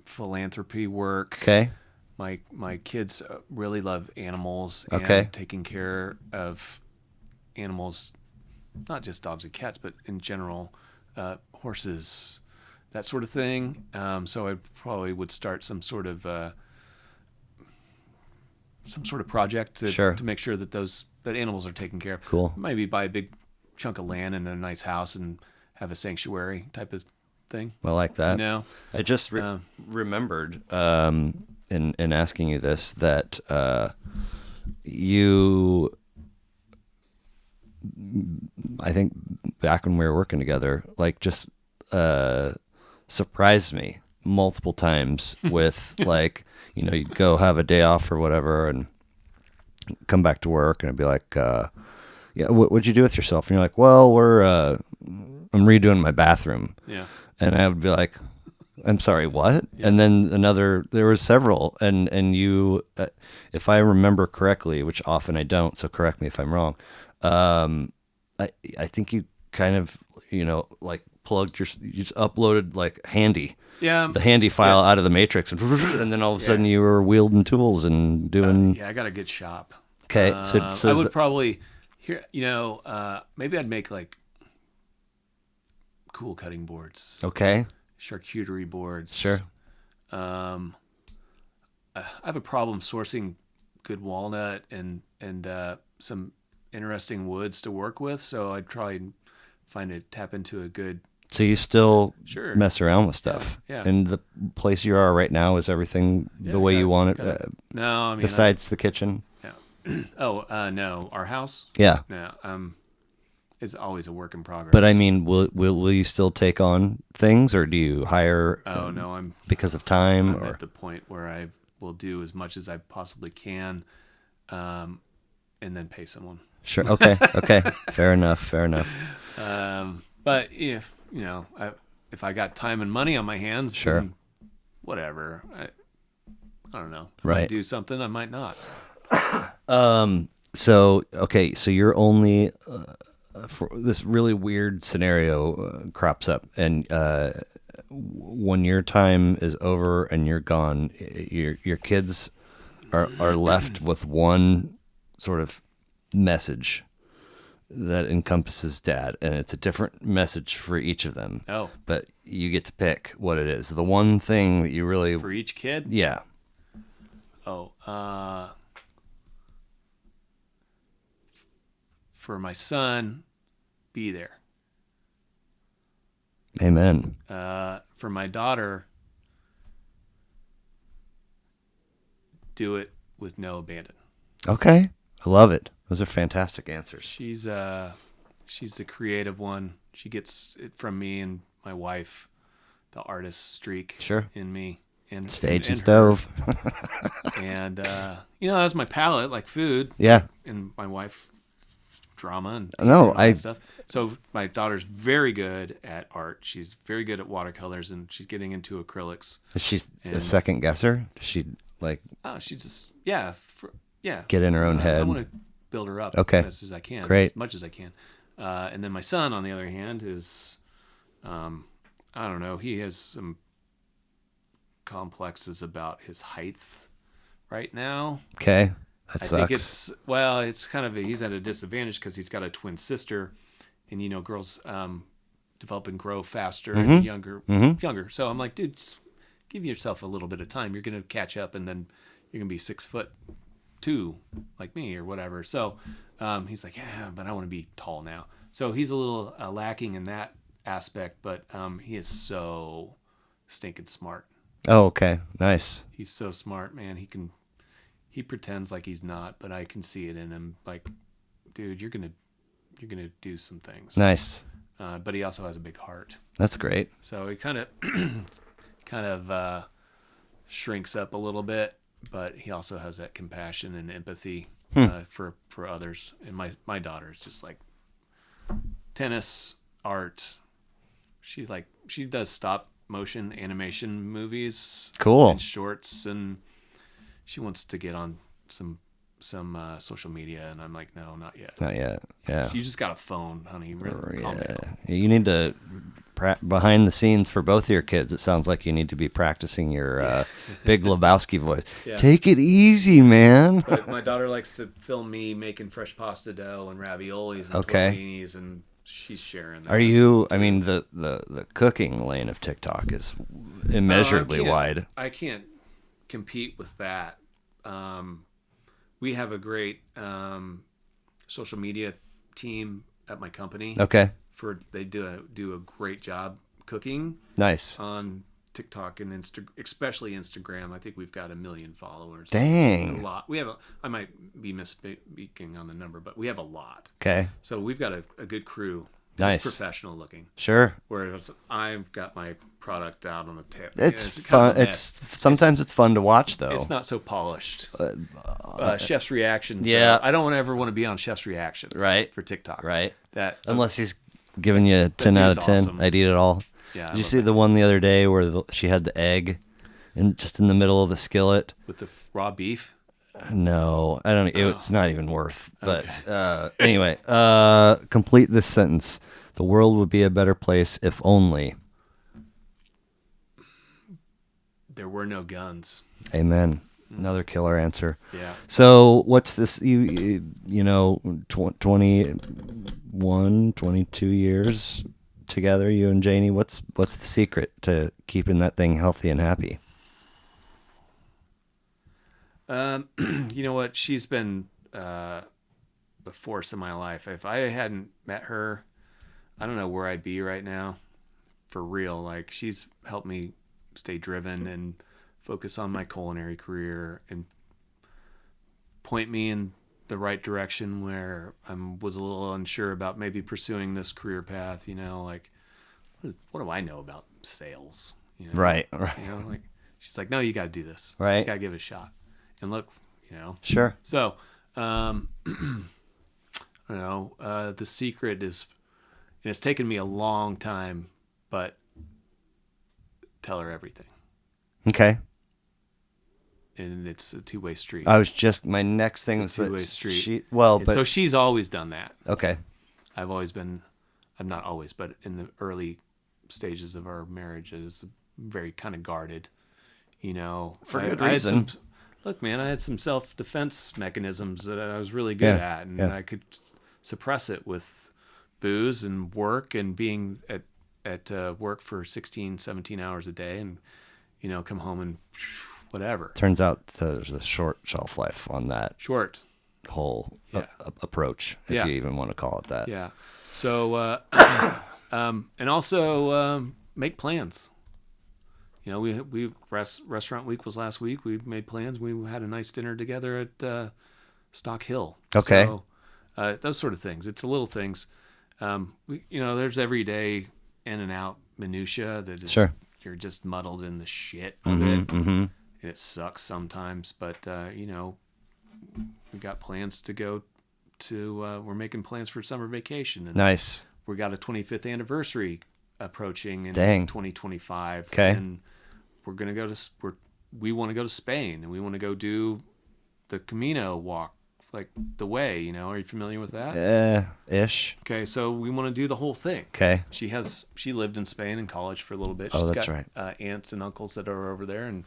B: philanthropy work.
A: Okay.
B: My kids really love animals and taking care of animals, not just dogs and cats, but in general, horses, that sort of thing. So I probably would start some sort of project to make sure that animals are taken care of.
A: Cool.
B: Maybe buy a big chunk of land and a nice house and have a sanctuary type of thing.
A: I like that. I just remembered in asking you this, that you, I think back when we were working together, like just surprised me multiple times with like, you'd go have a day off or whatever and come back to work and it'd be like, yeah, what'd you do with yourself? And you're like, well, I'm redoing my bathroom.
B: Yeah.
A: And I would be like, I'm sorry, what?
B: Yeah.
A: And then there were several, and you, if I remember correctly, which often I don't, so correct me if I'm wrong. I think you kind of, like you just uploaded like the handy file out of the matrix, and then all of a sudden you were wielding tools and doing.
B: I got a good shop.
A: Okay, so
B: I would probably maybe I'd make like cool cutting boards.
A: Okay.
B: Charcuterie boards.
A: Sure.
B: I have a problem sourcing good walnut and some interesting woods to work with, so I'd try and tap into a good.
A: So you still
B: Sure.
A: mess around with stuff.
B: Yeah.
A: And the place you are right now, is everything the way you want it?
B: No, I mean,
A: besides the kitchen.
B: Yeah. No, our house.
A: Yeah.
B: No, it's always a work in progress.
A: But I mean, will you still take on things, or do you hire?
B: Oh no, I'm
A: because of time.
B: I'm at the point where I will do as much as I possibly can, and then pay someone.
A: Sure. Okay. Okay. Fair enough.
B: But if if I got time and money on my hands,
A: sure.
B: Whatever. I don't know.
A: Right.
B: I do something, I might not.
A: So okay. So you're only. For this really weird scenario crops up, and when your time is over and you're gone, your kids are left with one sort of message that encompasses Dad, and it's a different message for each of them.
B: Oh,
A: but you get to pick what it is. The one thing that you really
B: for each kid.
A: Yeah.
B: Oh, for my son, be there.
A: Amen.
B: For my daughter, do it with no abandon.
A: Okay. I love it. Those are fantastic answers.
B: She's the creative one. She gets it from me and my wife, the artist streak in me. And
A: stage and stove.
B: And that's my palate, like food.
A: Yeah.
B: And my wife, drama
A: and
B: stuff. So my daughter's very good at art. She's very good at watercolors, and she's getting into acrylics.
A: Is she a second guesser? Does she like?
B: Oh, she just
A: get in her own head.
B: I want to build her up
A: okay.
B: as best as I can,
A: Great.
B: as much as I can. And then my son, on the other hand, is I don't know. He has some complexes about his height right now.
A: Okay. That sucks.
B: I think it's kind of he's at a disadvantage because he's got a twin sister, and girls develop and grow faster and younger. So I'm like, dude, just give yourself a little bit of time. You're gonna catch up, and then you're gonna be 6'2" like me or whatever. So he's like, yeah, but I want to be tall now. So he's a little lacking in that aspect, but he is so stinking smart.
A: Oh, okay, nice.
B: He's so smart, man. He pretends like he's not, but I can see it in him. Like, dude, you're gonna do some things.
A: Nice.
B: But he also has a big heart.
A: That's great.
B: So he kind of shrinks up a little bit, but he also has that compassion and empathy for others. And my daughter is just like tennis, art. She does stop motion animation movies.
A: Cool.
B: And shorts, and she wants to get on some social media, and I'm like, no, not yet.
A: Not yet. Yeah.
B: You just got a phone, honey. Really, calm down.
A: You need to behind the scenes for both of your kids. It sounds like you need to be practicing your Big Lebowski voice. Yeah. Take it easy, man.
B: But my daughter likes to film me making fresh pasta dough and raviolis and tortellinis, and she's sharing that.
A: Are you? I mean, the cooking lane of TikTok is immeasurably wide.
B: I can't compete with that. We have a great social media team at my company.
A: Okay.
B: They do a great job cooking.
A: Nice.
B: On TikTok and especially Instagram. I think we've got 1 million followers.
A: Dang.
B: A lot. I might be misspeaking on the number, but we have a lot.
A: Okay.
B: So we've got a good crew.
A: Nice.
B: It's professional looking.
A: Sure.
B: Whereas I've got my product out on the tip.
A: It's fun. Sometimes it's fun to watch though.
B: It's not so polished. Chef's reactions.
A: Yeah.
B: I don't ever want to be on Chef's reactions.
A: Right.
B: For TikTok.
A: Right.
B: Unless
A: he's giving you a 10 out of 10.
B: Awesome.
A: I'd eat it all.
B: Yeah.
A: Did you see the one the other day where she had the egg just in the middle of the skillet?
B: With the raw beef?
A: No, I don't. It's not even worth. But
B: Okay.
A: Anyway, complete this sentence. The world would be a better place if only.
B: There were no guns.
A: Amen. Another killer answer.
B: Yeah.
A: So what's this? You know, 21, 22 years together, you and Janie. What's the secret to keeping that thing healthy and happy?
B: You know what? She's been the force in my life. If I hadn't met her, I don't know where I'd be right now. For real. Like, she's helped me stay driven and focus on my culinary career and point me in the right direction where I was a little unsure about maybe pursuing this career path. You know, like, what do I know about sales? You know?
A: Right.
B: You know, like, she's like, no, you got to do this.
A: Right.
B: You got to give it a shot. And look, you know.
A: Sure.
B: So, I don't know. The secret is, and it's taken me a long time, but tell her everything.
A: Okay.
B: And it's a two-way street.
A: My next thing was
B: a two-way street.
A: So
B: she's always done that.
A: Okay.
B: I'm not always, but in the early stages of our marriage, is very kind of guarded, you know.
A: For good reason.
B: Look, man, I had some self-defense mechanisms that I was really good at, and I could suppress it with booze and work and being at work for 16, 17 hours a day, and, you know, come home and whatever.
A: Turns out there's a short shelf life on that whole approach, if you even want to call it that.
B: Yeah. So, and also make plans. You know, restaurant week was last week. We made plans. We had a nice dinner together at Stock Hill.
A: Okay.
B: So, those sort of things. It's the little things. There's everyday in and out minutia that is, you're just muddled in the shit of it. Mm-hmm. And it sucks sometimes, but, we got plans to go to, we're making plans for summer vacation. And
A: nice.
B: We got a 25th anniversary approaching in 2025.
A: Okay.
B: And we're going to go we want to go to Spain, and we want to go do the Camino walk, like the way, you know. Are you familiar with that?
A: Ish.
B: Okay. So we want to do the whole thing.
A: Okay.
B: She lived in Spain in college for a little bit.
A: She's
B: got
A: right.
B: Aunts and uncles that are over there, and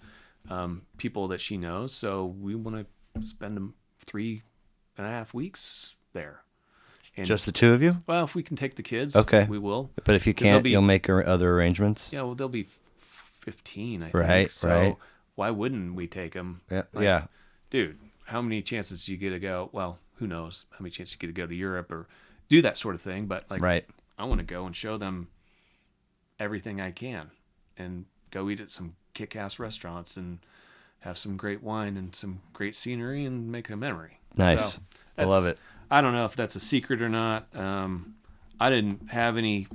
B: people that she knows. So we want to spend 3.5 weeks there. And,
A: just the two of you?
B: Well, if we can take the kids, we will.
A: But if you can't, you'll make other arrangements?
B: Yeah, well, they'll be 15, I think.
A: Right,
B: so
A: right.
B: Why wouldn't we take them?
A: Yeah.
B: Dude, how many chances do you get to go? Well, who knows how many chances you get to go to Europe or do that sort of thing. But, like,
A: right.
B: I want to go and show them everything I can and go eat at some kick-ass restaurants and have some great wine and some great scenery and make a memory.
A: Nice.
B: So
A: I love it.
B: I don't know if that's a secret or not. I didn't have any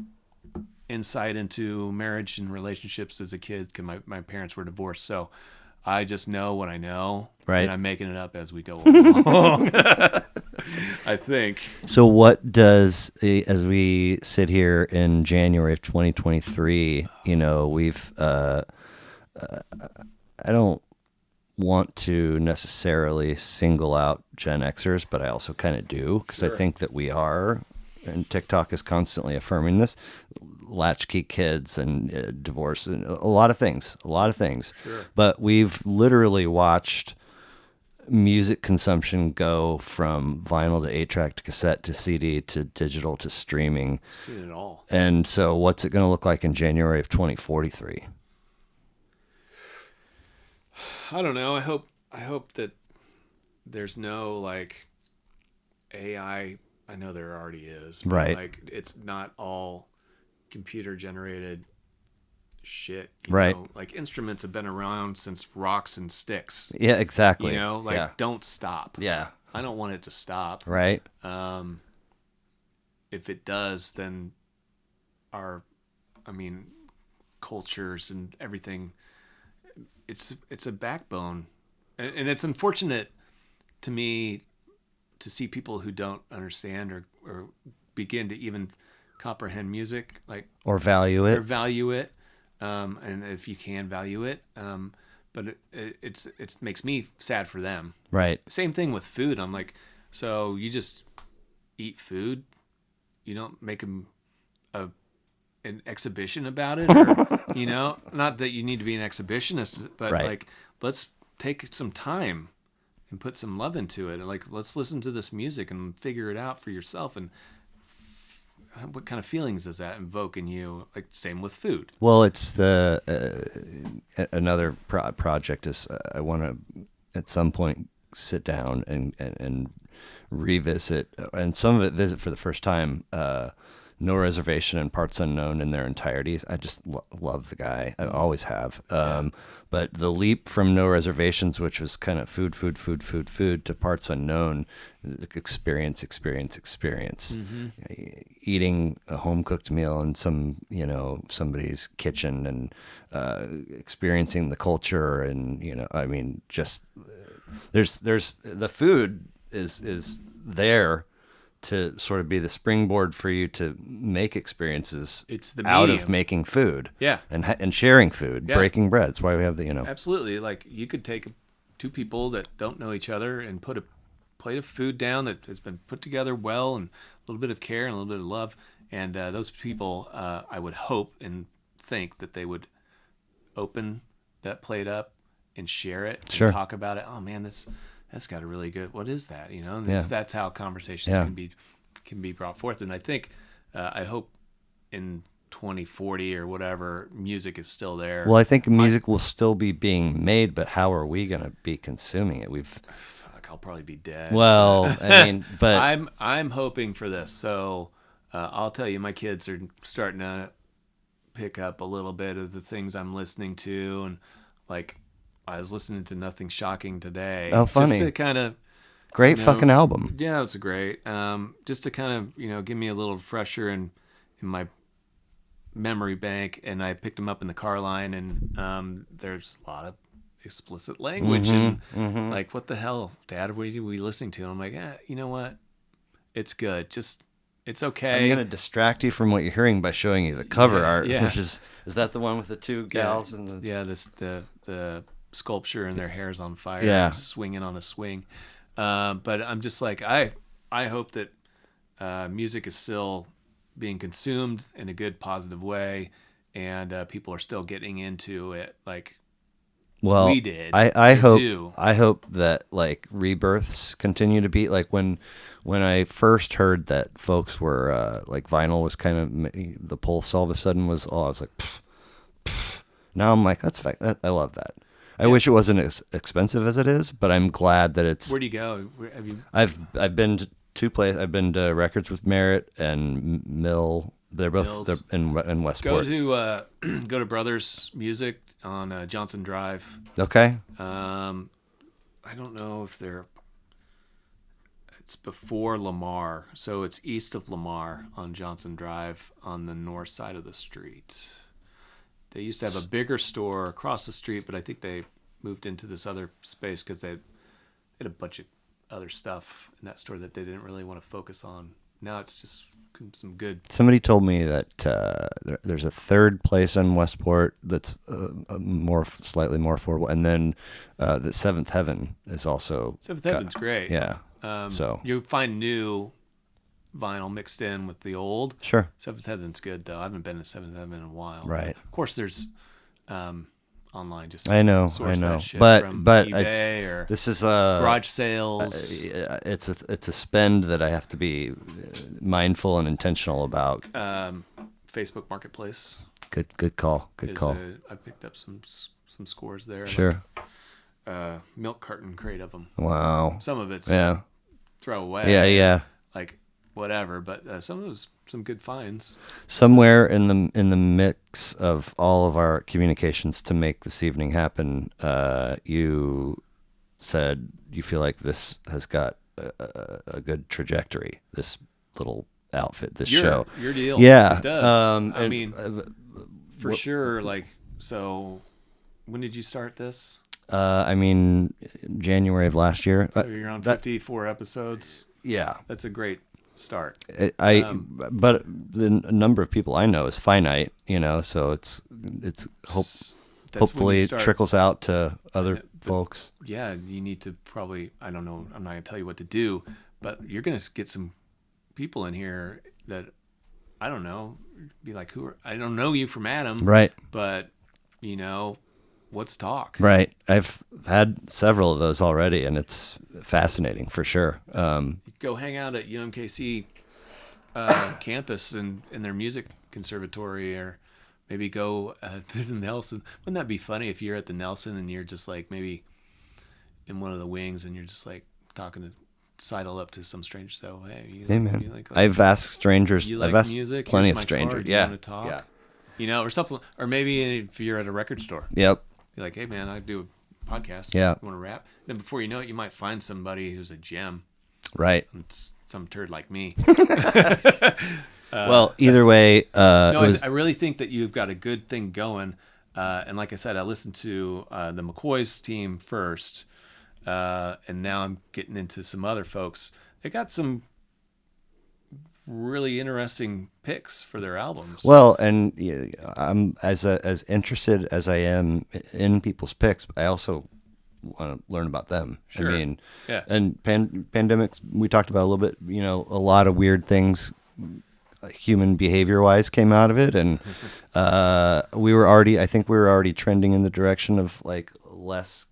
B: insight into marriage and relationships as a kid because my parents were divorced. So I just know what I know.
A: Right.
B: And I'm making it up as we go along. I think.
A: So what does, as we sit here in January of 2023, you know, we've, I don't want to necessarily single out Gen Xers, but I also kind of do, because I think that we are, and TikTok is constantly affirming this, latchkey kids and divorce and a lot of things.
B: Sure.
A: But we've literally watched music consumption go from vinyl to 8-track to cassette to CD to digital to streaming.
B: Seen it all.
A: And so what's it going to look like in January of 2043?
B: I don't know. I hope that there's no, like, AI. I know there already is. But,
A: right.
B: like, it's not all computer generated shit.
A: Right.
B: Like instruments have been around since rocks and sticks.
A: Yeah, exactly.
B: Don't stop.
A: Yeah.
B: I don't want it to stop.
A: Right.
B: If it does, then our, I mean, cultures and everything, it's a backbone, and it's unfortunate to me to see people who don't understand or begin to even comprehend music, like
A: Or value it.
B: or value it, and if you can value it, but it makes me sad for them.
A: Right.
B: Same thing with food. I'm like, so you just eat food, you don't make them an exhibition about it, or not that you need to be an exhibitionist, but
A: Right.
B: like, let's take some time and put some love into it, and like, let's listen to this music and figure it out for yourself, and what kind of feelings does that invoke in you? Like, same with food.
A: Well, it's the another project is I want to at some point sit down and revisit, and some of it visit for the first time. No Reservation and Parts Unknown in their entirety. I just love the guy. I always have. But the leap from No Reservations, which was kind of food, to Parts Unknown, experience.
B: Mm-hmm.
A: Eating a home cooked meal in somebody's kitchen, and experiencing the culture, and I mean, just there's the food is there to sort of be the springboard for you to make experiences
B: It's the
A: out
B: medium.
A: of making food,
B: Yeah.
A: and sharing food,
B: Yeah.
A: breaking bread. That's why we have the
B: Absolutely. Like, you could take two people that don't know each other and put a plate of food down that has been put together well, and a little bit of care and a little bit of love. And those people, I would hope and think that they would open that plate up and share it
A: Sure.
B: and talk about it. Oh man, that's got a really good. What is that? And
A: Yeah.
B: that's how conversations
A: Yeah.
B: can be brought forth. And I think, I hope in 2040 or whatever, music is still there.
A: Well, I think music will still be being made, but how are we going to be consuming it?
B: Fuck, I'll probably be dead.
A: Well, I mean, but
B: I'm hoping for this. So I'll tell you, my kids are starting to pick up a little bit of the things I'm listening to, and like, I was listening to Nothing Shocking today.
A: Oh, funny.
B: Just to kind of
A: great fucking album.
B: Yeah, it's great. Just to kind of give me a little refresher in my memory bank, and I picked them up in the car line, and there's a lot of explicit language, and like, what the hell, Dad? What are we listening to? And I'm like, you know what? It's good. Just, it's okay.
A: I'm going to distract you from what you're hearing by showing you the cover art,
B: yeah.
A: which is that the one with the two gals?
B: The sculpture, and their hair's on fire,
A: Yeah.
B: swinging on a swing. But I'm just like, I hope that music is still being consumed in a good, positive way, and people are still getting into it like we did.
A: I hope that like rebirths continue to be like when I first heard that folks were like vinyl was kind of the pulse all of a sudden was I was like pff. Now I'm like, that's I love that. I wish it wasn't as expensive as it is, but I'm glad that it's.
B: Where do you go? Have you?
A: I've been to two places. I've been to Records with Merritt and Mill. They're both in Westport.
B: Go to Brothers Music on Johnson Drive.
A: Okay.
B: I don't know if it's before Lamar, so it's east of Lamar on Johnson Drive on the north side of the street. They used to have a bigger store across the street, but I think they moved into this other space because they had a bunch of other stuff in that store that they didn't really want to focus on. Now it's just some good.
A: Somebody told me that there's a third place in Westport that's slightly more affordable, and then the Seventh Heaven is also.
B: Seventh Heaven's great.
A: Yeah.
B: So you find new vinyl mixed in with the old.
A: Sure.
B: Seventh Heaven's good though. I haven't been to Seventh Heaven in a while.
A: Right.
B: Of course, there's online just.
A: I know.
B: That shit
A: but
B: from
A: but
B: eBay or
A: this is a
B: garage sales.
A: It's a spend that I have to be mindful and intentional about.
B: Facebook Marketplace.
A: Good call. Good call.
B: I picked up some scores there.
A: Sure.
B: Like, milk carton crate of them.
A: Wow.
B: Some of it's
A: throw
B: away.
A: Yeah.
B: Like, whatever. But some of those some good finds.
A: Somewhere in the mix of all of our communications to make this evening happen, you said you feel like this has got a good trajectory. This little outfit, this show,
B: Your deal.
A: yeah.
B: It does. I mean, for sure. Like, so when did you start this?
A: I mean, January of last year.
B: So you're on 54 episodes.
A: Yeah,
B: That's a great start.
A: But the number of people I know is finite, so it's hopefully it trickles out to other folks.
B: Yeah, you need to probably, I don't know, I'm not going to tell you what to do, but you're going to get some people in here that, I don't know, be like, I don't know you from Adam.
A: Right.
B: But, let's talk.
A: Right. I've had several of those already, and it's fascinating for sure.
B: Go hang out at UMKC campus in their music conservatory, or maybe go to the Nelson. Wouldn't that be funny if you're at the Nelson and you're just like maybe in one of the wings and you're just like talking to sidle up to some stranger. So hey,
A: man,
B: you like
A: I've asked strangers.
B: You like
A: I've asked
B: music?
A: plenty
B: Here's
A: of
B: my
A: strangers.
B: card.
A: Yeah,
B: You want to talk? Yeah. Or something. Or maybe if you're at a record store.
A: Yep.
B: You're like, hey man, I do a podcast.
A: Yeah.
B: You want to rap? Then before you know it, you might find somebody who's a gem.
A: Right.
B: It's some turd like me.
A: Well, either way,
B: I really think that you've got a good thing going. And like I said, I listened to the McCoy's team first, and now I'm getting into some other folks. They got some really interesting picks for their albums.
A: Well, and I'm as interested as I am in people's picks, I also want to learn about them.
B: Sure.
A: I mean,
B: yeah.
A: And pandemics, we talked about a little bit. A lot of weird things, human behavior wise, came out of it, and I think we were already trending in the direction of like less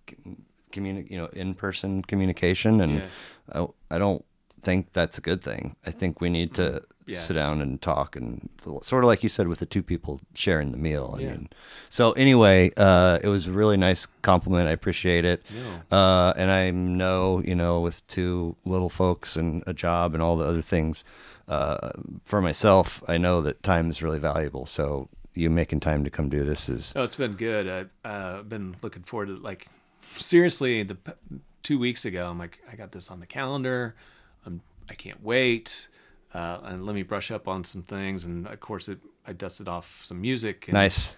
A: in-person communication, and I don't think that's a good thing. I think we need to sit down and talk, and sort of like you said, with the two people sharing the meal. I mean, so anyway, it was a really nice compliment. I appreciate it. And I know, with two little folks and a job and all the other things, for myself, I know that time is really valuable. So you making time to come do this is...
B: Oh, it's been good. I've been looking forward to, like, seriously, 2 weeks ago, I'm like, I got this on the calendar. I can't wait. And let me brush up on some things. And of course, I dusted off some music. And,
A: nice.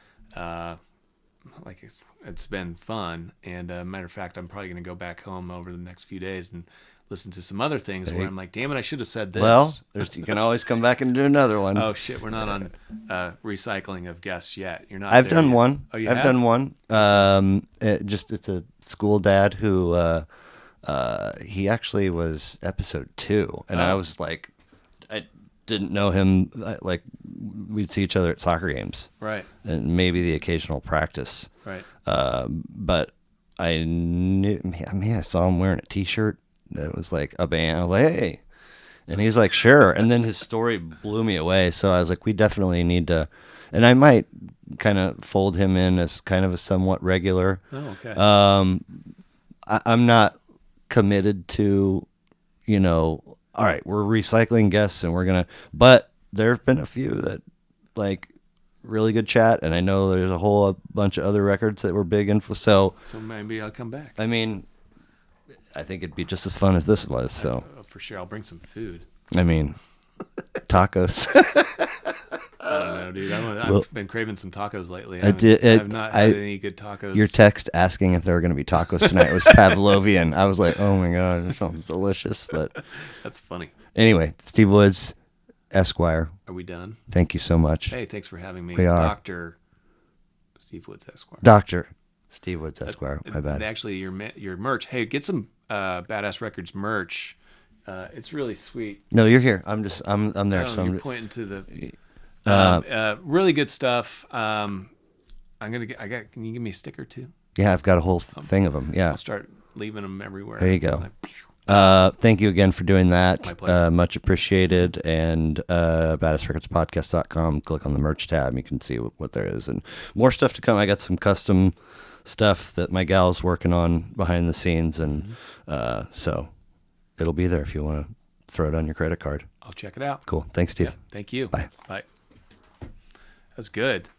B: It's been fun. And matter of fact, I'm probably going to go back home over the next few days and listen to some other things where I'm like, damn it, I should have said this.
A: Well, you can always come back and do another one.
B: Oh shit, we're not on recycling of guests yet. You're not.
A: I've done
B: yet.
A: one.
B: Oh, you
A: I've
B: have?
A: done one. It's a school dad who he actually was episode 2, and I was like, I didn't know him. Like, we'd see each other at soccer games,
B: right,
A: and maybe the occasional practice,
B: right.
A: But I knew. I saw him wearing a T-shirt that was like a band. I was like, hey. And he's like, sure. And then his story blew me away. So I was like, we definitely need to, and I might kind of fold him in as kind of a somewhat regular.
B: Oh, okay.
A: I'm not committed to, all right, we're recycling guests and we're going to, but there have been a few that like really good chat. And I know there's a whole bunch of other records that were big info. So
B: maybe I'll come back.
A: I mean, I think it'd be just as fun as this was. So
B: for sure, I'll bring some food.
A: I mean, tacos.
B: I don't know, dude. I've been craving some tacos lately.
A: I've
B: not had any good tacos.
A: Your text asking if there were going to be tacos tonight was Pavlovian. I was like, oh my God, that sounds delicious. But
B: that's funny.
A: Anyway, Steve Woods, Esquire.
B: Are we done?
A: Thank you so much.
B: Hey, thanks for having me.
A: We are.
B: Dr. Steve Woods, Esquire.
A: Dr. Steve Woods, Esquire. My bad.
B: Actually, your merch. Hey, get some Badass Records merch. It's really sweet.
A: No, you're here. I'm there.
B: Oh,
A: So
B: you're pointing to the really good stuff. Can you give me a sticker too?
A: Yeah, I've got a whole thing of them. Yeah,
B: I'll start leaving them everywhere.
A: There you go. Thank you again for doing that.
B: My pleasure.
A: Much appreciated. And badassrecordspodcast.com. Click on the merch tab. You can see what there is and more stuff to come. I got some custom stuff that my gal's working on behind the scenes, and so it'll be there if you want to throw it on your credit card.
B: I'll check it out.
A: Cool. Thanks, Steve.
B: Yeah, thank you.
A: Bye.
B: Bye. That's good.